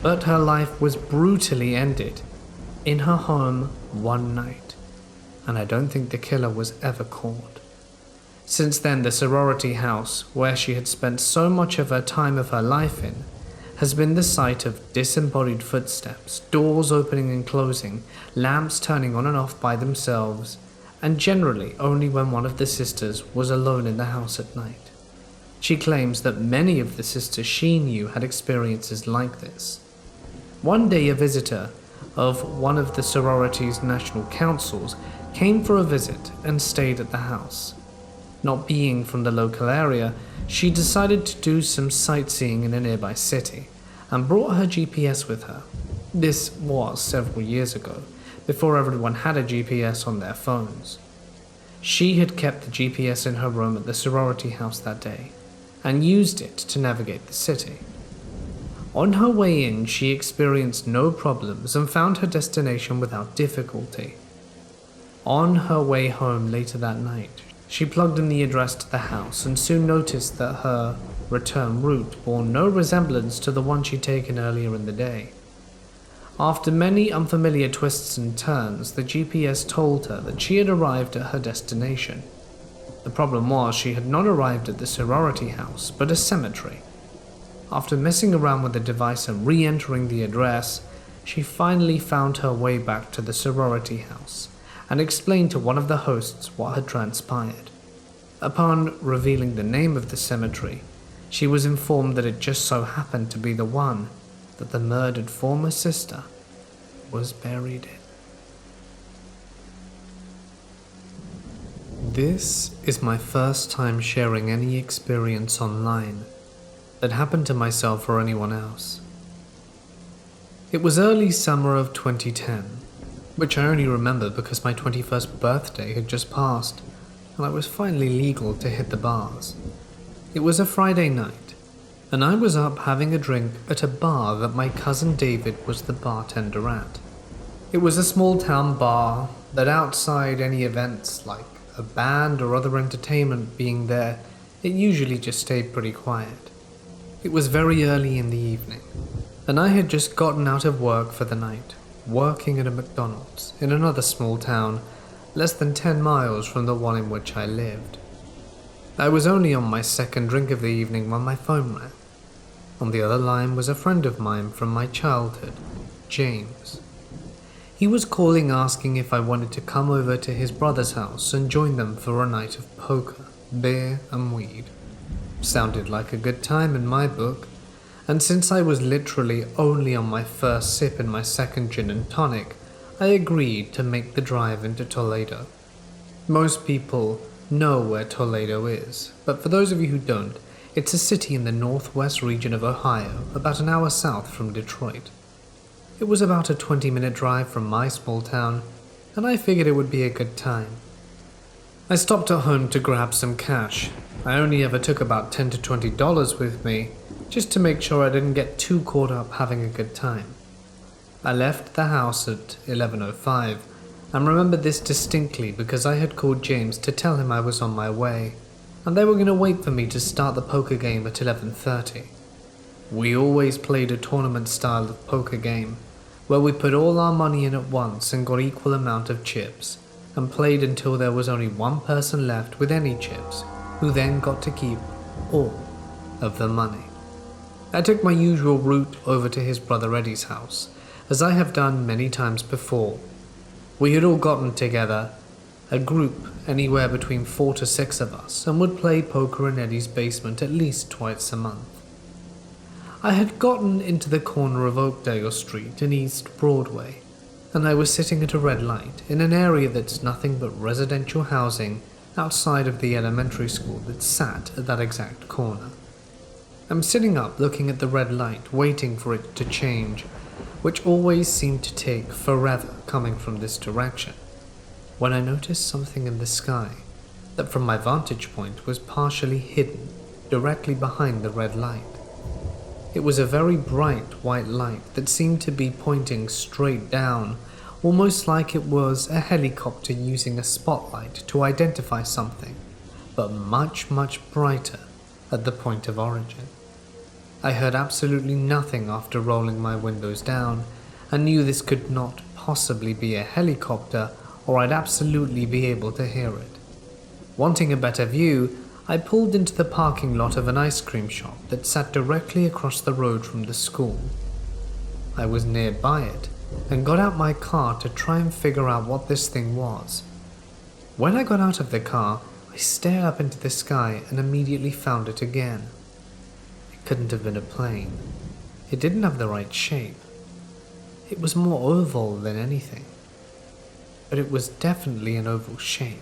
Speaker 1: but her life was brutally ended in her home one night, and I don't think the killer was ever caught. Since then, the sorority house, where she had spent so much of her time of her life in, has been the site of disembodied footsteps, doors opening and closing, lamps turning on and off by themselves, and generally only when one of the sisters was alone in the house at night. She claims that many of the sisters she knew had experiences like this. One day, a visitor of one of the sorority's national councils came for a visit and stayed at the house. Not being from the local area, she decided to do some sightseeing in a nearby city and brought her GPS with her. This was several years ago, before everyone had a GPS on their phones. She had kept the GPS in her room at the sorority house that day and used it to navigate the city. On her way in, she experienced no problems and found her destination without difficulty. On her way home later that night, she plugged in the address to the house and soon noticed that her return route bore no resemblance to the one she'd taken earlier in the day. After many unfamiliar twists and turns, the GPS told her that she had arrived at her destination. The problem was she had not arrived at the sorority house, but a cemetery. After messing around with the device and re-entering the address, she finally found her way back to the sorority house and explained to one of the hosts what had transpired. Upon revealing the name of the cemetery, she was informed that it just so happened to be the one that the murdered former sister was buried in. This is my first time sharing any experience online that happened to myself or anyone else. It was early summer of 2010, which I only remember because my 21st birthday had just passed and I was finally legal to hit the bars. It was a Friday night, and I was up having a drink at a bar that my cousin David was the bartender at. It was a small town bar that outside any events like a band or other entertainment being there, it usually just stayed pretty quiet. It was very early in the evening, and I had just gotten out of work for the night, working at a McDonald's in another small town, less than 10 miles from the one in which I lived. I was only on my second drink of the evening when my phone rang. On the other line was a friend of mine from my childhood, James. He was calling asking if I wanted to come over to his brother's house and join them for a night of poker, beer and weed. Sounded like a good time in my book, and since I was literally only on my first sip in my second gin and tonic, I agreed to make the drive into Toledo. Most people know where Toledo is, but for those of you who don't, it's a city in the northwest region of Ohio, about an hour south from Detroit. It was about a 20-minute drive from my small town, and I figured it would be a good time. I stopped at home to grab some cash. I only ever took about $10 to $20 with me, just to make sure I didn't get too caught up having a good time. I left the house at 11:05, and remember this distinctly because I had called James to tell him I was on my way, and they were going to wait for me to start the poker game at 11:30. We always played a tournament style of poker game, where we put all our money in at once and got equal amount of chips, and played until there was only one person left with any chips, who then got to keep all of the money. I took my usual route over to his brother Eddie's house, as I have done many times before. We had all gotten together, a group anywhere between 4 to 6 of us, and would play poker in Eddie's basement at least twice a month. I had gotten into the corner of Oakdale Street in East Broadway, and I was sitting at a red light in an area that's nothing but residential housing outside of the elementary school that sat at that exact corner. I'm sitting up looking at the red light, waiting for it to change, which always seemed to take forever coming from this direction, when I noticed something in the sky that from my vantage point was partially hidden directly behind the red light. It was a very bright white light that seemed to be pointing straight down, almost like it was a helicopter using a spotlight to identify something, but much, much brighter at the point of origin. I heard absolutely nothing after rolling my windows down, and knew this could not possibly be a helicopter, or I'd absolutely be able to hear it. Wanting a better view, I pulled into the parking lot of an ice cream shop that sat directly across the road from the school. I was nearby it, and got out my car to try and figure out what this thing was. When I got out of the car, I stared up into the sky and immediately found it again. It couldn't have been a plane. It didn't have the right shape. It was more oval than anything, but it was definitely an oval shape.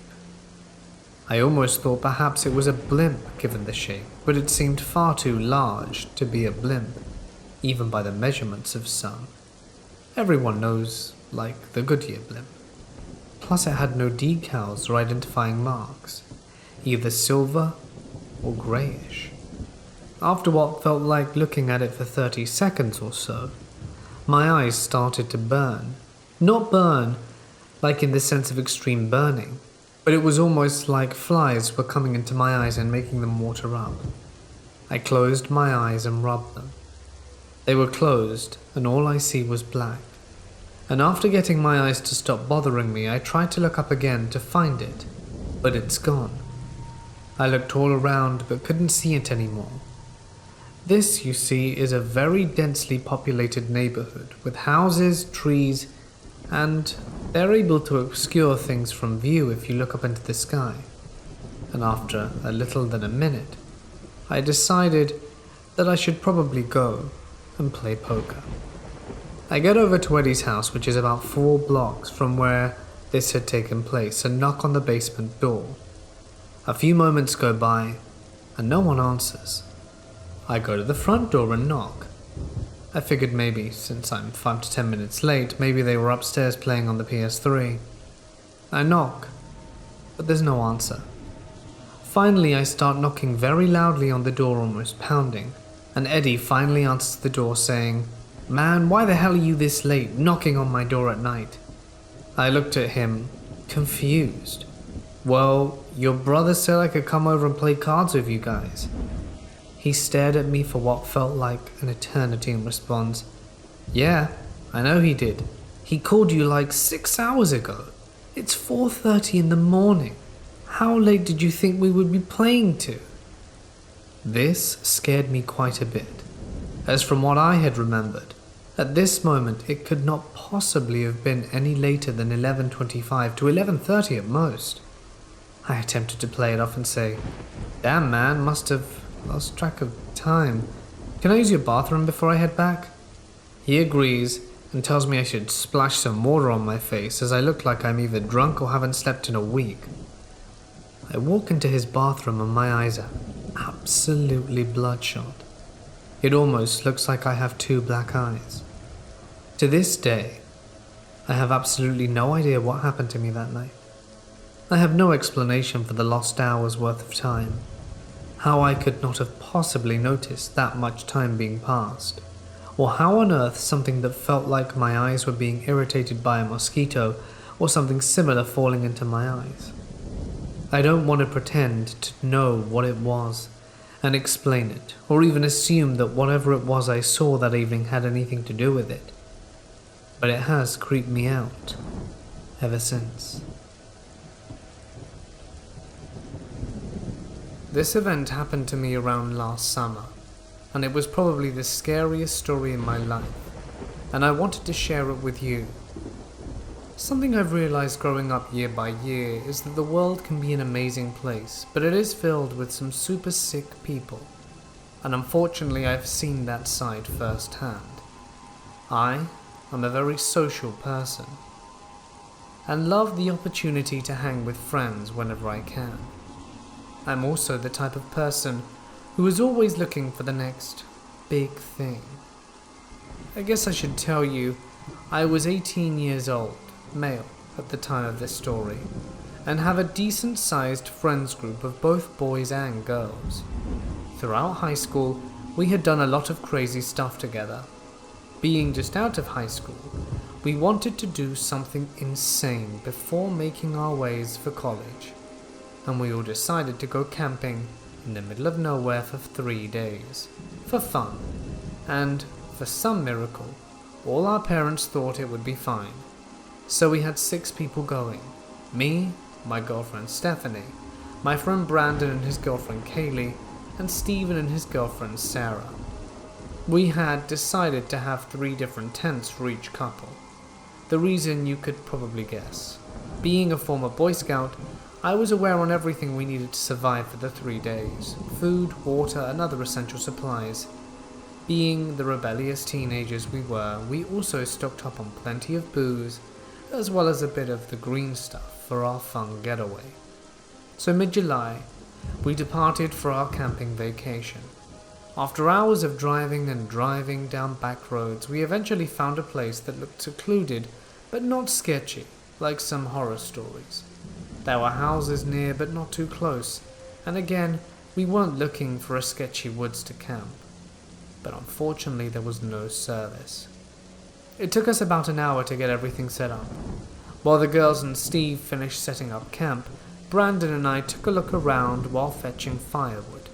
Speaker 1: I almost thought perhaps it was a blimp given the shape, but it seemed far too large to be a blimp, even by the measurements of some. Everyone knows, like the Goodyear blimp. Plus it had no decals or identifying marks, either silver or greyish. After what felt like looking at it for 30 seconds or so, my eyes started to burn. Not burn like in the sense of extreme burning, but it was almost like flies were coming into my eyes and making them water up. I closed my eyes and rubbed them. They were closed, and all I see was black. And after getting my eyes to stop bothering me, I tried to look up again to find it, but it's gone. I looked all around but couldn't see it anymore. This, you see, is a very densely populated neighborhood with houses, trees, and they're able to obscure things from view if you look up into the sky. And after a little than a minute, I decided that I should probably go and play poker. I get over to Eddie's house, which is about 4 blocks from where this had taken place, and knock on the basement door. A few moments go by, and no one answers. I go to the front door and knock. I figured maybe, since I'm 5 to 10 minutes late, maybe they were upstairs playing on the PS3. I knock, but there's no answer. Finally, I start knocking very loudly on the door, almost pounding, and Eddie finally answers the door saying, "Man, why the hell are you this late, knocking on my door at night?" I looked at him, confused. "Well, your brother said I could come over and play cards with you guys." He stared at me for what felt like an eternity and responds, "Yeah, I know he did. He called you like 6 hours ago. It's 4:30 in the morning. How late did you think we would be playing to?" This scared me quite a bit, as from what I had remembered, at this moment it could not possibly have been any later than 11:25 to 11:30 at most. I attempted to play it off and say, "Damn man, must have lost track of time. Can I use your bathroom before I head back?" He agrees and tells me I should splash some water on my face, as I look like I'm either drunk or haven't slept in a week. I walk into his bathroom and my eyes are absolutely bloodshot. It almost looks like I have 2 black eyes. To this day, I have absolutely no idea what happened to me that night. I have no explanation for the lost hours worth of time, how I could not have possibly noticed that much time being passed, or how on earth something that felt like my eyes were being irritated by a mosquito or something similar falling into my eyes. I don't want to pretend to know what it was and explain it, or even assume that whatever it was I saw that evening had anything to do with it, but it has creeped me out ever since. This event happened to me around last summer, and it was probably the scariest story in my life, and I wanted to share it with you. Something I've realized growing up year by year is that the world can be an amazing place, but it is filled with some super sick people, and unfortunately I've seen that side firsthand. I am a very social person, and love the opportunity to hang with friends whenever I can. I'm also the type of person who is always looking for the next big thing. I guess I should tell you, I was 18 years old, male at the time of this story, and have a decent-sized friends group of both boys and girls. Throughout high school, we had done a lot of crazy stuff together. Being just out of high school, we wanted to do something insane before making our ways for college, and we all decided to go camping in the middle of nowhere for 3 days, for fun, and for some miracle, all our parents thought it would be fine. So we had 6 people going: me, my girlfriend Stephanie, my friend Brandon and his girlfriend Kaylee, and Steven and his girlfriend Sarah. We had decided to have 3 different tents for each couple. The reason you could probably guess. Being a former Boy Scout, I was aware on everything we needed to survive for the 3 days: food, water, and other essential supplies. Being the rebellious teenagers we were, we also stocked up on plenty of booze, as well as a bit of the green stuff for our fun getaway. So mid-July, we departed for our camping vacation. After hours of driving and driving down back roads, we eventually found a place that looked secluded, but not sketchy, like some horror stories. There were houses near, but not too close, and again, we weren't looking for a sketchy woods to camp. But unfortunately, there was no service. It took us about an hour to get everything set up. While the girls and Steve finished setting up camp, Brandon and I took a look around while fetching firewood.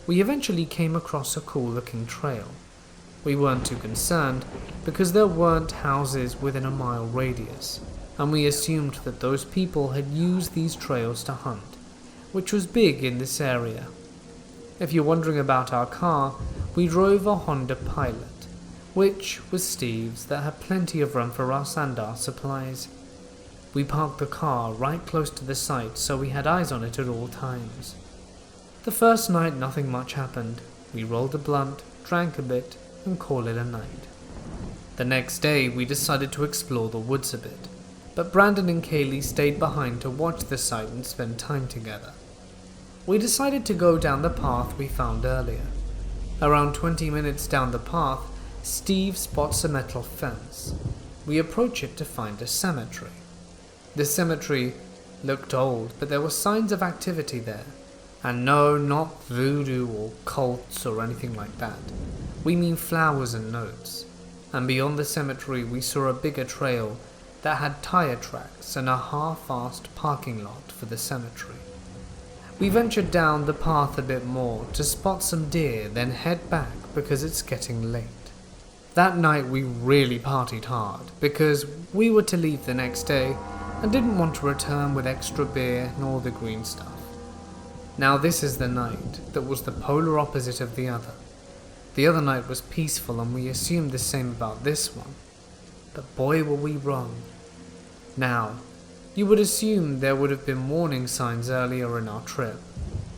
Speaker 1: We eventually came across a cool-looking trail. We weren't too concerned because there weren't houses within a mile radius, and we assumed that those people had used these trails to hunt, which was big in this area. If you're wondering about our car, we drove a Honda Pilot, which was Steve's, that had plenty of room for us and our supplies. We parked the car right close to the site, so we had eyes on it at all times. The first night nothing much happened. We rolled a blunt, drank a bit, and called it a night. The next day we decided to explore the woods a bit, but Brandon and Kaylee stayed behind to watch the site and spend time together. We decided to go down the path we found earlier. Around 20 minutes down the path, Steve spots a metal fence. We approach it to find a cemetery. The cemetery looked old, but there were signs of activity there. And no, not voodoo or cults or anything like that. We mean flowers and notes. And beyond the cemetery we saw a bigger trail that had tire tracks and a half-assed parking lot for the cemetery. We ventured down the path a bit more to spot some deer, then head back because it's getting late. That night we really partied hard because we were to leave the next day and didn't want to return with extra beer and all the green stuff. Now this is the night that was the polar opposite of the other. The other night was peaceful and we assumed the same about this one. But boy were we wrong. Now, you would assume there would have been warning signs earlier in our trip,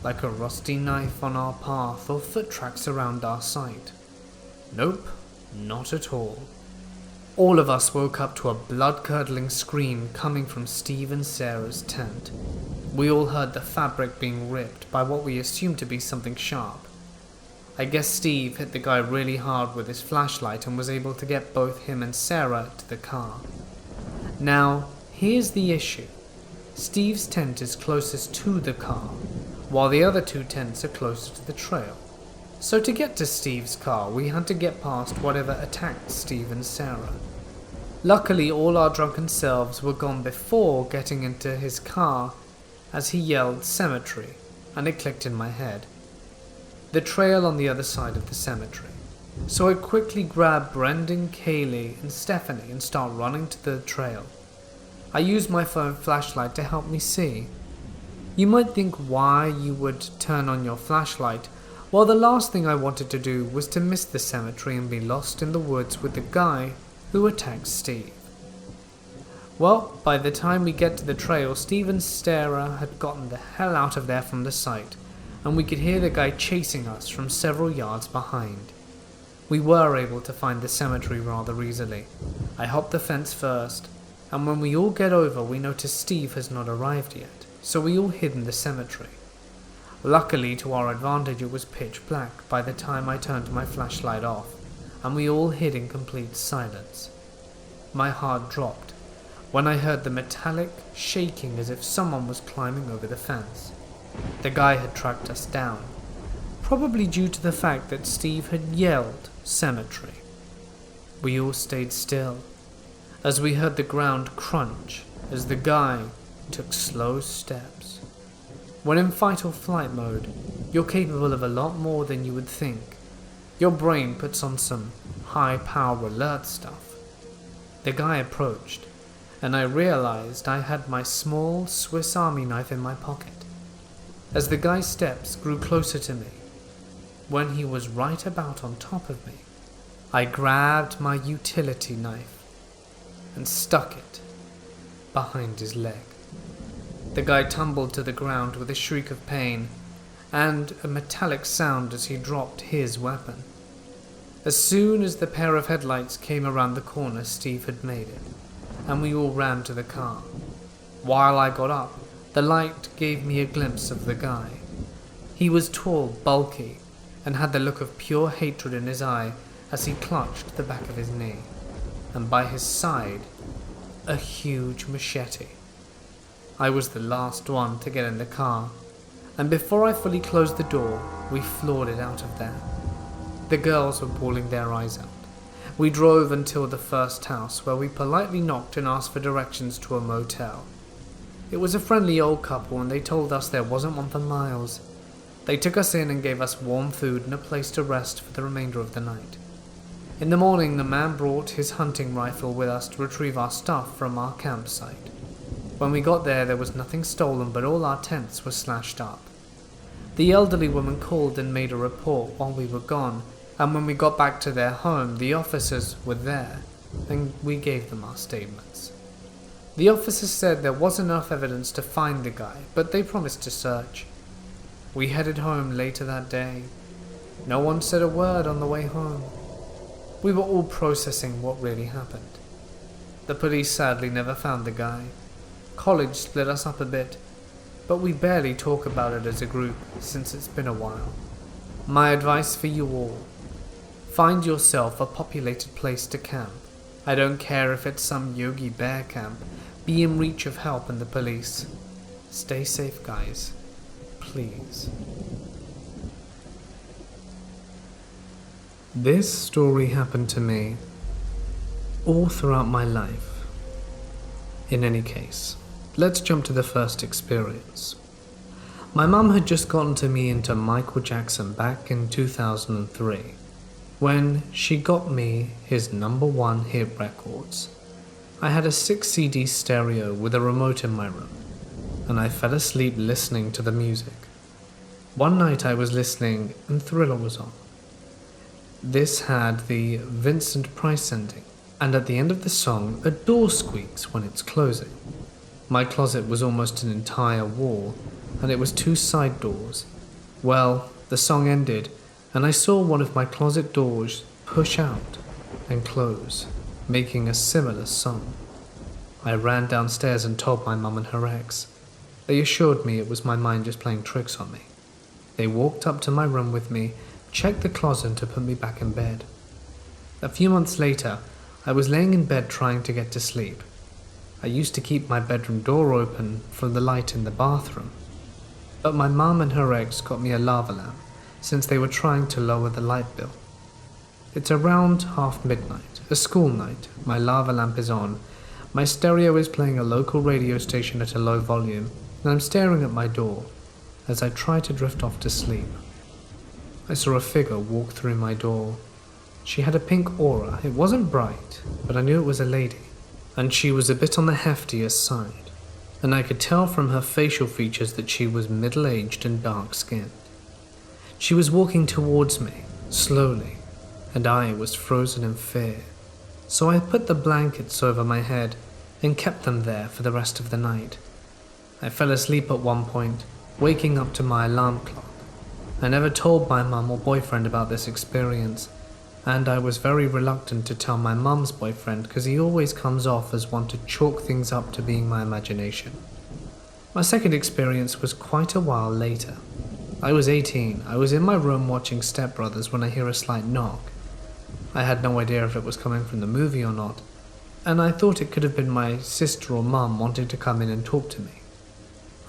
Speaker 1: like a rusty knife on our path or foot tracks around our site. Nope, not at all. All of us woke up to a blood-curdling scream coming from Steve and Sarah's tent. We all heard the fabric being ripped by what we assumed to be something sharp. I guess Steve hit the guy really hard with his flashlight and was able to get both him and Sarah to the car. Now, here's the issue. Steve's tent is closest to the car, while the other two tents are closer to the trail. So to get to Steve's car, we had to get past whatever attacked Steve and Sarah. Luckily, all our drunken selves were gone before getting into his car as he yelled cemetery, and it clicked in my head. The trail on the other side of the cemetery. So I quickly grabbed Brendan, Kaylee, and Stephanie and start running to the trail. I used my phone flashlight to help me see. You might think why you would turn on your flashlight. Well, the last thing I wanted to do was to miss the cemetery and be lost in the woods with the guy who attacked Steve. Well, by the time we get to the trail, Steve and Sarah had gotten the hell out of there from the site, and we could hear the guy chasing us from several yards behind. We were able to find the cemetery rather easily. I hopped the fence first, and when we all get over, we notice Steve has not arrived yet, so we all hid in the cemetery. Luckily, to our advantage, it was pitch black by the time I turned my flashlight off, and we all hid in complete silence. My heart dropped when I heard the metallic shaking as if someone was climbing over the fence. The guy had tracked us down, probably due to the fact that Steve had yelled cemetery. We all stayed still, as we heard the ground crunch as the guy took slow steps. When in fight or flight mode, you're capable of a lot more than you would think. Your brain puts on some high-power alert stuff. The guy approached, and I realized I had my small Swiss Army knife in my pocket. As the guy's steps grew closer to me, when he was right about on top of me, I grabbed my utility knife and stuck it behind his leg. The guy tumbled to the ground with a shriek of pain and a metallic sound as he dropped his weapon. As soon as the pair of headlights came around the corner, Steve had made it, and we all ran to the car. While I got up, the light gave me a glimpse of the guy. He was tall, bulky, and had the look of pure hatred in his eye as he clutched the back of his knee, and by his side, a huge machete. I was the last one to get in the car, and before I fully closed the door, we floored it out of there. The girls were bawling their eyes out. We drove until the first house, where we politely knocked and asked for directions to a motel. It was a friendly old couple, and they told us there wasn't one for miles. They took us in and gave us warm food and a place to rest for the remainder of the night. In the morning, the man brought his hunting rifle with us to retrieve our stuff from our campsite. When we got there was nothing stolen, but all our tents were slashed up. The elderly woman called and made a report while we were gone, and when we got back to their home, the officers were there, and we gave them our statements. The officers said there wasn't enough evidence to find the guy, but they promised to search. We headed home later that day. No one said a word on the way home. We were all processing what really happened. The police sadly never found the guy. College split us up a bit, but we barely talk about it as a group since it's been a while. My advice for you all: find yourself a populated place to camp. I don't care if it's some Yogi Bear camp. Be in reach of help and the police. Stay safe, guys. Please. This story happened to me all throughout my life. In any case, let's jump to the first experience. My mum had just gotten to me into Michael Jackson back in 2003, when she got me his #1 hit records. I had a 6 CD stereo with a remote in my room, and I fell asleep listening to the music. One night I was listening and Thriller was on. This had the Vincent Price ending, and at the end of the song, a door squeaks when it's closing. My closet was almost an entire wall, and it was 2 side doors. Well, the song ended, and I saw one of my closet doors push out and close, making a similar song. I ran downstairs and told my mum and her ex. They assured me it was my mind just playing tricks on me. They walked up to my room with me, checked the closet to put me back in bed. A few months later, I was laying in bed trying to get to sleep. I used to keep my bedroom door open for the light in the bathroom, but my mum and her ex got me a lava lamp since they were trying to lower the light bill. It's around half midnight, a school night. My lava lamp is on. My stereo is playing a local radio station at a low volume, and I'm staring at my door as I try to drift off to sleep. I saw a figure walk through my door. She had a pink aura. It wasn't bright, but I knew it was a lady, and she was a bit on the heftier side, and I could tell from her facial features that she was middle-aged and dark-skinned. She was walking towards me, slowly, and I was frozen in fear. So I put the blankets over my head and kept them there for the rest of the night. I fell asleep at one point, waking up to my alarm clock. I never told my mum or boyfriend about this experience, and I was very reluctant to tell my mum's boyfriend because he always comes off as one to chalk things up to being my imagination. My second experience was quite a while later. I was 18. I was in my room watching Step Brothers when I hear a slight knock. I had no idea if it was coming from the movie or not, and I thought it could have been my sister or mum wanting to come in and talk to me.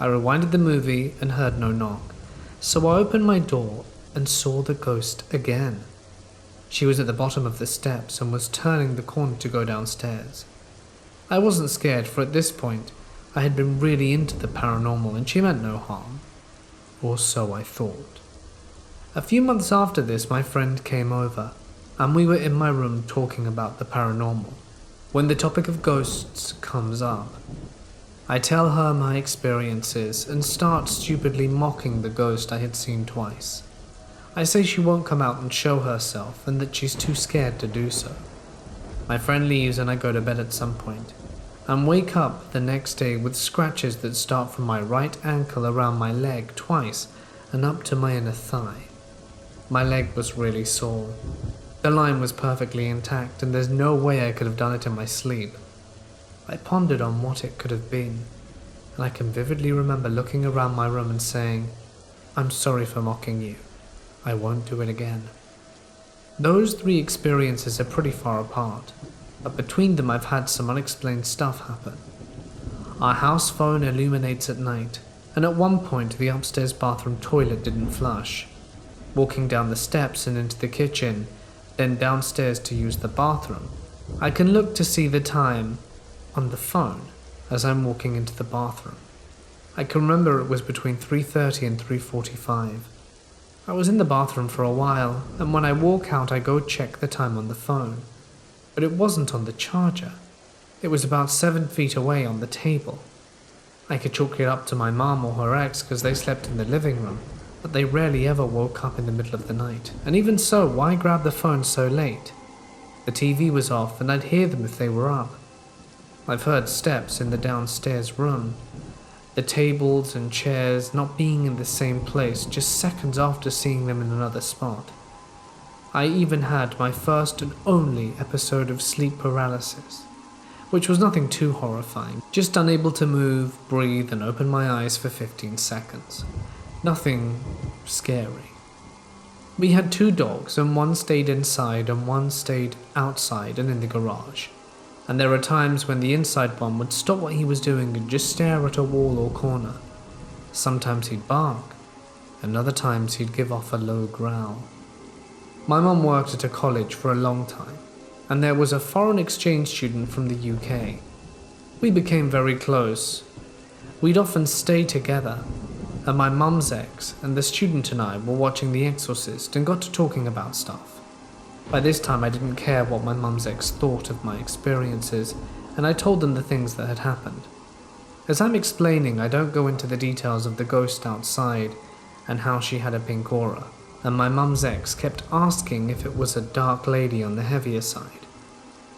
Speaker 1: I rewinded the movie and heard no knock, so I opened my door and saw the ghost again. She was at the bottom of the steps and was turning the corner to go downstairs. I wasn't scared, for at this point I had been really into the paranormal and she meant no harm. Or so I thought. A few months after this, my friend came over, and we were in my room talking about the paranormal. When the topic of ghosts comes up, I tell her my experiences and start stupidly mocking the ghost I had seen twice. I say she won't come out and show herself and that she's too scared to do so. My friend leaves and I go to bed at some point, and wake up the next day with scratches that start from my right ankle around my leg twice and up to my inner thigh. My leg was really sore. The line was perfectly intact and there's no way I could have done it in my sleep. I pondered on what it could have been, and I can vividly remember looking around my room and saying, "I'm sorry for mocking you. I won't do it again." Those 3 experiences are pretty far apart, but between them I've had some unexplained stuff happen. Our house phone illuminates at night, and at one point the upstairs bathroom toilet didn't flush. Walking down the steps and into the kitchen, then downstairs to use the bathroom, I can look to see the time on the phone as I'm walking into the bathroom. I can remember it was between 3:30 and 3:45. I was in the bathroom for a while, and when I walk out I go check the time on the phone. But it wasn't on the charger. It was about 7 feet away on the table. I could chalk it up to my mum or her ex because they slept in the living room, but they rarely ever woke up in the middle of the night, and even so, why grab the phone so late? The TV was off and I'd hear them if they were up. I've heard steps in the downstairs room, the tables and chairs not being in the same place just seconds after seeing them in another spot. I even had my first and only episode of sleep paralysis, which was nothing too horrifying, just unable to move, breathe, and open my eyes for 15 seconds. Nothing scary. We had 2 dogs, and one stayed inside and one stayed outside and in the garage. And there are times when the inside one would stop what he was doing and just stare at a wall or corner. Sometimes he'd bark, and other times he'd give off a low growl. My mum worked at a college for a long time, and there was a foreign exchange student from the UK. We became very close. We'd often stay together, and my mum's ex and the student and I were watching The Exorcist and got to talking about stuff. By this time I didn't care what my mum's ex thought of my experiences, and I told them the things that had happened. As I'm explaining, I don't go into the details of the ghost outside and how she had a pink aura, and my mum's ex kept asking if it was a dark lady on the heavier side.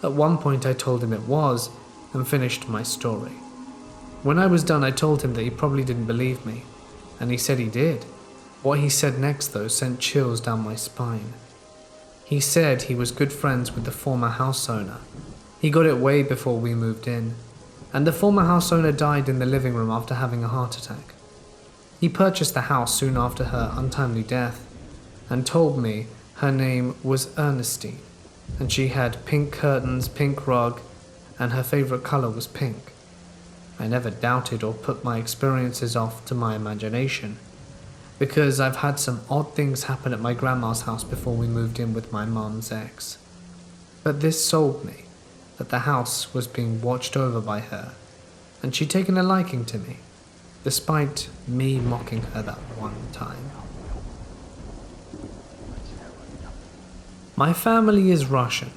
Speaker 1: At one point I told him it was, and finished my story. When I was done, I told him that he probably didn't believe me, and he said he did. What he said next, though, sent chills down my spine. He said he was good friends with the former house owner. He got it way before we moved in, and the former house owner died in the living room after having a heart attack. He purchased the house soon after her untimely death, and told me her name was Ernestine, and she had pink curtains, pink rug, and her favorite color was pink. I never doubted or put my experiences off to my imagination, because I've had some odd things happen at my grandma's house before we moved in with my mum's ex. But this sold me that the house was being watched over by her, and she'd taken a liking to me, despite me mocking her that one time. My family is Russian.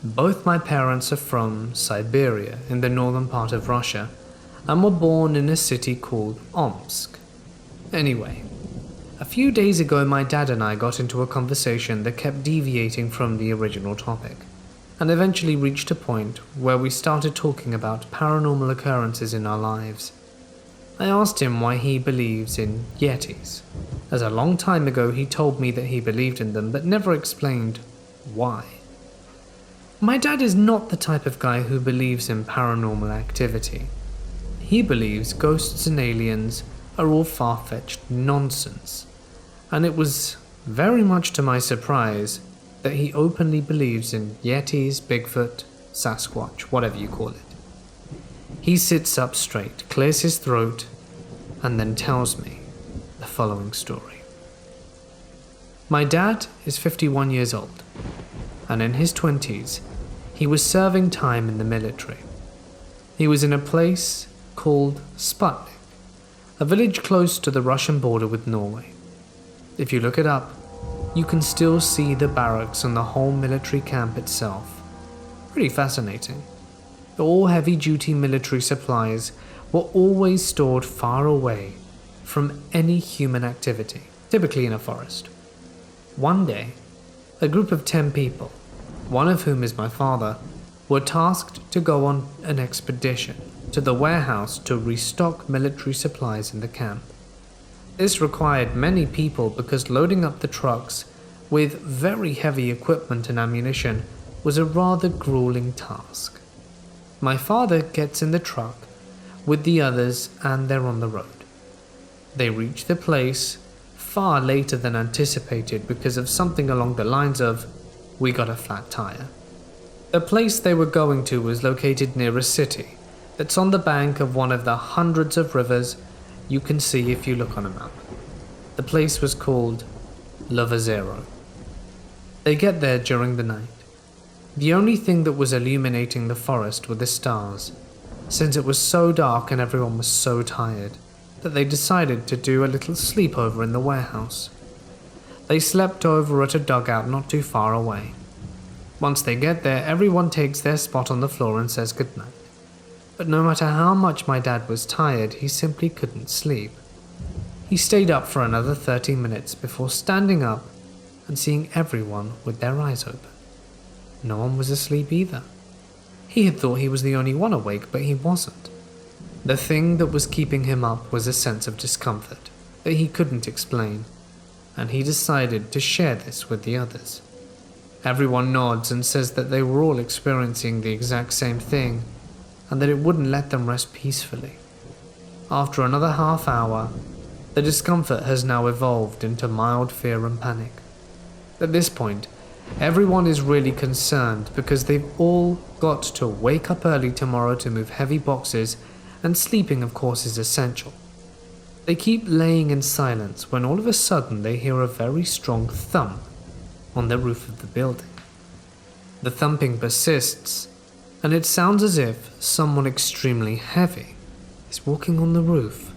Speaker 1: Both my parents are from Siberia in the northern part of Russia and were born in a city called Omsk. Anyway, a few days ago my dad and I got into a conversation that kept deviating from the original topic, and eventually reached a point where we started talking about paranormal occurrences in our lives. I asked him why he believes in Yetis, as a long time ago he told me that he believed in them but never explained why. My dad is not the type of guy who believes in paranormal activity. He believes ghosts and aliens are all far-fetched nonsense, and it was very much to my surprise that he openly believes in Yetis, Bigfoot, Sasquatch, whatever you call it. He sits up straight, clears his throat, and then tells me the following story. My dad is 51 years old, and in his 20s, he was serving time in the military. He was in a place called Sputnik, a village close to the Russian border with Norway. If you look it up, you can still see the barracks and the whole military camp itself. Pretty fascinating. All heavy-duty military supplies were always stored far away from any human activity, typically in a forest. One day, a group of 10 people, one of whom is my father, were tasked to go on an expedition to the warehouse to restock military supplies in the camp. This required many people because loading up the trucks with very heavy equipment and ammunition was a rather grueling task. My father gets in the truck with the others and they're on the road. They reach the place far later than anticipated because of something along the lines of, "We got a flat tire." The place they were going to was located near a city that's on the bank of one of the hundreds of rivers you can see if you look on a map. The place was called Lovazero. They get there during the night. The only thing that was illuminating the forest were the stars, since it was so dark and everyone was so tired that they decided to do a little sleepover in the warehouse. They slept over at a dugout not too far away. Once they get there, everyone takes their spot on the floor and says goodnight. But no matter how much my dad was tired, he simply couldn't sleep. He stayed up for another 30 minutes before standing up and seeing everyone with their eyes open. No one was asleep either. He had thought he was the only one awake, but he wasn't. The thing that was keeping him up was a sense of discomfort that he couldn't explain, and he decided to share this with the others. Everyone nods and says that they were all experiencing the exact same thing, and that it wouldn't let them rest peacefully. After another half hour, the discomfort has now evolved into mild fear and panic. At this point, everyone is really concerned because they've all got to wake up early tomorrow to move heavy boxes, and sleeping of course is essential. They keep laying in silence when all of a sudden they hear a very strong thump on the roof of the building. The thumping persists, and it sounds as if someone extremely heavy is walking on the roof.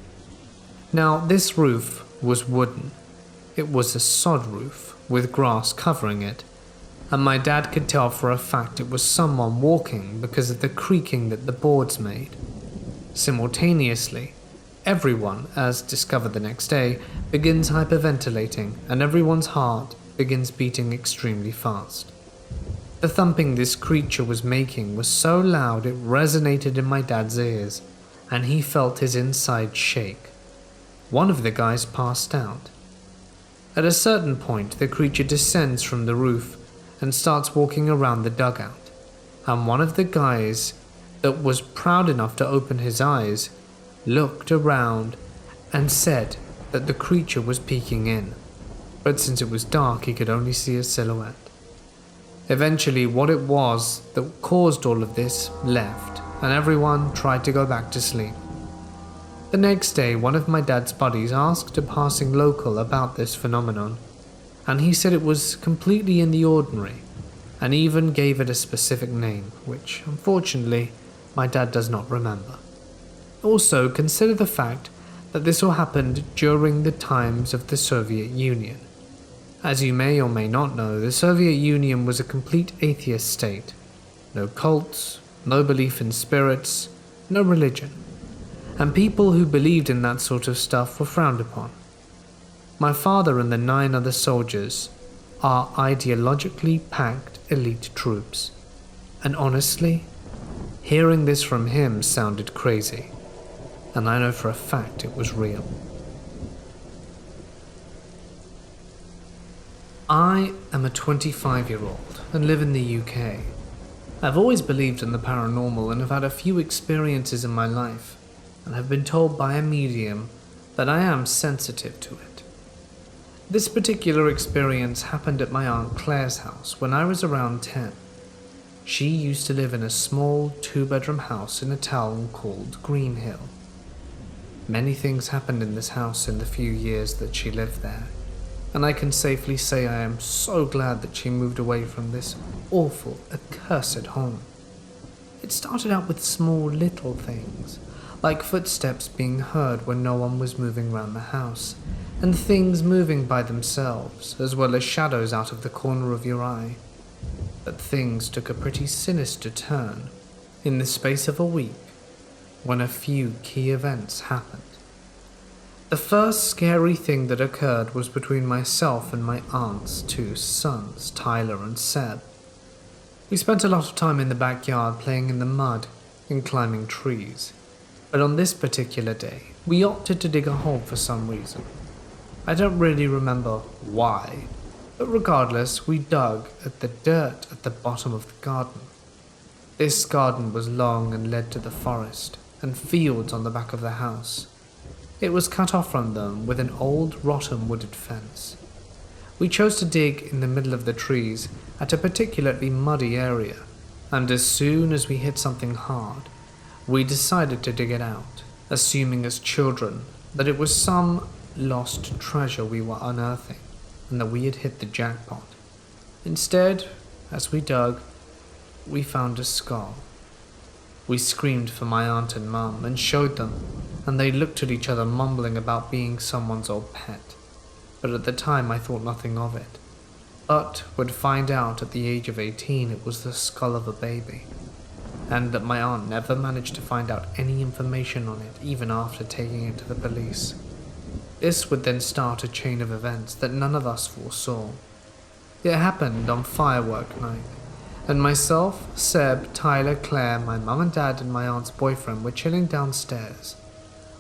Speaker 1: Now, this roof was wooden. It was a sod roof with grass covering it, and my dad could tell for a fact it was someone walking because of the creaking that the boards made. Simultaneously, everyone, as discovered the next day, begins hyperventilating, and everyone's heart begins beating extremely fast. The thumping this creature was making was so loud it resonated in my dad's ears, and he felt his inside shake. One of the guys passed out. At a certain point, the creature descends from the roof and starts walking around the dugout, and one of the guys that was proud enough to open his eyes looked around and said that the creature was peeking in, but since it was dark he could only see a silhouette. Eventually, what it was that caused all of this left, and everyone tried to go back to sleep. The next day, one of my dad's buddies asked a passing local about this phenomenon, and he said it was completely in the ordinary, and even gave it a specific name, which, unfortunately, my dad does not remember. Also, consider the fact that this all happened during the times of the Soviet Union. As you may or may not know, the Soviet Union was a complete atheist state. No cults, no belief in spirits, no religion. And people who believed in that sort of stuff were frowned upon. My father and the 9 other soldiers are ideologically packed elite troops. And honestly, hearing this from him sounded crazy. And I know for a fact it was real. I am a 25-year-old and live in the UK. I've always believed in the paranormal and have had a few experiences in my life, and have been told by a medium that I am sensitive to it. This particular experience happened at my Aunt Claire's house when I was around 10. She used to live in a small 2-bedroom house in a town called Greenhill. Many things happened in this house in the few years that she lived there, and I can safely say I am so glad that she moved away from this awful, accursed home. It started out with small little things, like footsteps being heard when no one was moving around the house, and things moving by themselves, as well as shadows out of the corner of your eye. But things took a pretty sinister turn in the space of a week when a few key events happened. The first scary thing that occurred was between myself and my aunt's 2 sons, Tyler and Seb. We spent a lot of time in the backyard playing in the mud and climbing trees, but on this particular day, we opted to dig a hole for some reason. I don't really remember why, but regardless, we dug at the dirt at the bottom of the garden. This garden was long and led to the forest and fields on the back of the house. It was cut off from them with an old, rotten wooded fence. We chose to dig in the middle of the trees at a particularly muddy area, and as soon as we hit something hard, we decided to dig it out, assuming as children that it was some lost treasure we were unearthing, and that we had hit the jackpot. Instead, as we dug, we found a skull. We screamed for my aunt and mum and showed them, and they looked at each other mumbling about being someone's old pet. But at the time I thought nothing of it, but would find out at the age of 18 it was the skull of a baby, and that my aunt never managed to find out any information on it even after taking it to the police. This would then start a chain of events that none of us foresaw. It happened on firework night, and myself, Seb, Tyler, Claire, my mum and dad, and my aunt's boyfriend were chilling downstairs.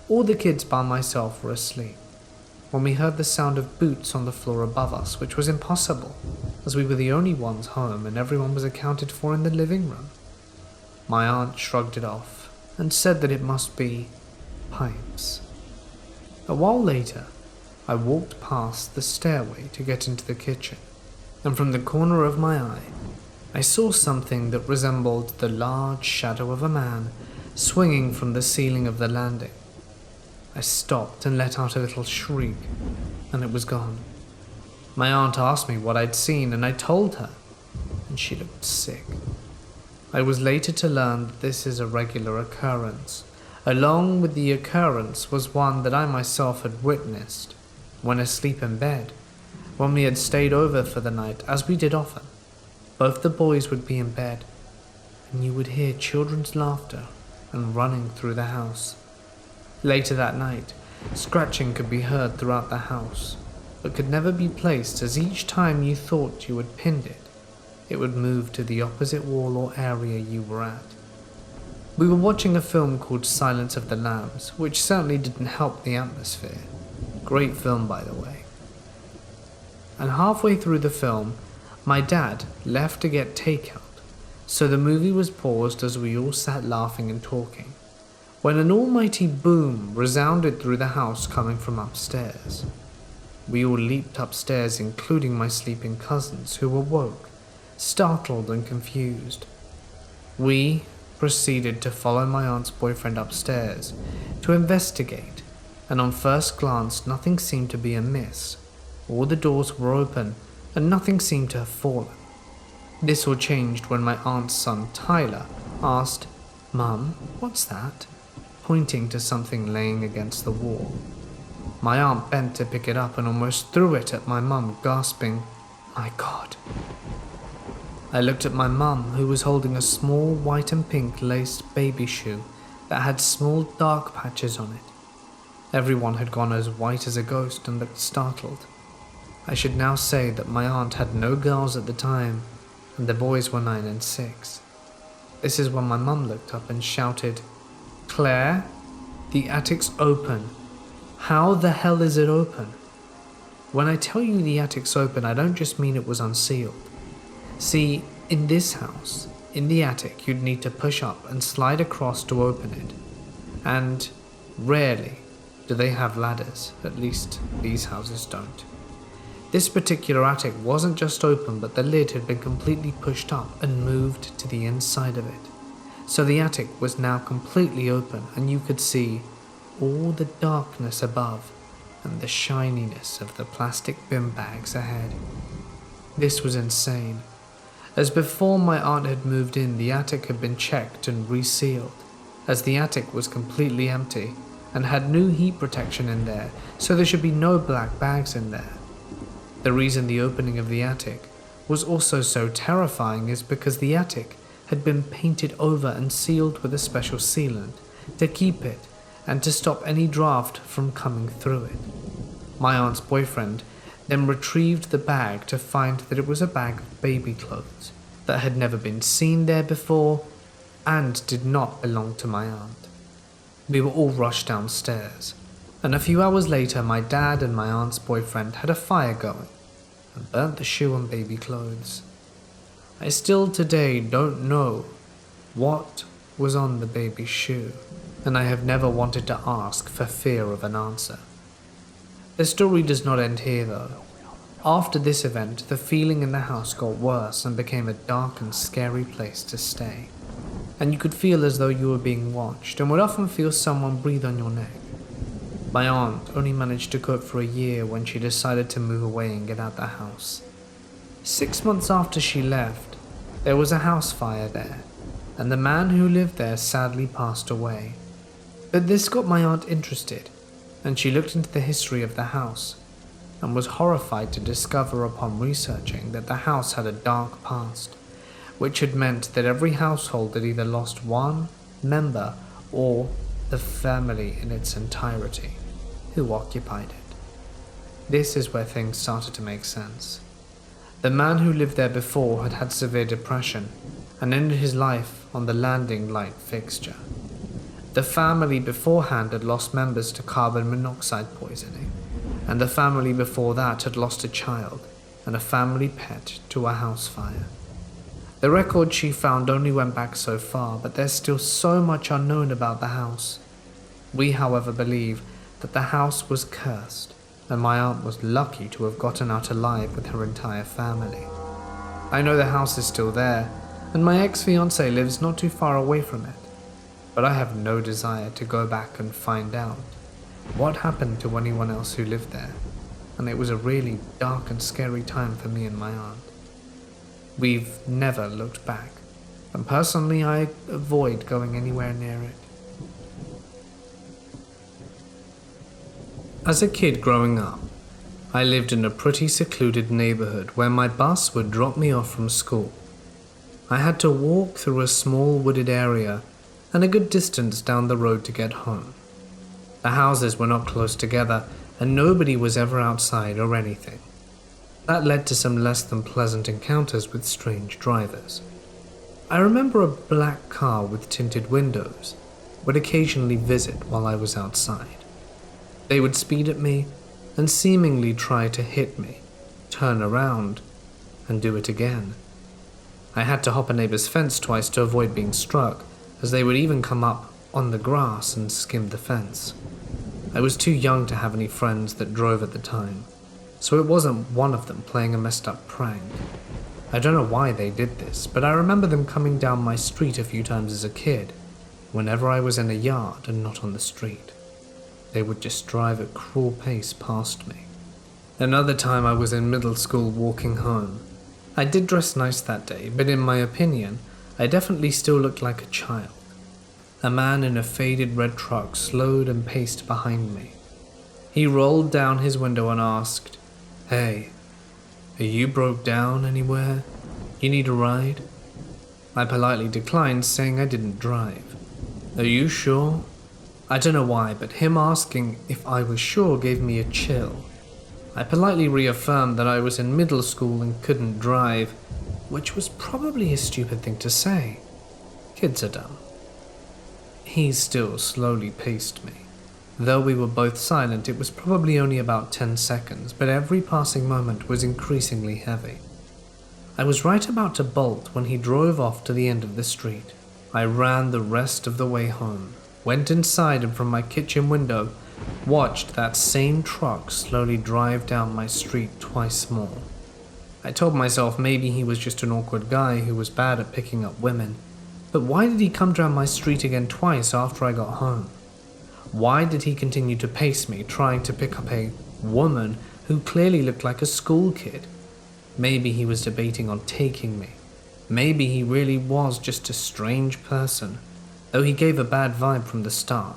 Speaker 1: All the kids bar myself were asleep, when we heard the sound of boots on the floor above us, which was impossible, as we were the only ones home and everyone was accounted for in the living room. My aunt shrugged it off and said that it must be pipes. A while later, I walked past the stairway to get into the kitchen, and from the corner of my eye, I saw something that resembled the large shadow of a man swinging from the ceiling of the landing. I stopped and let out a little shriek, and it was gone. My aunt asked me what I'd seen, and I told her, and she looked sick. I was later to learn that this is a regular occurrence. Along with the occurrence was one that I myself had witnessed, when asleep in bed, when we had stayed over for the night, as we did often. Both the boys would be in bed, and you would hear children's laughter and running through the house. Later that night, scratching could be heard throughout the house, but could never be placed, as each time you thought you had pinned it, it would move to the opposite wall or area you were at. We were watching a film called Silence of the Lambs, which certainly didn't help the atmosphere. Great film, by the way. And halfway through the film, my dad left to get takeout, so the movie was paused as we all sat laughing and talking, when an almighty boom resounded through the house coming from upstairs. We all leaped upstairs, including my sleeping cousins, who awoke, startled and confused. We proceeded to follow my aunt's boyfriend upstairs to investigate, and on first glance nothing seemed to be amiss. All the doors were open, and nothing seemed to have fallen. This all changed when my aunt's son Tyler asked, "Mum, what's that?" pointing to something laying against the wall. My aunt bent to pick it up and almost threw it at my mum, gasping, "My God." I looked at my mum, who was holding a small white and pink laced baby shoe that had small dark patches on it. Everyone had gone as white as a ghost and looked startled. I should now say that my aunt had no girls at the time, and the boys were 9 and 6. This is when my mum looked up and shouted, "Claire, the attic's open. How the hell is it open?" When I tell you the attic's open, I don't just mean it was unsealed. See, in this house, in the attic, you'd need to push up and slide across to open it. And rarely do they have ladders, at least these houses don't. This particular attic wasn't just open, but the lid had been completely pushed up and moved to the inside of it. So the attic was now completely open, and you could see all the darkness above and the shininess of the plastic bin bags ahead. This was insane. As before my aunt had moved in, the attic had been checked and resealed, as the attic was completely empty and had new heat protection in there, so there should be no black bags in there. The reason the opening of the attic was also so terrifying is because the attic had been painted over and sealed with a special sealant to keep it and to stop any draft from coming through it. My aunt's boyfriend then retrieved the bag to find that it was a bag of baby clothes that had never been seen there before and did not belong to my aunt. We were all rushed downstairs, and a few hours later my dad and my aunt's boyfriend had a fire going and burnt the shoe and baby clothes. I still today don't know what was on the baby's shoe, and I have never wanted to ask for fear of an answer. The story does not end here though. After this event, the feeling in the house got worse and became a dark and scary place to stay. And you could feel as though you were being watched, and would often feel someone breathe on your neck. My aunt only managed to cope for a year when she decided to move away and get out the house. 6 months after she left, there was a house fire there, and the man who lived there sadly passed away. But this got my aunt interested, and she looked into the history of the house, and was horrified to discover upon researching that the house had a dark past, which had meant that every household had either lost one member or the family in its entirety who occupied it. This is where things started to make sense. The man who lived there before had had severe depression and ended his life on the landing light fixture. The family beforehand had lost members to carbon monoxide poisoning, and the family before that had lost a child and a family pet to a house fire. The record she found only went back so far, but there's still so much unknown about the house. We, however, believe that the house was cursed, and my aunt was lucky to have gotten out alive with her entire family. I know the house is still there, and my ex-fiancé lives not too far away from it, but I have no desire to go back and find out what happened to anyone else who lived there, and it was a really dark and scary time for me and my aunt. We've never looked back, and personally I avoid going anywhere near it. As a kid growing up, I lived in a pretty secluded neighborhood where my bus would drop me off from school. I had to walk through a small wooded area and a good distance down the road to get home. The houses were not close together and nobody was ever outside or anything. That led to some less than pleasant encounters with strange drivers. I remember a black car with tinted windows would occasionally visit while I was outside. They would speed at me and seemingly try to hit me, turn around, and do it again. I had to hop a neighbor's fence twice to avoid being struck, as they would even come up on the grass and skim the fence. I was too young to have any friends that drove at the time, so it wasn't one of them playing a messed up prank. I don't know why they did this, but I remember them coming down my street a few times as a kid, whenever I was in a yard and not on the street. They would just drive at cruel pace past me. Another time I was in middle school walking home. I did dress nice that day, but in my opinion, I definitely still looked like a child. A man in a faded red truck slowed and paced behind me. He rolled down his window and asked, "Hey, are you broke down anywhere? You need a ride?" I politely declined, saying I didn't drive. "Are you sure?" I don't know why, but him asking if I was sure gave me a chill. I politely reaffirmed that I was in middle school and couldn't drive, which was probably a stupid thing to say. Kids are dumb. He still slowly paced me. Though we were both silent, it was probably only about 10 seconds, but every passing moment was increasingly heavy. I was right about to bolt when he drove off to the end of the street. I ran the rest of the way home, went inside, and from my kitchen window, watched that same truck slowly drive down my street twice more. I told myself maybe he was just an awkward guy who was bad at picking up women, but why did he come down my street again twice after I got home? Why did he continue to pace me, trying to pick up a woman who clearly looked like a school kid? Maybe he was debating on taking me. Maybe he really was just a strange person, though he gave a bad vibe from the start.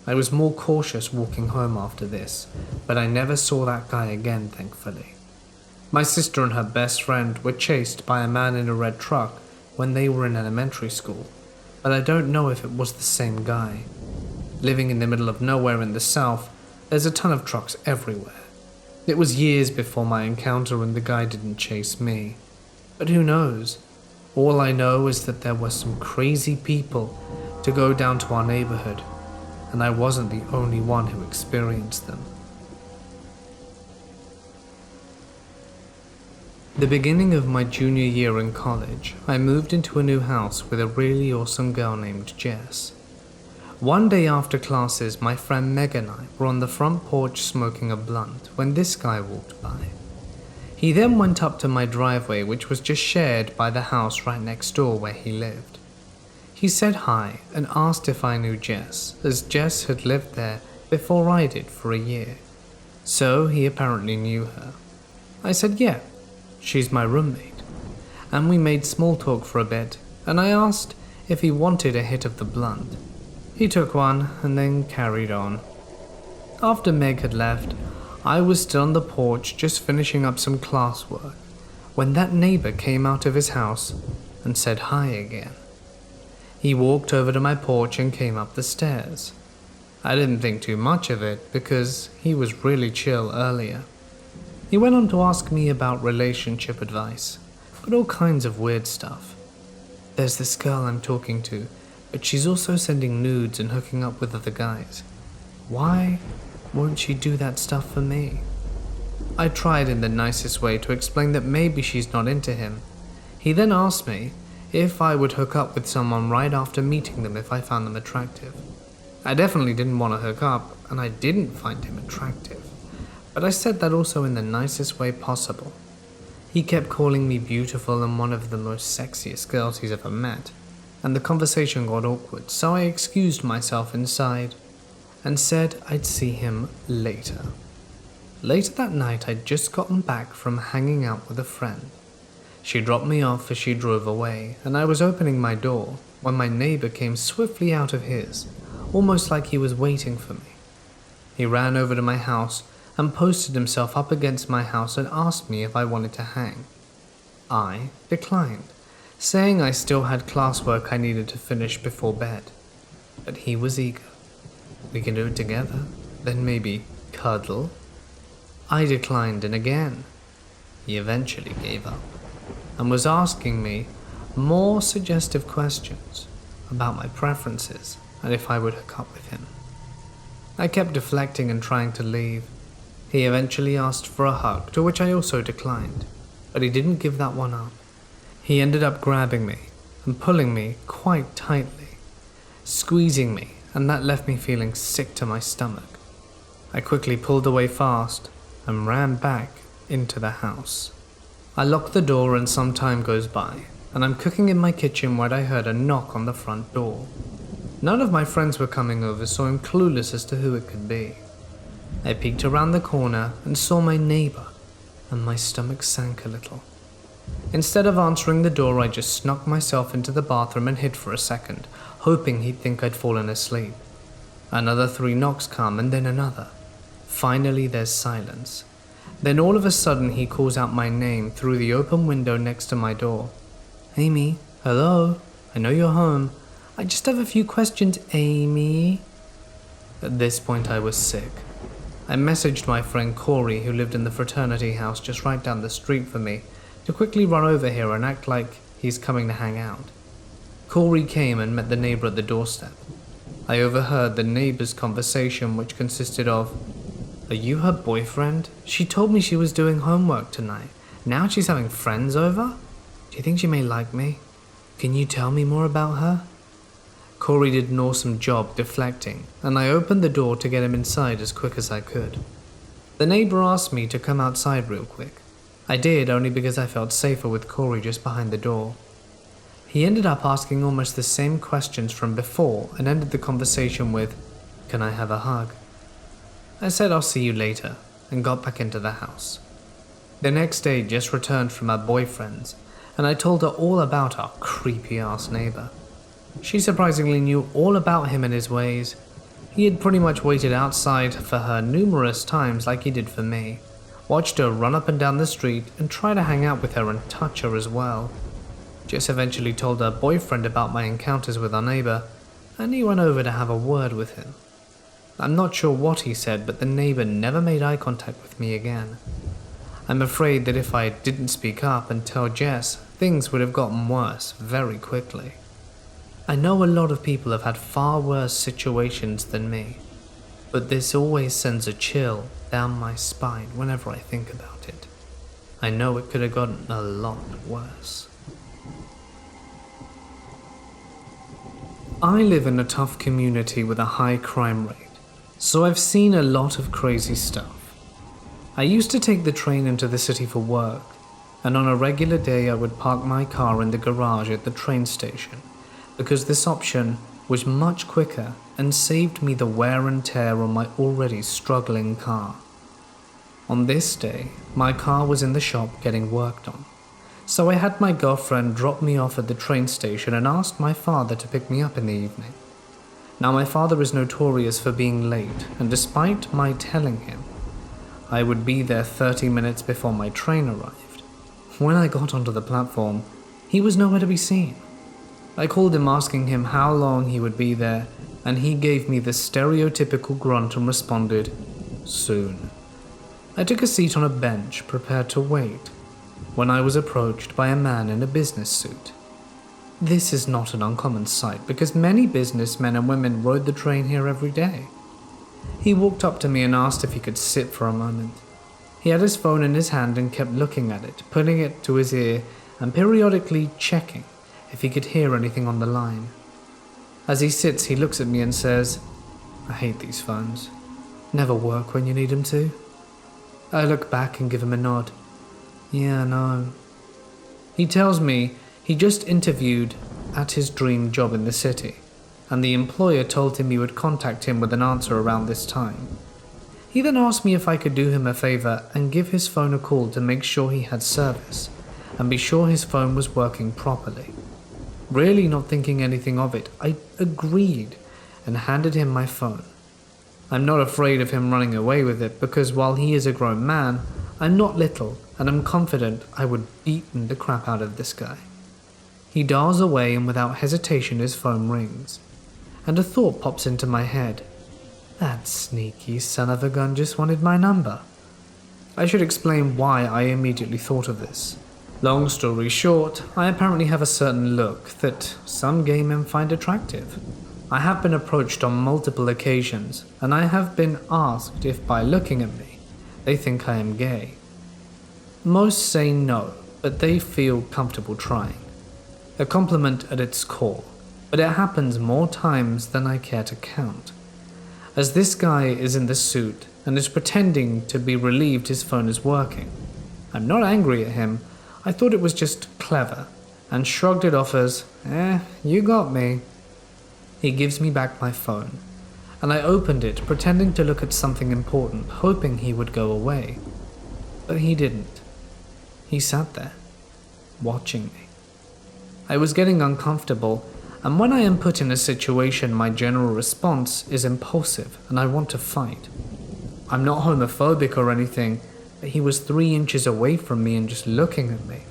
Speaker 1: I was more cautious walking home after this, but I never saw that guy again, thankfully. My sister and her best friend were chased by a man in a red truck when they were in elementary school, but I don't know if it was the same guy. Living in the middle of nowhere in the south, there's a ton of trucks everywhere. It was years before my encounter and the guy didn't chase me. But who knows? All I know is that there were some crazy people to go down to our neighborhood, and I wasn't the only one who experienced them. The beginning of my junior year in college, I moved into a new house with a really awesome girl named Jess. One day after classes, my friend Meg and I were on the front porch smoking a blunt when this guy walked by. He then went up to my driveway, which was just shared by the house right next door where he lived. He said hi and asked if I knew Jess, as Jess had lived there before I did for a year. So he apparently knew her. I said yeah, she's my roommate. And we made small talk for a bit, and I asked if he wanted a hit of the blunt. He took one and then carried on. After Meg had left, I was still on the porch just finishing up some classwork when that neighbor came out of his house and said hi again. He walked over to my porch and came up the stairs. I didn't think too much of it because he was really chill earlier, He went on to ask me about relationship advice, but all kinds of weird stuff. There's this girl I'm talking to, but she's also sending nudes and hooking up with other guys. Why won't she do that stuff for me? I tried in the nicest way to explain that maybe she's not into him. He then asked me if I would hook up with someone right after meeting them if I found them attractive. I definitely didn't want to hook up, and I didn't find him attractive, but I said that also in the nicest way possible. He kept calling me beautiful and one of the most sexiest girls he's ever met, and the conversation got awkward, so I excused myself inside and said I'd see him later. Later that night, I'd just gotten back from hanging out with a friend. She dropped me off as she drove away, and I was opening my door when my neighbor came swiftly out of his, almost like he was waiting for me. He ran over to my house and posted himself up against my house and asked me if I wanted to hang. I declined, saying I still had classwork I needed to finish before bed. But he was eager. We can do it together, then maybe cuddle? I declined, and again, he eventually gave up and was asking me more suggestive questions about my preferences and if I would hook up with him. I kept deflecting and trying to leave. He eventually asked for a hug, to which I also declined, but he didn't give that one up. He ended up grabbing me and pulling me quite tightly, squeezing me, and that left me feeling sick to my stomach. I quickly pulled away fast and ran back into the house. I locked the door and some time goes by, and I'm cooking in my kitchen when I heard a knock on the front door. None of my friends were coming over, so I'm clueless as to who it could be. I peeked around the corner and saw my neighbor, and my stomach sank a little. Instead of answering the door, I just snuck myself into the bathroom and hid for a second, hoping he'd think I'd fallen asleep. Another 3 knocks come, and then another. Finally, there's silence. Then all of a sudden, he calls out my name through the open window next to my door. Amy, hello? I know you're home. I just have a few questions, Amy. At this point, I was sick. I messaged my friend Corey, who lived in the fraternity house just right down the street from me, to quickly run over here and act like he's coming to hang out. Corey came and met the neighbor at the doorstep. I overheard the neighbor's conversation, which consisted of, "Are you her boyfriend? She told me she was doing homework tonight. Now she's having friends over? Do you think she may like me? Can you tell me more about her?" Corey did an awesome job deflecting, and I opened the door to get him inside as quick as I could. The neighbor asked me to come outside real quick. I did, only because I felt safer with Corey just behind the door. He ended up asking almost the same questions from before and ended the conversation with, "Can I have a hug?" I said I'll see you later and got back into the house. The next day just returned from her boyfriend's, and I told her all about our creepy ass neighbor. She surprisingly knew all about him and his ways. He had pretty much waited outside for her numerous times like he did for me, watched her run up and down the street and try to hang out with her and touch her as well. Jess eventually told her boyfriend about my encounters with our neighbor, and he went over to have a word with him. I'm not sure what he said, but the neighbor never made eye contact with me again. I'm afraid that if I didn't speak up and tell Jess, things would have gotten worse very quickly. I know a lot of people have had far worse situations than me, but this always sends a chill down my spine whenever I think about it. I know it could have gotten a lot worse. I live in a tough community with a high crime rate, so I've seen a lot of crazy stuff. I used to take the train into the city for work, and on a regular day I would park my car in the garage at the train station, because this option was much quicker and saved me the wear and tear on my already struggling car. On this day, my car was in the shop getting worked on, so I had my girlfriend drop me off at the train station and asked my father to pick me up in the evening. Now my father is notorious for being late, and despite my telling him I would be there 30 minutes before my train arrived, when I got onto the platform, he was nowhere to be seen. I called him asking him how long he would be there, and he gave me the stereotypical grunt and responded, "Soon." I took a seat on a bench, prepared to wait, when I was approached by a man in a business suit. This is not an uncommon sight because many businessmen and women rode the train here every day. He walked up to me and asked if he could sit for a moment. He had his phone in his hand and kept looking at it, putting it to his ear and periodically checking if he could hear anything on the line. As he sits, he looks at me and says, "I hate these phones. Never work when you need them to." I look back and give him a nod. "Yeah, I know." He tells me he just interviewed at his dream job in the city, and the employer told him he would contact him with an answer around this time. He then asked me if I could do him a favor and give his phone a call to make sure he had service and be sure his phone was working properly. Really not thinking anything of it, I agreed and handed him my phone. I'm not afraid of him running away with it because while he is a grown man, I'm not little and I'm confident I would beaten the crap out of this guy. He dials away and without hesitation his phone rings, and a thought pops into my head. That sneaky son of a gun just wanted my number. I should explain why I immediately thought of this. Long story short, I apparently have a certain look that some gay men find attractive. I have been approached on multiple occasions, and I have been asked if by looking at me, they think I am gay. Most say no, but they feel comfortable trying. A compliment at its core, but it happens more times than I care to count. As this guy is in the suit and is pretending to be relieved his phone is working. I'm not angry at him, I thought it was just clever, and shrugged it off as, you got me. He gives me back my phone, and I opened it pretending to look at something important, hoping he would go away. But he didn't. He sat there, watching me. I was getting uncomfortable, and when I am put in a situation, my general response is impulsive, and I want to fight. I'm not homophobic or anything, but he was 3 inches away from me and just looking at me.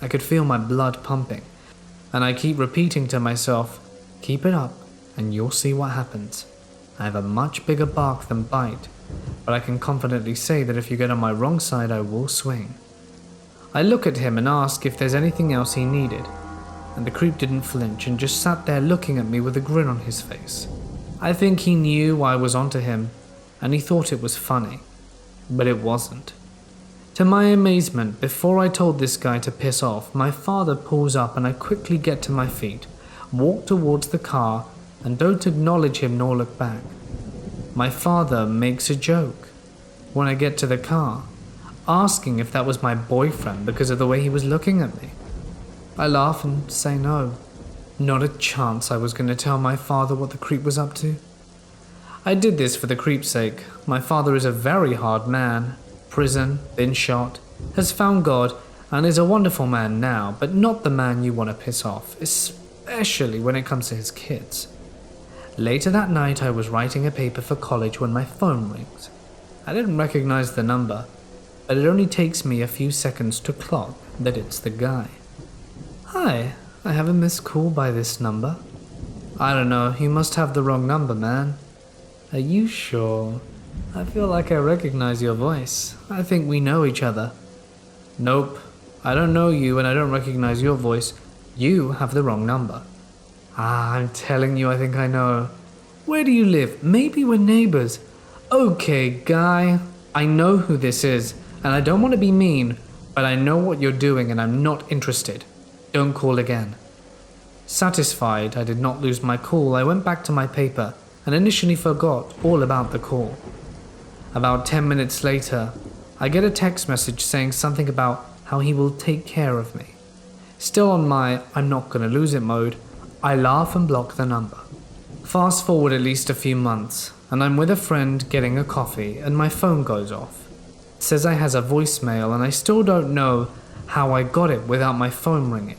Speaker 1: I could feel my blood pumping, and I keep repeating to myself, keep it up, and you'll see what happens. I have a much bigger bark than bite, but I can confidently say that if you get on my wrong side, I will swing. I look at him and ask if there's anything else he needed, and the creep didn't flinch and just sat there looking at me with a grin on his face. I think he knew I was onto him, and he thought it was funny, but it wasn't. To my amazement, before I told this guy to piss off, my father pulls up and I quickly get to my feet, walk towards the car, and don't acknowledge him nor look back. My father makes a joke when I get to the car, asking if that was my boyfriend because of the way he was looking at me. I laugh and say no. Not a chance I was going to tell my father what the creep was up to. I did this for the creep's sake. My father is a very hard man. Prison, been shot, has found God, and is a wonderful man now, but not the man you want to piss off, especially when it comes to his kids. Later that night I was writing a paper for college when my phone rings. I didn't recognize the number, but it only takes me a few seconds to clock that it's the guy. Hi, I have a missed call by this number. I don't know, you must have the wrong number, man. Are you sure? I feel like I recognize your voice. I think we know each other. Nope, I don't know you and I don't recognize your voice. You have the wrong number. I'm telling you, I think I know. Where do you live? Maybe we're neighbors. Okay, guy, I know who this is, and I don't want to be mean, but I know what you're doing and I'm not interested. Don't call again. Satisfied I did not lose my cool, I went back to my paper and initially forgot all about the call. About 10 minutes later, I get a text message saying something about how he will take care of me. Still on my I'm not gonna lose it mode, I laugh and block the number. Fast forward at least a few months, and I'm with a friend getting a coffee and my phone goes off. It says I has a voicemail and I still don't know how I got it without my phone ringing.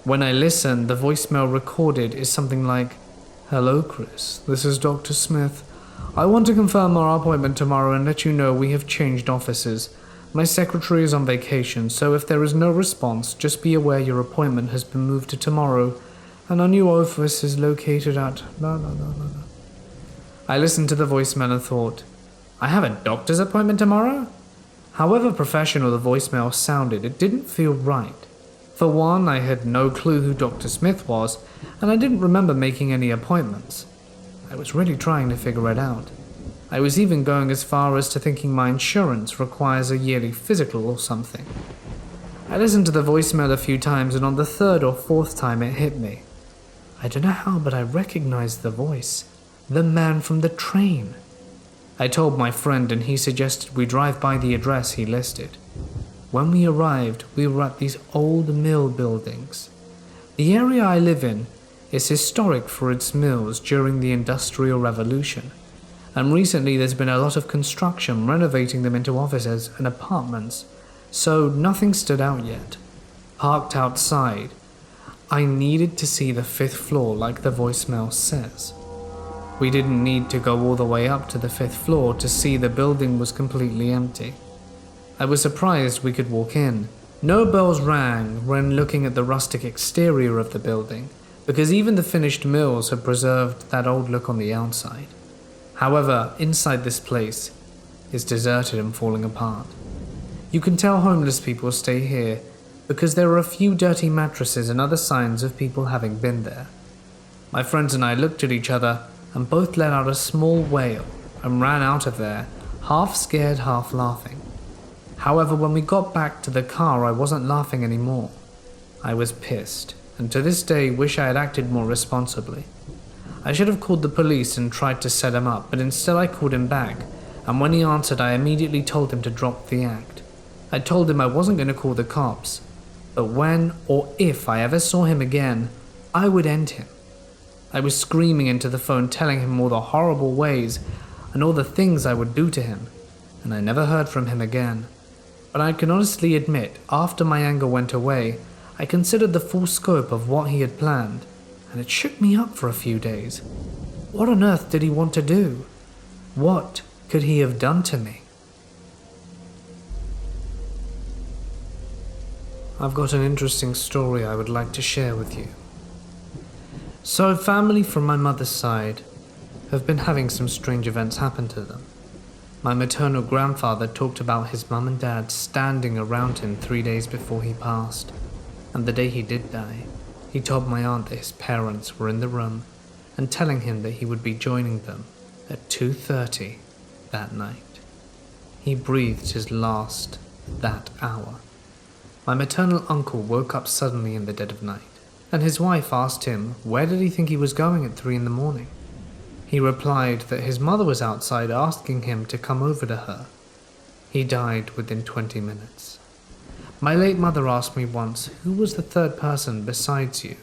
Speaker 1: When I listen, the voicemail recorded is something like, "Hello Chris, this is Dr. Smith. I want to confirm our appointment tomorrow and let you know we have changed offices. My secretary is on vacation, so if there is no response, just be aware your appointment has been moved to tomorrow, and our new office is located at blah blah blah blah." I listened to the voicemail and thought, I have a doctor's appointment tomorrow? However professional the voicemail sounded, it didn't feel right. For one, I had no clue who Dr. Smith was, and I didn't remember making any appointments. I was really trying to figure it out. I was even going as far as to thinking my insurance requires a yearly physical or something. I listened to the voicemail a few times, and on the third or fourth time it hit me. I don't know how, but I recognized the voice. The man from the train. I told my friend, and he suggested we drive by the address he listed. When we arrived, we were at these old mill buildings. The area I live in is historic for its mills during the Industrial Revolution, and recently there's been a lot of construction renovating them into offices and apartments, so nothing stood out yet. Parked outside, I needed to see the 5th floor like the voicemail says. We didn't need to go all the way up to the 5th floor to see the building was completely empty. I was surprised we could walk in. No bells rang when looking at the rustic exterior of the building, because even the finished mills had preserved that old look on the outside. However, inside this place is deserted and falling apart. You can tell homeless people stay here because there are a few dirty mattresses and other signs of people having been there. My friends and I looked at each other and both let out a small wail and ran out of there, half scared, half laughing. However, when we got back to the car, I wasn't laughing anymore. I was pissed, and to this day wish I had acted more responsibly. I should have called the police and tried to set him up, but instead I called him back, and when he answered, I immediately told him to drop the act. I told him I wasn't going to call the cops, but when or if I ever saw him again, I would end him. I was screaming into the phone, telling him all the horrible ways and all the things I would do to him, and I never heard from him again. But I can honestly admit, after my anger went away, I considered the full scope of what he had planned, and it shook me up for a few days. What on earth did he want to do? What could he have done to me? I've got an interesting story I would like to share with you. So, family from my mother's side have been having some strange events happen to them. My maternal grandfather talked about his mum and dad standing around him 3 days before he passed, and the day he did die, he told my aunt that his parents were in the room and telling him that he would be joining them at 2:30 that night. He breathed his last that hour. My maternal uncle woke up suddenly in the dead of night, and his wife asked him where did he think he was going at 3 in the morning. He replied that his mother was outside asking him to come over to her. He died within 20 minutes. My late mother asked me once, who was the third person besides you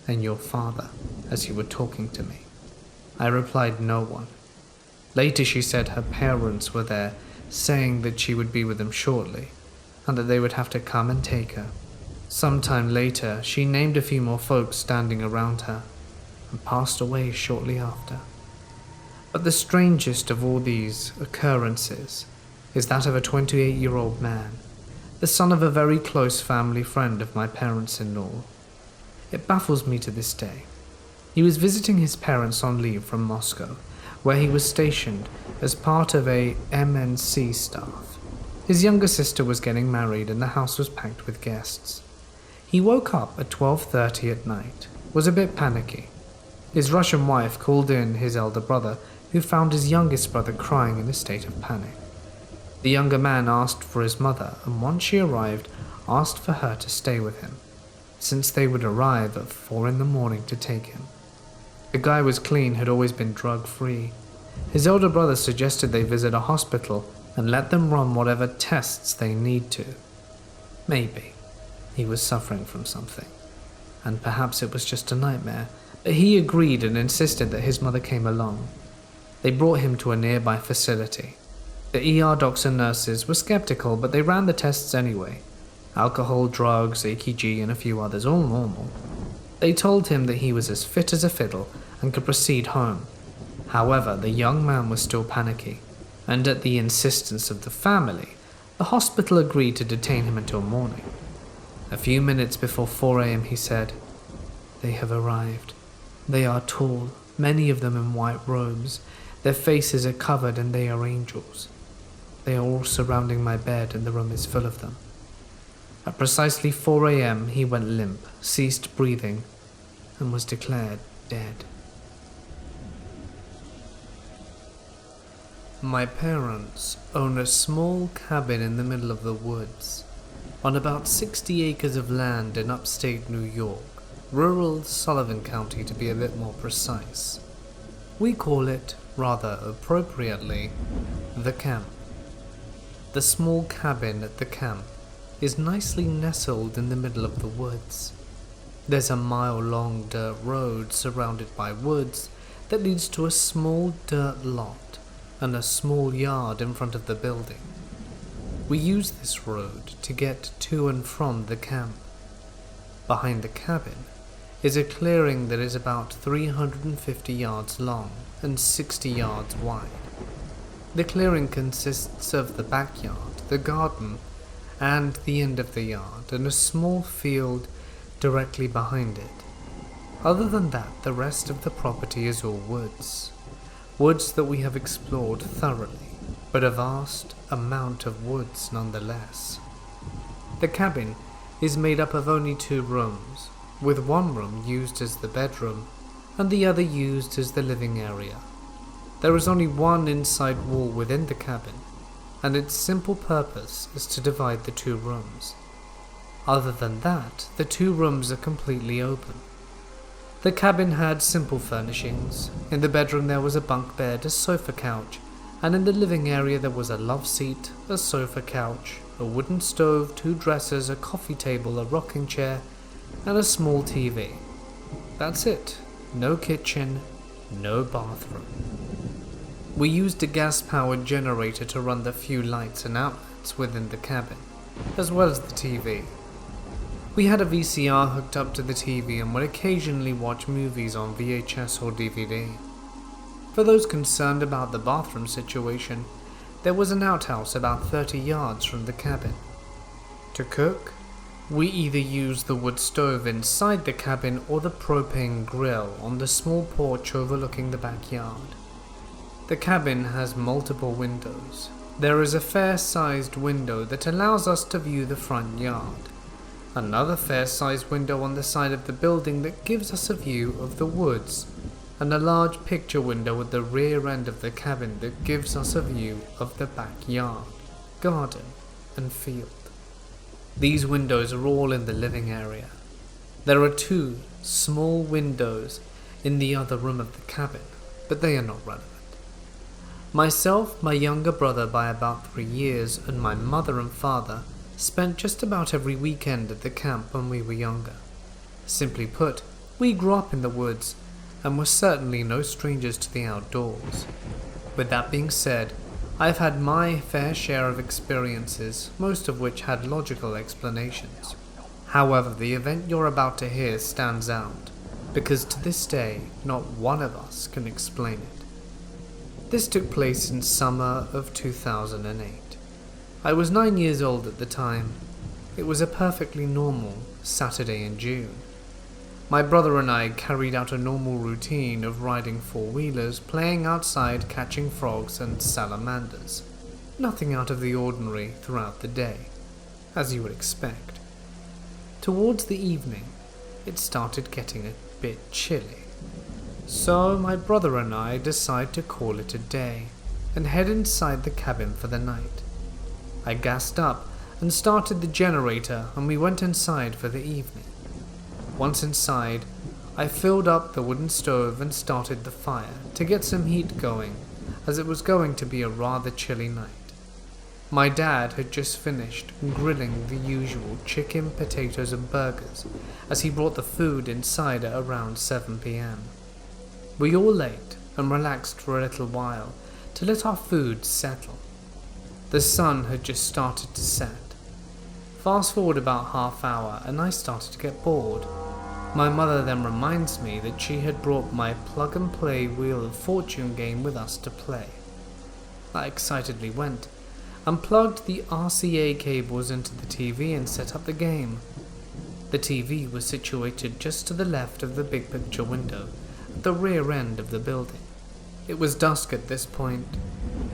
Speaker 1: and your father, as you were talking to me. I replied no one. Later she said her parents were there, saying that she would be with them shortly, and that they would have to come and take her. Sometime later, she named a few more folks standing around her, and passed away shortly after. But the strangest of all these occurrences is that of a 28-year-old man, the son of a very close family friend of my parents-in-law. It baffles me to this day. He was visiting his parents on leave from Moscow, where he was stationed as part of a MNC staff. His younger sister was getting married and the house was packed with guests. He woke up at 12:30 at night, was a bit panicky. His Russian wife called in his elder brother, who found his youngest brother crying in a state of panic. The younger man asked for his mother, and once she arrived, asked for her to stay with him, since they would arrive at 4 in the morning to take him. The guy was clean, had always been drug-free. His older brother suggested they visit a hospital and let them run whatever tests they need to. Maybe he was suffering from something, and perhaps it was just a nightmare, but he agreed and insisted that his mother came along. They brought him to a nearby facility. The ER docs and nurses were skeptical, but they ran the tests anyway. Alcohol, drugs, EKG, and a few others, all normal. They told him that he was as fit as a fiddle and could proceed home. However, the young man was still panicky, and at the insistence of the family, the hospital agreed to detain him until morning. A few minutes before 4 a.m. he said, "They have arrived. They are tall, many of them in white robes, Their faces are covered and they are angels. They are all surrounding my bed and the room is full of them. At precisely 4 a.m. he went limp, ceased breathing, and was declared dead. My parents own a small cabin in the middle of the woods, on about 60 acres of land in upstate New York, rural Sullivan County to be a bit more precise. We call it, rather appropriately, the camp. The small cabin at the camp is nicely nestled in the middle of the woods. There's a mile-long dirt road surrounded by woods that leads to a small dirt lot and a small yard in front of the building. We use this road to get to and from the camp. Behind the cabin is a clearing that is about 350 yards long and 60 yards wide. The clearing consists of the backyard, the garden, and the end of the yard, and a small field directly behind it. Other than that, the rest of the property is all woods. Woods that we have explored thoroughly, but a vast amount of woods nonetheless. The cabin is made up of only 2 rooms, with one room used as the bedroom and the other used as the living area. There is only one inside wall within the cabin, and its simple purpose is to divide the 2 rooms. Other than that, the 2 rooms are completely open. The cabin had simple furnishings. In the bedroom there was a bunk bed, a sofa couch, and in the living area there was a love seat, a sofa couch, a wooden stove, 2 dressers, a coffee table, a rocking chair, and a small TV. That's it. No kitchen, no bathroom. We used a gas-powered generator to run the few lights and outlets within the cabin, as well as the TV. We had a VCR hooked up to the TV and would occasionally watch movies on VHS or DVD. For those concerned about the bathroom situation, there was an outhouse about 30 yards from the cabin. To cook, we either used the wood stove inside the cabin or the propane grill on the small porch overlooking the backyard. The cabin has multiple windows. There is a fair-sized window that allows us to view the front yard. Another fair-sized window on the side of the building that gives us a view of the woods, and a large picture window at the rear end of the cabin that gives us a view of the backyard, garden, and field. These windows are all in the living area. There are 2 small windows in the other room of the cabin, but they are not relevant. Myself, my younger brother by about 3 years, and my mother and father spent just about every weekend at the camp when we were younger. Simply put, we grew up in the woods and were certainly no strangers to the outdoors. With that being said, I've had my fair share of experiences, most of which had logical explanations. However, the event you're about to hear stands out, because to this day, not one of us can explain it. This took place in summer of 2008. I was 9 years old at the time. It was a perfectly normal Saturday in June. My brother and I carried out a normal routine of riding 4-wheelers, playing outside, catching frogs and salamanders. Nothing out of the ordinary throughout the day, as you would expect. Towards the evening, it started getting a bit chilly. So my brother and I decided to call it a day and head inside the cabin for the night. I gassed up and started the generator and we went inside for the evening. Once inside, I filled up the wooden stove and started the fire to get some heat going, as it was going to be a rather chilly night. My dad had just finished grilling the usual chicken, potatoes and burgers as he brought the food inside at around 7 p.m. We all ate and relaxed for a little while to let our food settle. The sun had just started to set. Fast forward about half hour and I started to get bored. My mother then reminds me that she had brought my plug-and-play Wheel of Fortune game with us to play. I excitedly went and plugged the RCA cables into the TV and set up the game. The TV was situated just to the left of the big picture window at the rear end of the building. It was dusk at this point.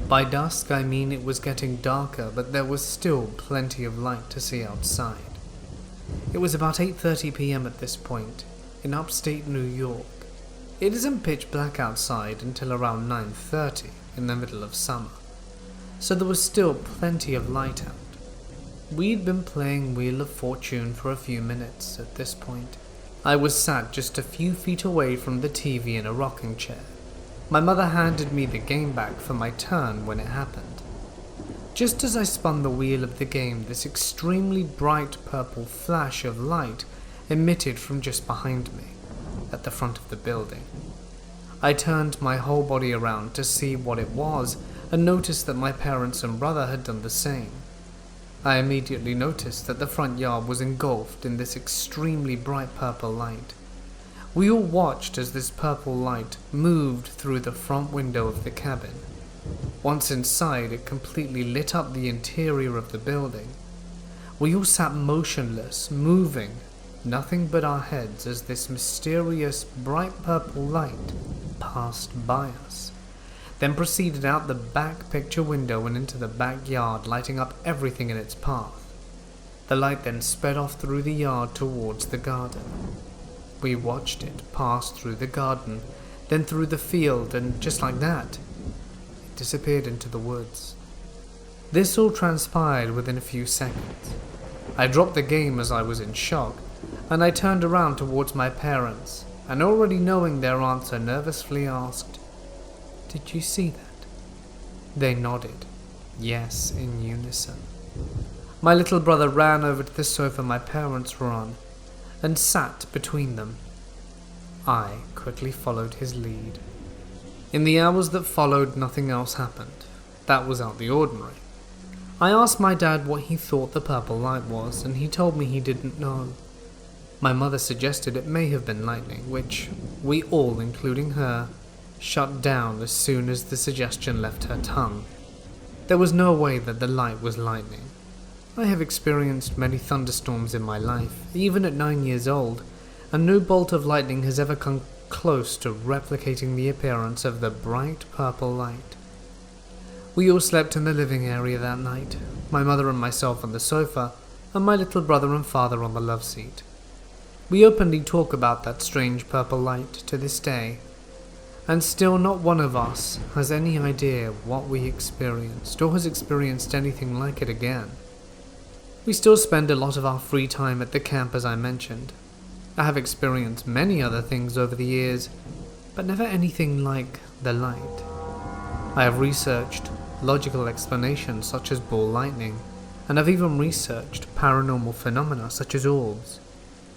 Speaker 1: By dusk, I mean it was getting darker, but there was still plenty of light to see outside. It was about 8:30 p.m. at this point, in upstate New York. It isn't pitch black outside until around 9:30 in the middle of summer, so there was still plenty of light out. We'd been playing Wheel of Fortune for a few minutes at this point. I was sat just a few feet away from the TV in a rocking chair. My mother handed me the game back for my turn when it happened. Just as I spun the wheel of the game, this extremely bright purple flash of light emitted from just behind me, at the front of the building. I turned my whole body around to see what it was and noticed that my parents and brother had done the same. I immediately noticed that the front yard was engulfed in this extremely bright purple light. We all watched as this purple light moved through the front window of the cabin. Once inside, it completely lit up the interior of the building. We all sat motionless, moving, nothing but our heads as this mysterious bright purple light passed by us, then proceeded out the back picture window and into the backyard, lighting up everything in its path. The light then sped off through the yard towards the garden. We watched it pass through the garden, then through the field, and just like that, it disappeared into the woods. This all transpired within a few seconds. I dropped the game as I was in shock, and I turned around towards my parents, and already knowing their answer, nervously asked, "Did you see that?" They nodded, yes, in unison. My little brother ran over to the sofa my parents were on, and sat between them. I quickly followed his lead. In the hours that followed, nothing else happened. That was out of the ordinary. I asked my dad what he thought the purple light was, and he told me he didn't know. My mother suggested it may have been lightning, which we all, including her, shut down as soon as the suggestion left her tongue. There was no way that the light was lightning. I have experienced many thunderstorms in my life, even at 9 years old, and no bolt of lightning has ever come close to replicating the appearance of the bright purple light. We all slept in the living area that night, my mother and myself on the sofa, and my little brother and father on the love seat. We openly talk about that strange purple light to this day, and still not one of us has any idea what we experienced or has experienced anything like it again. We still spend a lot of our free time at the camp, as I mentioned. I have experienced many other things over the years, but never anything like the light. I have researched logical explanations such as ball lightning, and I've even researched paranormal phenomena such as orbs,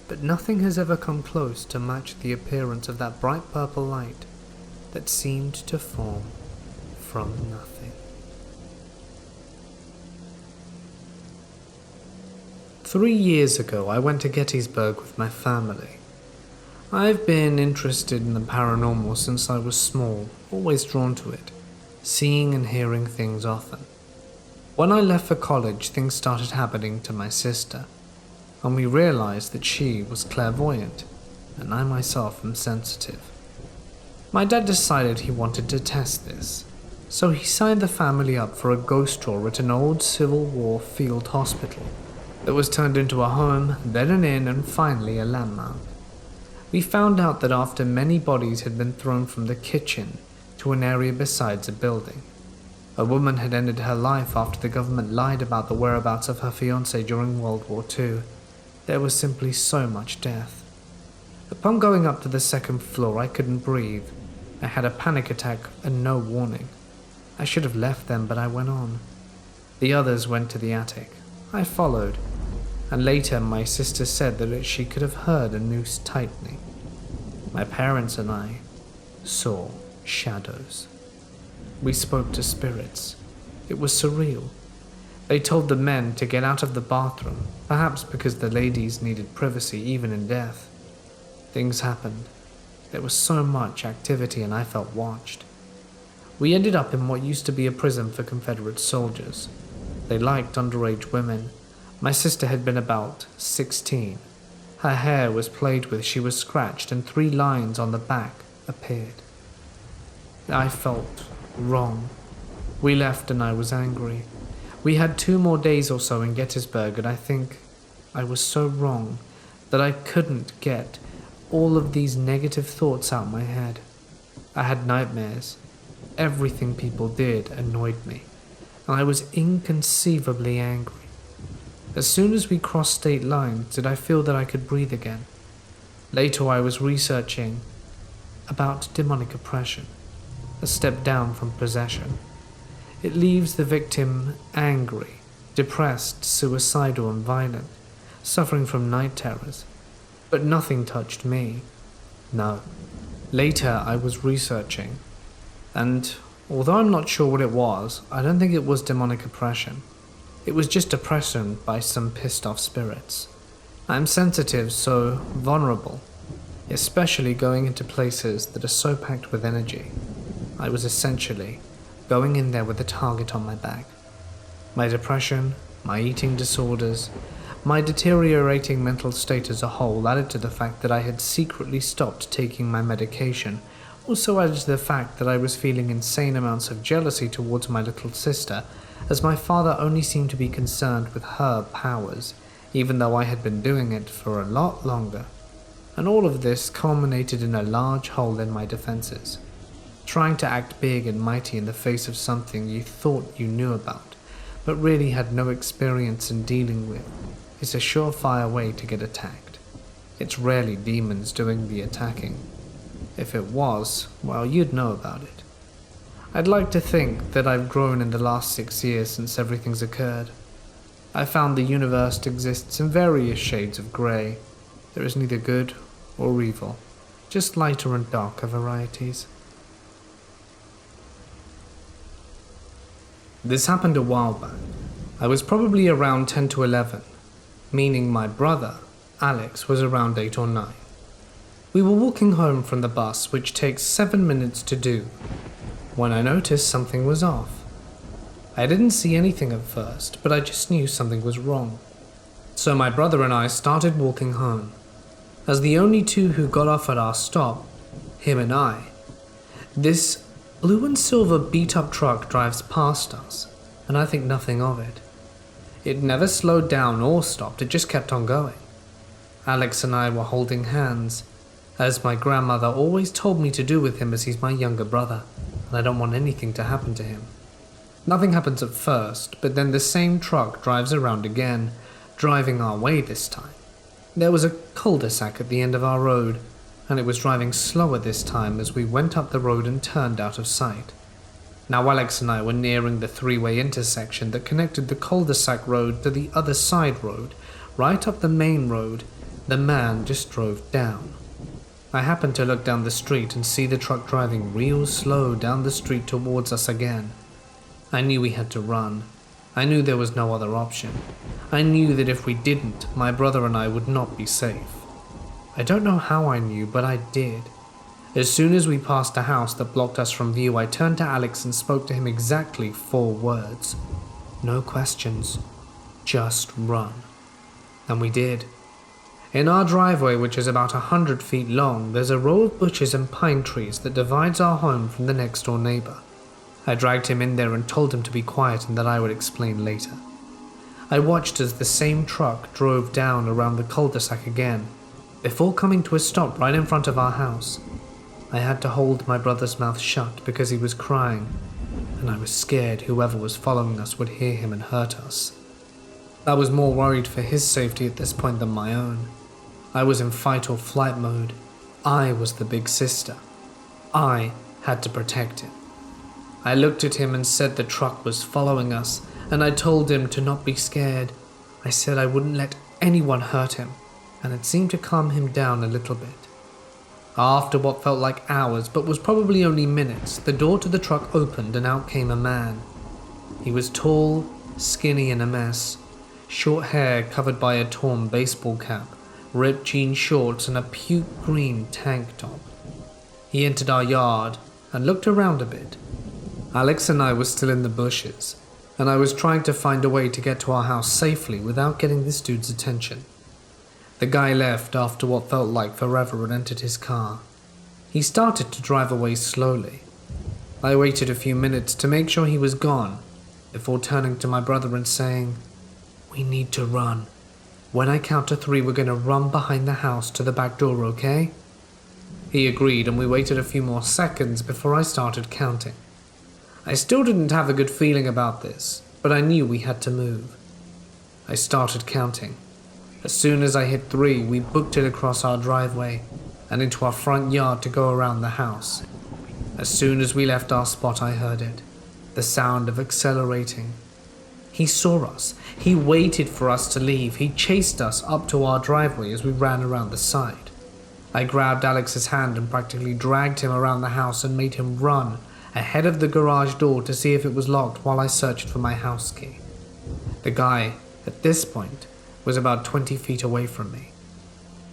Speaker 1: but nothing has ever come close to match the appearance of that bright purple light that seemed to form from nothing. 3 years ago, I went to Gettysburg with my family. I've been interested in the paranormal since I was small, always drawn to it, seeing and hearing things often. When I left for college, things started happening to my sister, and we realized that she was clairvoyant, and I myself am sensitive. My dad decided he wanted to test this, so he signed the family up for a ghost tour at an old Civil War field hospital that was turned into a home, then an inn, and finally a landmark. We found out that after many bodies had been thrown from the kitchen to an area besides a building, a woman had ended her life after the government lied about the whereabouts of her fiancé during World War II. There was simply so much death. Upon going up to the second floor, I couldn't breathe. I had a panic attack and no warning. I should have left them, but I went on. The others went to the attic. I followed, and later my sister said that she could have heard a noose tightening. My parents and I saw shadows. We spoke to spirits. It was surreal. They told the men to get out of the bathroom, perhaps because the ladies needed privacy even in death. Things happened. There was so much activity and I felt watched. We ended up in what used to be a prison for Confederate soldiers. They liked underage women. My sister had been about 16. Her hair was played with, she was scratched, and 3 lines on the back appeared. I felt wrong. We left and I was angry. We had 2 more days or so in Gettysburg, and I think I was so wrong that I couldn't get all of these negative thoughts out my head. I had nightmares. Everything people did annoyed me, and I was inconceivably angry. As soon as we crossed state lines did I feel that I could breathe again. Later I was researching about demonic oppression, a step down from possession. It leaves the victim angry, depressed, suicidal and violent, suffering from night terrors. But nothing touched me. No. Later I was researching, and although I'm not sure what it was, I don't think it was demonic oppression. It was just oppression by some pissed off spirits. I'm sensitive, so vulnerable, especially going into places that are so packed with energy. I was essentially going in there with a target on my back. My depression, my eating disorders, my deteriorating mental state as a whole added to the fact that I had secretly stopped taking my medication, also added to the fact that I was feeling insane amounts of jealousy towards my little sister, as my father only seemed to be concerned with her powers, even though I had been doing it for a lot longer. And all of this culminated in a large hole in my defenses. Trying to act big and mighty in the face of something you thought you knew about, but really had no experience in dealing with, is a surefire way to get attacked. It's rarely demons doing the attacking. If it was, well, you'd know about it. I'd like to think that I've grown in the last 6 years since everything's occurred. I found the universe exists in various shades of grey. There is neither good or evil, just lighter and darker varieties. This happened a while back. I was probably around 10 to 11, meaning my brother, Alex, was around 8 or 9. We were walking home from the bus, which takes 7 minutes to do, when I noticed something was off. I didn't see anything at first, but I just knew something was wrong. So my brother and I started walking home. As the only 2 who got off at our stop, him and I, this blue and silver beat-up truck drives past us, and I think nothing of it. It never slowed down or stopped, it just kept on going. Alex and I were holding hands, as my grandmother always told me to do with him, as he's my younger brother, and I don't want anything to happen to him. Nothing happens at first, but then the same truck drives around again, driving our way this time. There was a cul-de-sac at the end of our road, and it was driving slower this time as we went up the road and turned out of sight. Now Alex and I were nearing the 3-way intersection that connected the cul-de-sac road to the other side road. Right up the main road, the man just drove down. I happened to look down the street and see the truck driving real slow down the street towards us again. I knew we had to run. I knew there was no other option. I knew that if we didn't, my brother and I would not be safe. I don't know how I knew, but I did. As soon as we passed a house that blocked us from view, I turned to Alex and spoke to him exactly 4 words. No questions. Just run. And we did. In our driveway, which is about 100 feet long, there's a row of bushes and pine trees that divides our home from the next door neighbor. I dragged him in there and told him to be quiet and that I would explain later. I watched as the same truck drove down around the cul-de-sac again, before coming to a stop right in front of our house. I had to hold my brother's mouth shut because he was crying, and I was scared whoever was following us would hear him and hurt us. I was more worried for his safety at this point than my own. I was in fight or flight mode. I was the big sister. I had to protect him. I looked at him and said the truck was following us, and I told him to not be scared. I said I wouldn't let anyone hurt him, and it seemed to calm him down a little bit. After what felt like hours, but was probably only minutes, the door to the truck opened and out came a man. He was tall, skinny and a mess. Short hair covered by a torn baseball cap, ripped jean shorts and a puke green tank top. He entered our yard and looked around a bit. Alex and I were still in the bushes, and I was trying to find a way to get to our house safely without getting this dude's attention. The guy left after what felt like forever and entered his car. He started to drive away slowly. I waited a few minutes to make sure he was gone before turning to my brother and saying, "We need to run. When I count to 3, we're going to run behind the house to the back door, okay?" He agreed, and we waited a few more seconds before I started counting. I still didn't have a good feeling about this, but I knew we had to move. I started counting. As soon as I hit 3, we booked it across our driveway and into our front yard to go around the house. As soon as we left our spot, I heard it, the sound of accelerating. He saw us. He waited for us to leave. He chased us up to our driveway as we ran around the side. I grabbed Alex's hand and practically dragged him around the house and made him run ahead of the garage door to see if it was locked while I searched for my house key. The guy, at this point, was about 20 feet away from me.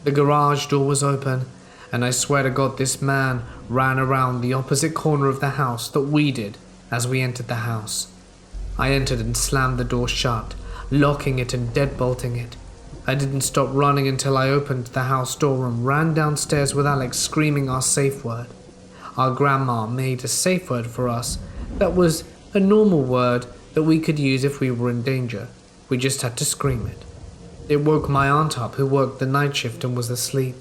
Speaker 1: The garage door was open, and I swear to God this man ran around the opposite corner of the house that we did as we entered the house. I entered and slammed the door shut, locking it and deadbolting it. I didn't stop running until I opened the house door and ran downstairs with Alex screaming our safe word. Our grandma made a safe word for us that was a normal word that we could use if we were in danger. We just had to scream it. It woke my aunt up, who worked the night shift and was asleep.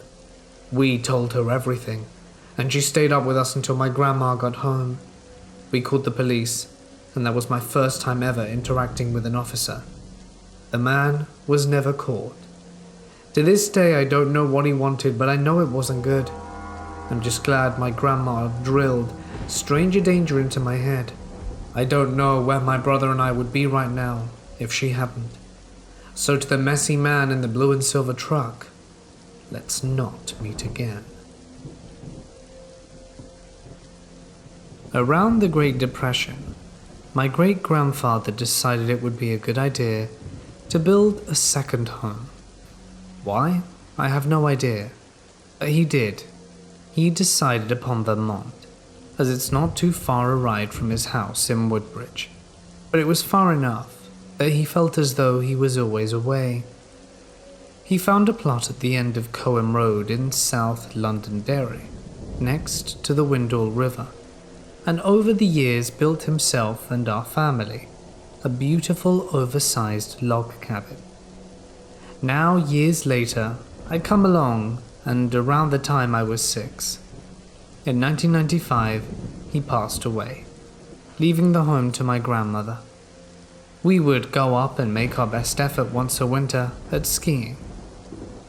Speaker 1: We told her everything, and she stayed up with us until my grandma got home. We called the police, and that was my first time ever interacting with an officer. The man was never caught. To this day, I don't know what he wanted, but I know it wasn't good. I'm just glad my grandma drilled stranger danger into my head. I don't know where my brother and I would be right now if she hadn't. So to the messy man in the blue and silver truck, let's not meet again. Around the Great Depression, my great-grandfather decided it would be a good idea to build a second home. Why? I have no idea. But he did. He decided upon Vermont, as it's not too far a ride from his house in Woodbridge. But it was far enough that he felt as though he was always away. He found a plot at the end of Coham Road in South Londonderry, next to the Windle River, and over the years built himself and our family a beautiful oversized log cabin. Now, years later, I come along, and around the time I was 6. In 1995, he passed away, leaving the home to my grandmother. We would go up and make our best effort once a winter at skiing.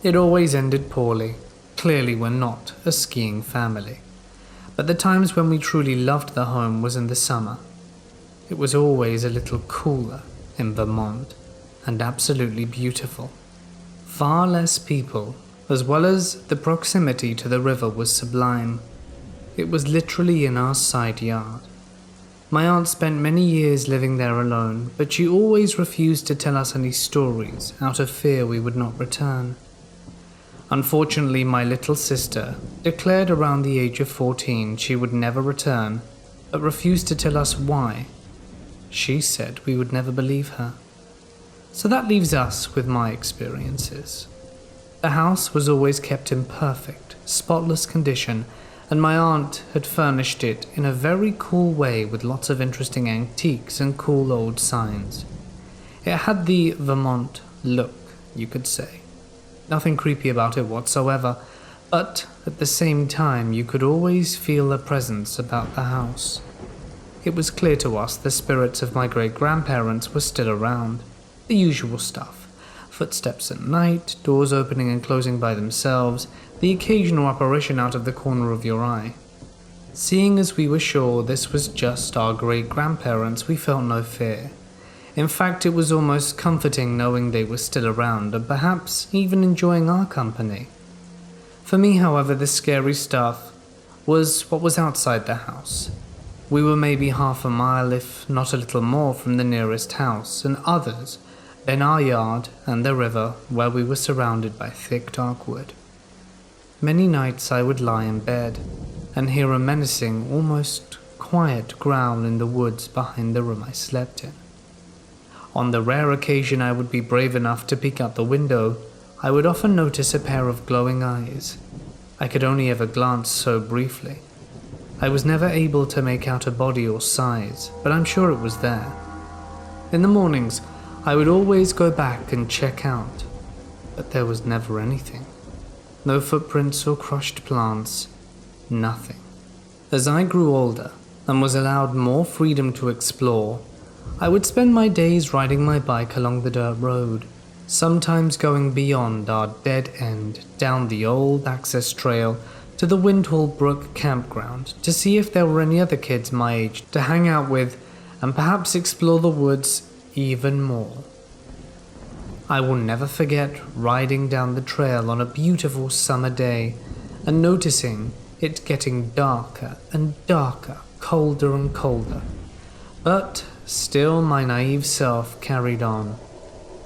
Speaker 1: It always ended poorly. Clearly, we're not a skiing family. But the times when we truly loved the home was in the summer. It was always a little cooler in Vermont, and absolutely beautiful. Far less people, as well as the proximity to the river was sublime. It was literally in our side yard. My aunt spent many years living there alone, but she always refused to tell us any stories out of fear we would not return. Unfortunately, my little sister declared around the age of 14 she would never return, but refused to tell us why. She said we would never believe her. So that leaves us with my experiences. The house was always kept in perfect, spotless condition, and my aunt had furnished it in a very cool way with lots of interesting antiques and cool old signs. It had the Vermont look, you could say. Nothing creepy about it whatsoever, but at the same time you could always feel a presence about the house. It was clear to us the spirits of my great-grandparents were still around. The usual stuff. Footsteps at night, doors opening and closing by themselves, the occasional apparition out of the corner of your eye. Seeing as we were sure this was just our great-grandparents, we felt no fear. In fact, it was almost comforting knowing they were still around and perhaps even enjoying our company. For me, however, the scary stuff was what was outside the house. We were maybe half a mile, if not a little more, from the nearest house, and others, then our yard and the river, where we were surrounded by thick dark wood. Many nights I would lie in bed and hear a menacing, almost quiet growl in the woods behind the room I slept in. On the rare occasion I would be brave enough to peek out the window, I would often notice a pair of glowing eyes. I could only ever glance so briefly. I was never able to make out a body or size, but I'm sure it was there. In the mornings, I would always go back and check out, but there was never anything. No footprints or crushed plants, nothing. As I grew older and was allowed more freedom to explore, I would spend my days riding my bike along the dirt road, sometimes going beyond our dead end down the old access trail to the Windhall Brook campground to see if there were any other kids my age to hang out with and perhaps explore the woods even more. I will never forget riding down the trail on a beautiful summer day and noticing it getting darker and darker, colder and colder. But still my naive self carried on.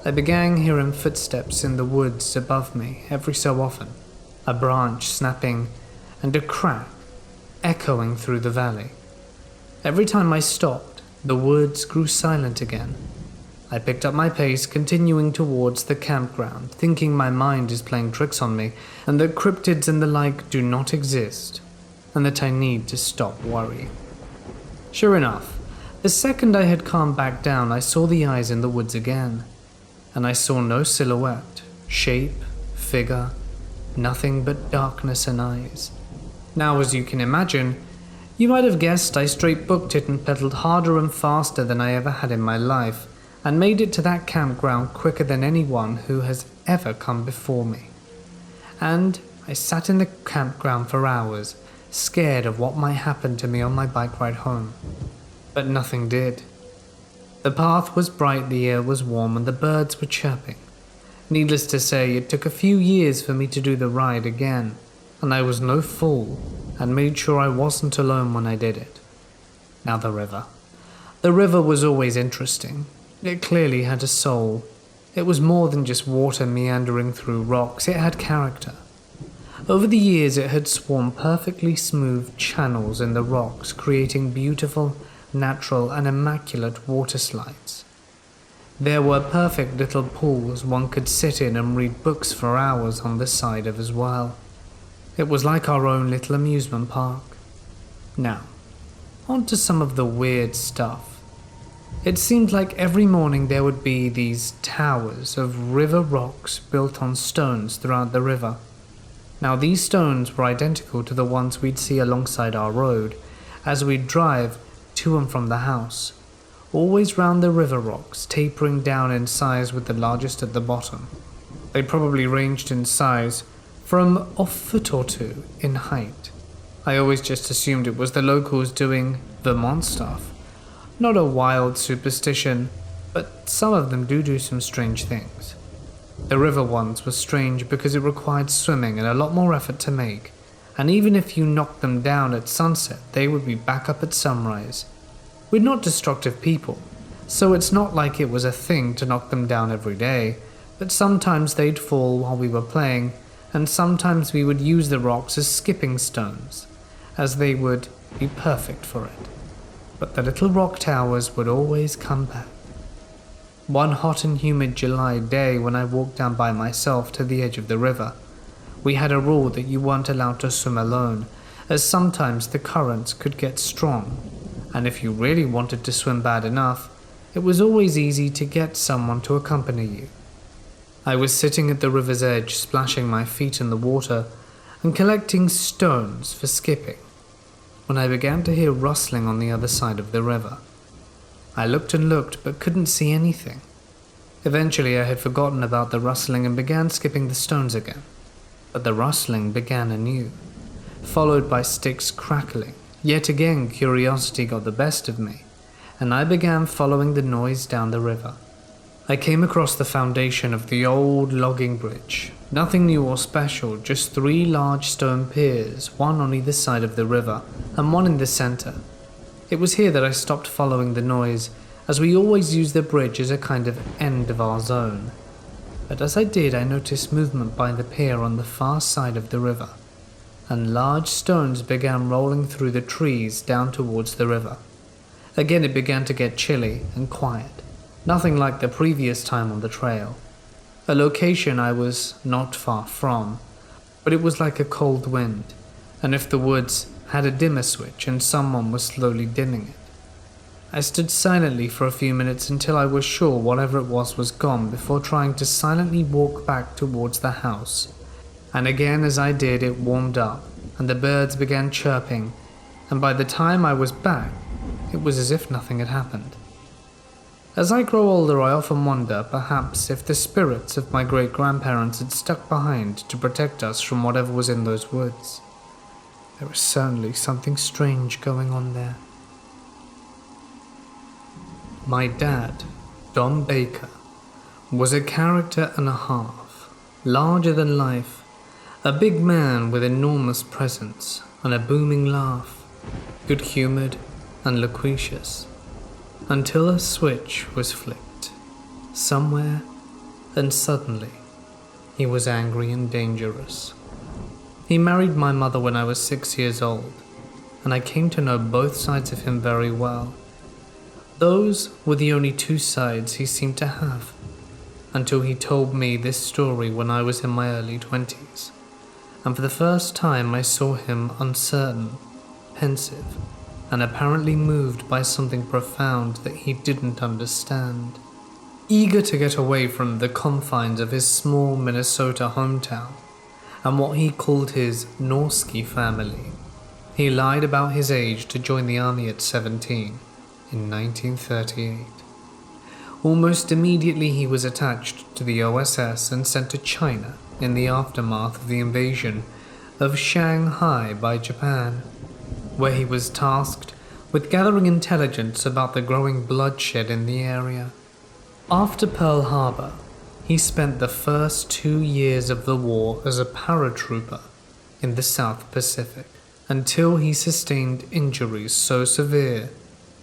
Speaker 1: I began hearing footsteps in the woods above me every so often, a branch snapping and a crack echoing through the valley. Every time I stopped, the woods grew silent again. I picked up my pace, continuing towards the campground, thinking my mind is playing tricks on me, and that cryptids and the like do not exist, and that I need to stop worrying. Sure enough, the second I had calmed back down, I saw the eyes in the woods again, and I saw no silhouette, shape, figure, nothing but darkness and eyes. Now, as you can imagine, you might have guessed I straight booked it and pedaled harder and faster than I ever had in my life, and made it to that campground quicker than anyone who has ever come before me. And I sat in the campground for hours, scared of what might happen to me on my bike ride home. But nothing did. The path was bright, the air was warm, and the birds were chirping. Needless to say, it took a few years for me to do the ride again, and I was no fool, and made sure I wasn't alone when I did it. Now the river. The river was always interesting. It clearly had a soul. It was more than just water meandering through rocks, it had character. Over the years it had sworn perfectly smooth channels in the rocks, creating beautiful, natural and immaculate water slides. There were perfect little pools one could sit in and read books for hours on the side of as well. It was like our own little amusement park. Now, on to some of the weird stuff. It seemed like every morning there would be these towers of river rocks built on stones throughout the river. Now these stones were identical to the ones we'd see alongside our road as we'd drive to and from the house, always round the river rocks, tapering down in size with the largest at the bottom. They probably ranged in size from a foot or two in height. I always just assumed it was the locals doing Vermont stuff. Not a wild superstition, but some of them do some strange things. The river ones were strange because it required swimming and a lot more effort to make, and even if you knocked them down at sunset, they would be back up at sunrise. We're not destructive people, so it's not like it was a thing to knock them down every day, but sometimes they'd fall while we were playing, and sometimes we would use the rocks as skipping stones, as they would be perfect for it. But the little rock towers would always come back. One hot and humid July day when I walked down by myself to the edge of the river, we had a rule that you weren't allowed to swim alone, as sometimes the currents could get strong, and if you really wanted to swim bad enough, it was always easy to get someone to accompany you. I was sitting at the river's edge, splashing my feet in the water and collecting stones for skipping, when I began to hear rustling on the other side of the river. I looked and looked, but couldn't see anything. Eventually I had forgotten about the rustling and began skipping the stones again. But the rustling began anew, followed by sticks crackling. Yet again curiosity got the best of me, and I began following the noise down the river. I came across the foundation of the old logging bridge. Nothing new or special, just 3 large stone piers, one on either side of the river, and one in the center. It was here that I stopped following the noise, as we always used the bridge as a kind of end of our zone. But as I did, I noticed movement by the pier on the far side of the river, and large stones began rolling through the trees down towards the river. Again it began to get chilly and quiet, nothing like the previous time on the trail. A location I was not far from, but it was like a cold wind, and if the woods had a dimmer switch and someone was slowly dimming it. I stood silently for a few minutes until I was sure whatever it was gone before trying to silently walk back towards the house. And again as I did, it warmed up and the birds began chirping, and by the time I was back, it was as if nothing had happened. As I grow older, I often wonder perhaps if the spirits of my great-grandparents had stuck behind to protect us from whatever was in those woods. There was certainly something strange going on there. My dad, Don Baker, was a character and a half, larger than life, a big man with enormous presence and a booming laugh, good-humored and loquacious, until a switch was flicked somewhere, and suddenly he was angry and dangerous. He married my mother when I was 6 years old, and I came to know both sides of him very well. Those were the only two sides he seemed to have, until he told me this story when I was in my early 20s, and for the first time I saw him uncertain, pensive, and apparently moved by something profound that he didn't understand. Eager to get away from the confines of his small Minnesota hometown and what he called his Norsky family, he lied about his age to join the army at 17 in 1938. Almost immediately he was attached to the OSS and sent to China in the aftermath of the invasion of Shanghai by Japan, where he was tasked with gathering intelligence about the growing bloodshed in the area. After Pearl Harbor, he spent the first 2 years of the war as a paratrooper in the South Pacific, until he sustained injuries so severe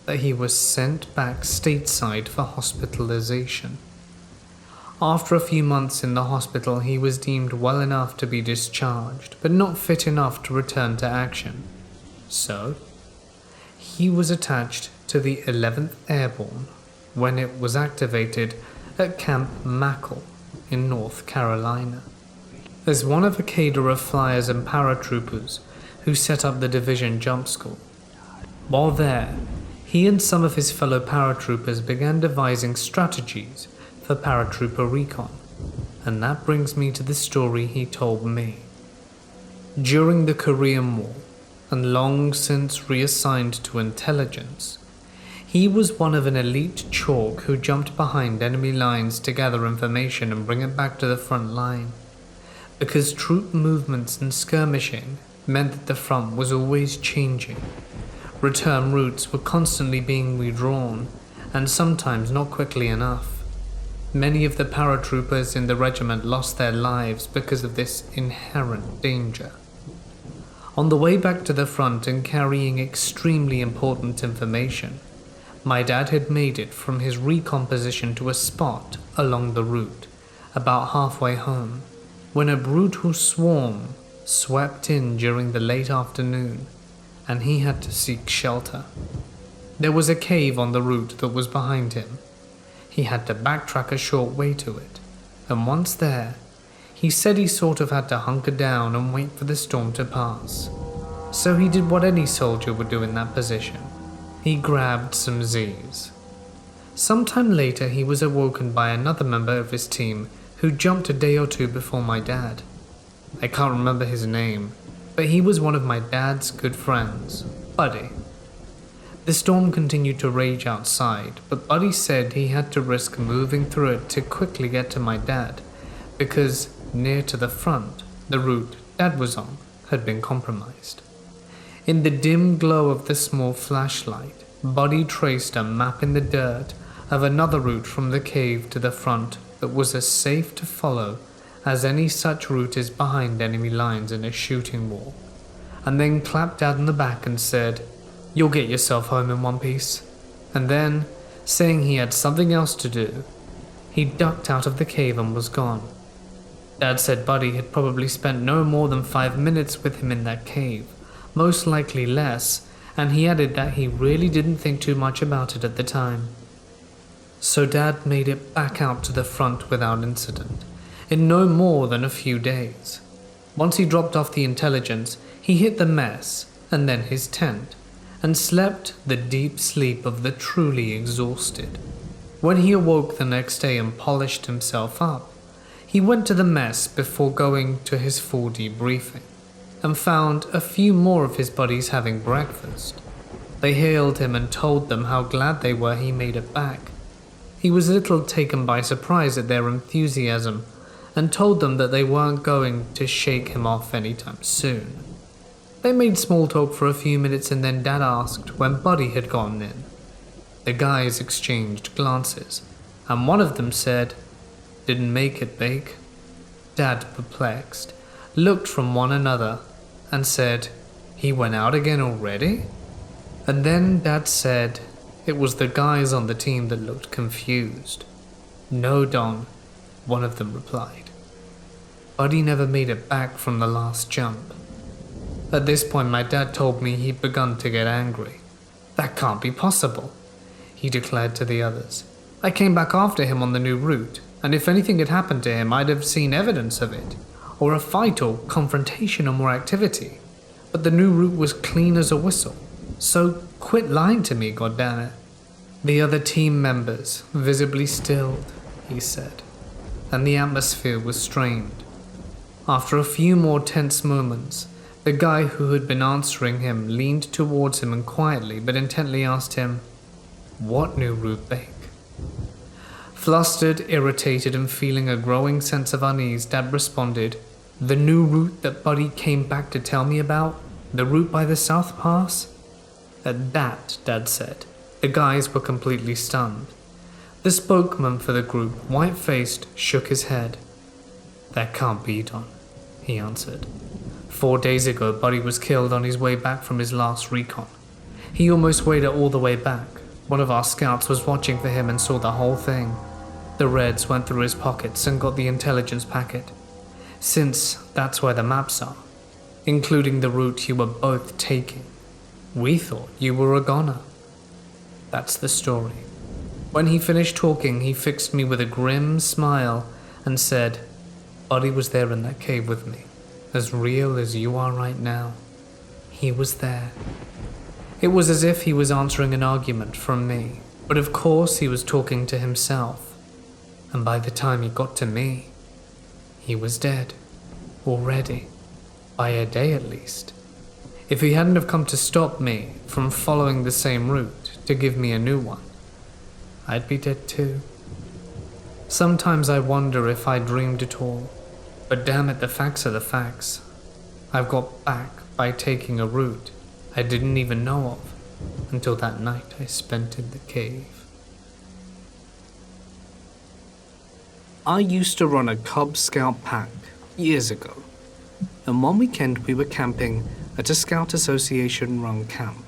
Speaker 1: that he was sent back stateside for hospitalization. After a few months in the hospital, he was deemed well enough to be discharged, but not fit enough to return to action. So, he was attached to the 11th Airborne when it was activated at Camp Mackle in North Carolina, as one of a cadre of flyers and paratroopers who set up the division jump school. While there, he and some of his fellow paratroopers began devising strategies for paratrooper recon, and that brings me to the story he told me. During the Korean War, and long since reassigned to intelligence, he was one of an elite chalk who jumped behind enemy lines to gather information and bring it back to the front line. Because troop movements and skirmishing meant that the front was always changing. Return routes were constantly being redrawn, and sometimes not quickly enough. Many of the paratroopers in the regiment lost their lives because of this inherent danger. On the way back to the front and carrying extremely important information, my dad had made it from his recon position to a spot along the route, about halfway home, when a brutal swarm swept in during the late afternoon, and he had to seek shelter. There was a cave on the route that was behind him. He had to backtrack a short way to it, and once there, he said he sort of had to hunker down and wait for the storm to pass. So he did what any soldier would do in that position. He grabbed some Z's. Sometime later, he was awoken by another member of his team who jumped a day or two before my dad. I can't remember his name, but he was one of my dad's good friends, Buddy. The storm continued to rage outside, but Buddy said he had to risk moving through it to quickly get to my dad, because near to the front, the route Dad was on had been compromised. In the dim glow of the small flashlight, Buddy traced a map in the dirt of another route from the cave to the front that was as safe to follow as any such route is behind enemy lines in a shooting war, and then clapped Dad on the back and said, "You'll get yourself home in one piece." And then, saying he had something else to do, he ducked out of the cave and was gone. Dad said Buddy had probably spent no more than 5 minutes with him in that cave, most likely less, and he added that he really didn't think too much about it at the time. So Dad made it back out to the front without incident, in no more than a few days. Once he dropped off the intelligence, he hit the mess and then his tent, and slept the deep sleep of the truly exhausted. When he awoke the next day and polished himself up, he went to the mess before going to his 4D briefing, and found a few more of his buddies having breakfast. They hailed him and told them how glad they were he made it back. He was a little taken by surprise at their enthusiasm, and told them that they weren't going to shake him off anytime soon. They made small talk for a few minutes, and then Dad asked when Buddy had gone in. The guys exchanged glances, and one of them said, "Didn't make it, Bake." Dad, perplexed, looked from one another and said, "He went out again already?" And then Dad said it was the guys on the team that looked confused. "No, Don," one of them replied. Buddy never made it back from the last jump. At this point, my dad told me he'd begun to get angry. "That can't be possible," he declared to the others. "I came back after him on the new route, and if anything had happened to him, I'd have seen evidence of it, or a fight or confrontation or more activity. But the new route was clean as a whistle, so quit lying to me, goddammit." The other team members visibly stilled, he said, and the atmosphere was strained. After a few more tense moments, the guy who had been answering him leaned towards him and quietly but intently asked him, "What new route, Bake?" Flustered, irritated, and feeling a growing sense of unease, Dad responded, "The new route that Buddy came back to tell me about? The route by the South Pass?" At that, Dad said, the guys were completely stunned. The spokesman for the group, white-faced, shook his head. "That can't be, Don," he answered. 4 days ago, Buddy was killed on his way back from his last recon. He almost made it all the way back. One of our scouts was watching for him and saw the whole thing. The Reds went through his pockets and got the intelligence packet. Since that's where the maps are, including the route you were both taking, we thought you were a goner. That's the story. When he finished talking, he fixed me with a grim smile and said, "Buddy was there in that cave with me, as real as you are right now. He was there." It was as if he was answering an argument from me, but of course he was talking to himself. And by the time he got to me, he was dead, already, by a day at least. If he hadn't have come to stop me from following the same route to give me a new one, I'd be dead too. Sometimes I wonder if I dreamed it all, but damn it, the facts are the facts. I've got back by taking a route I didn't even know of until that night I spent in the cave. I used to run a Cub Scout pack years ago, and one weekend we were camping at a Scout Association run camp.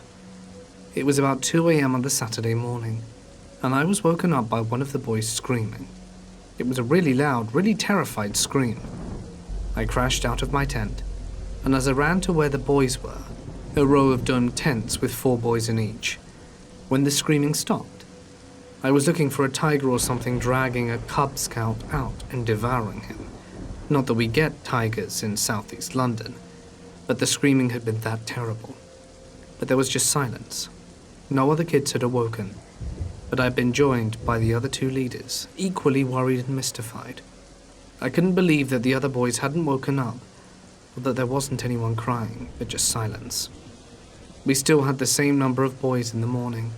Speaker 1: It was about 2 a.m. on the Saturday morning, and I was woken up by one of the boys screaming. It was a really loud, really terrified scream. I crashed out of my tent, and as I ran to where the boys were, a row of domed tents with 4 boys in each, when the screaming stopped. I was looking for a tiger or something dragging a Cub Scout out and devouring him. Not that we get tigers in southeast London, but the screaming had been that terrible. But there was just silence. No other kids had awoken, but I'd been joined by the other 2 leaders, equally worried and mystified. I couldn't believe that the other boys hadn't woken up, or that there wasn't anyone crying, but just silence. We still had the same number of boys in the morning.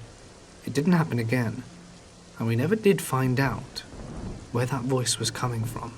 Speaker 1: It didn't happen again, and we never did find out where that voice was coming from.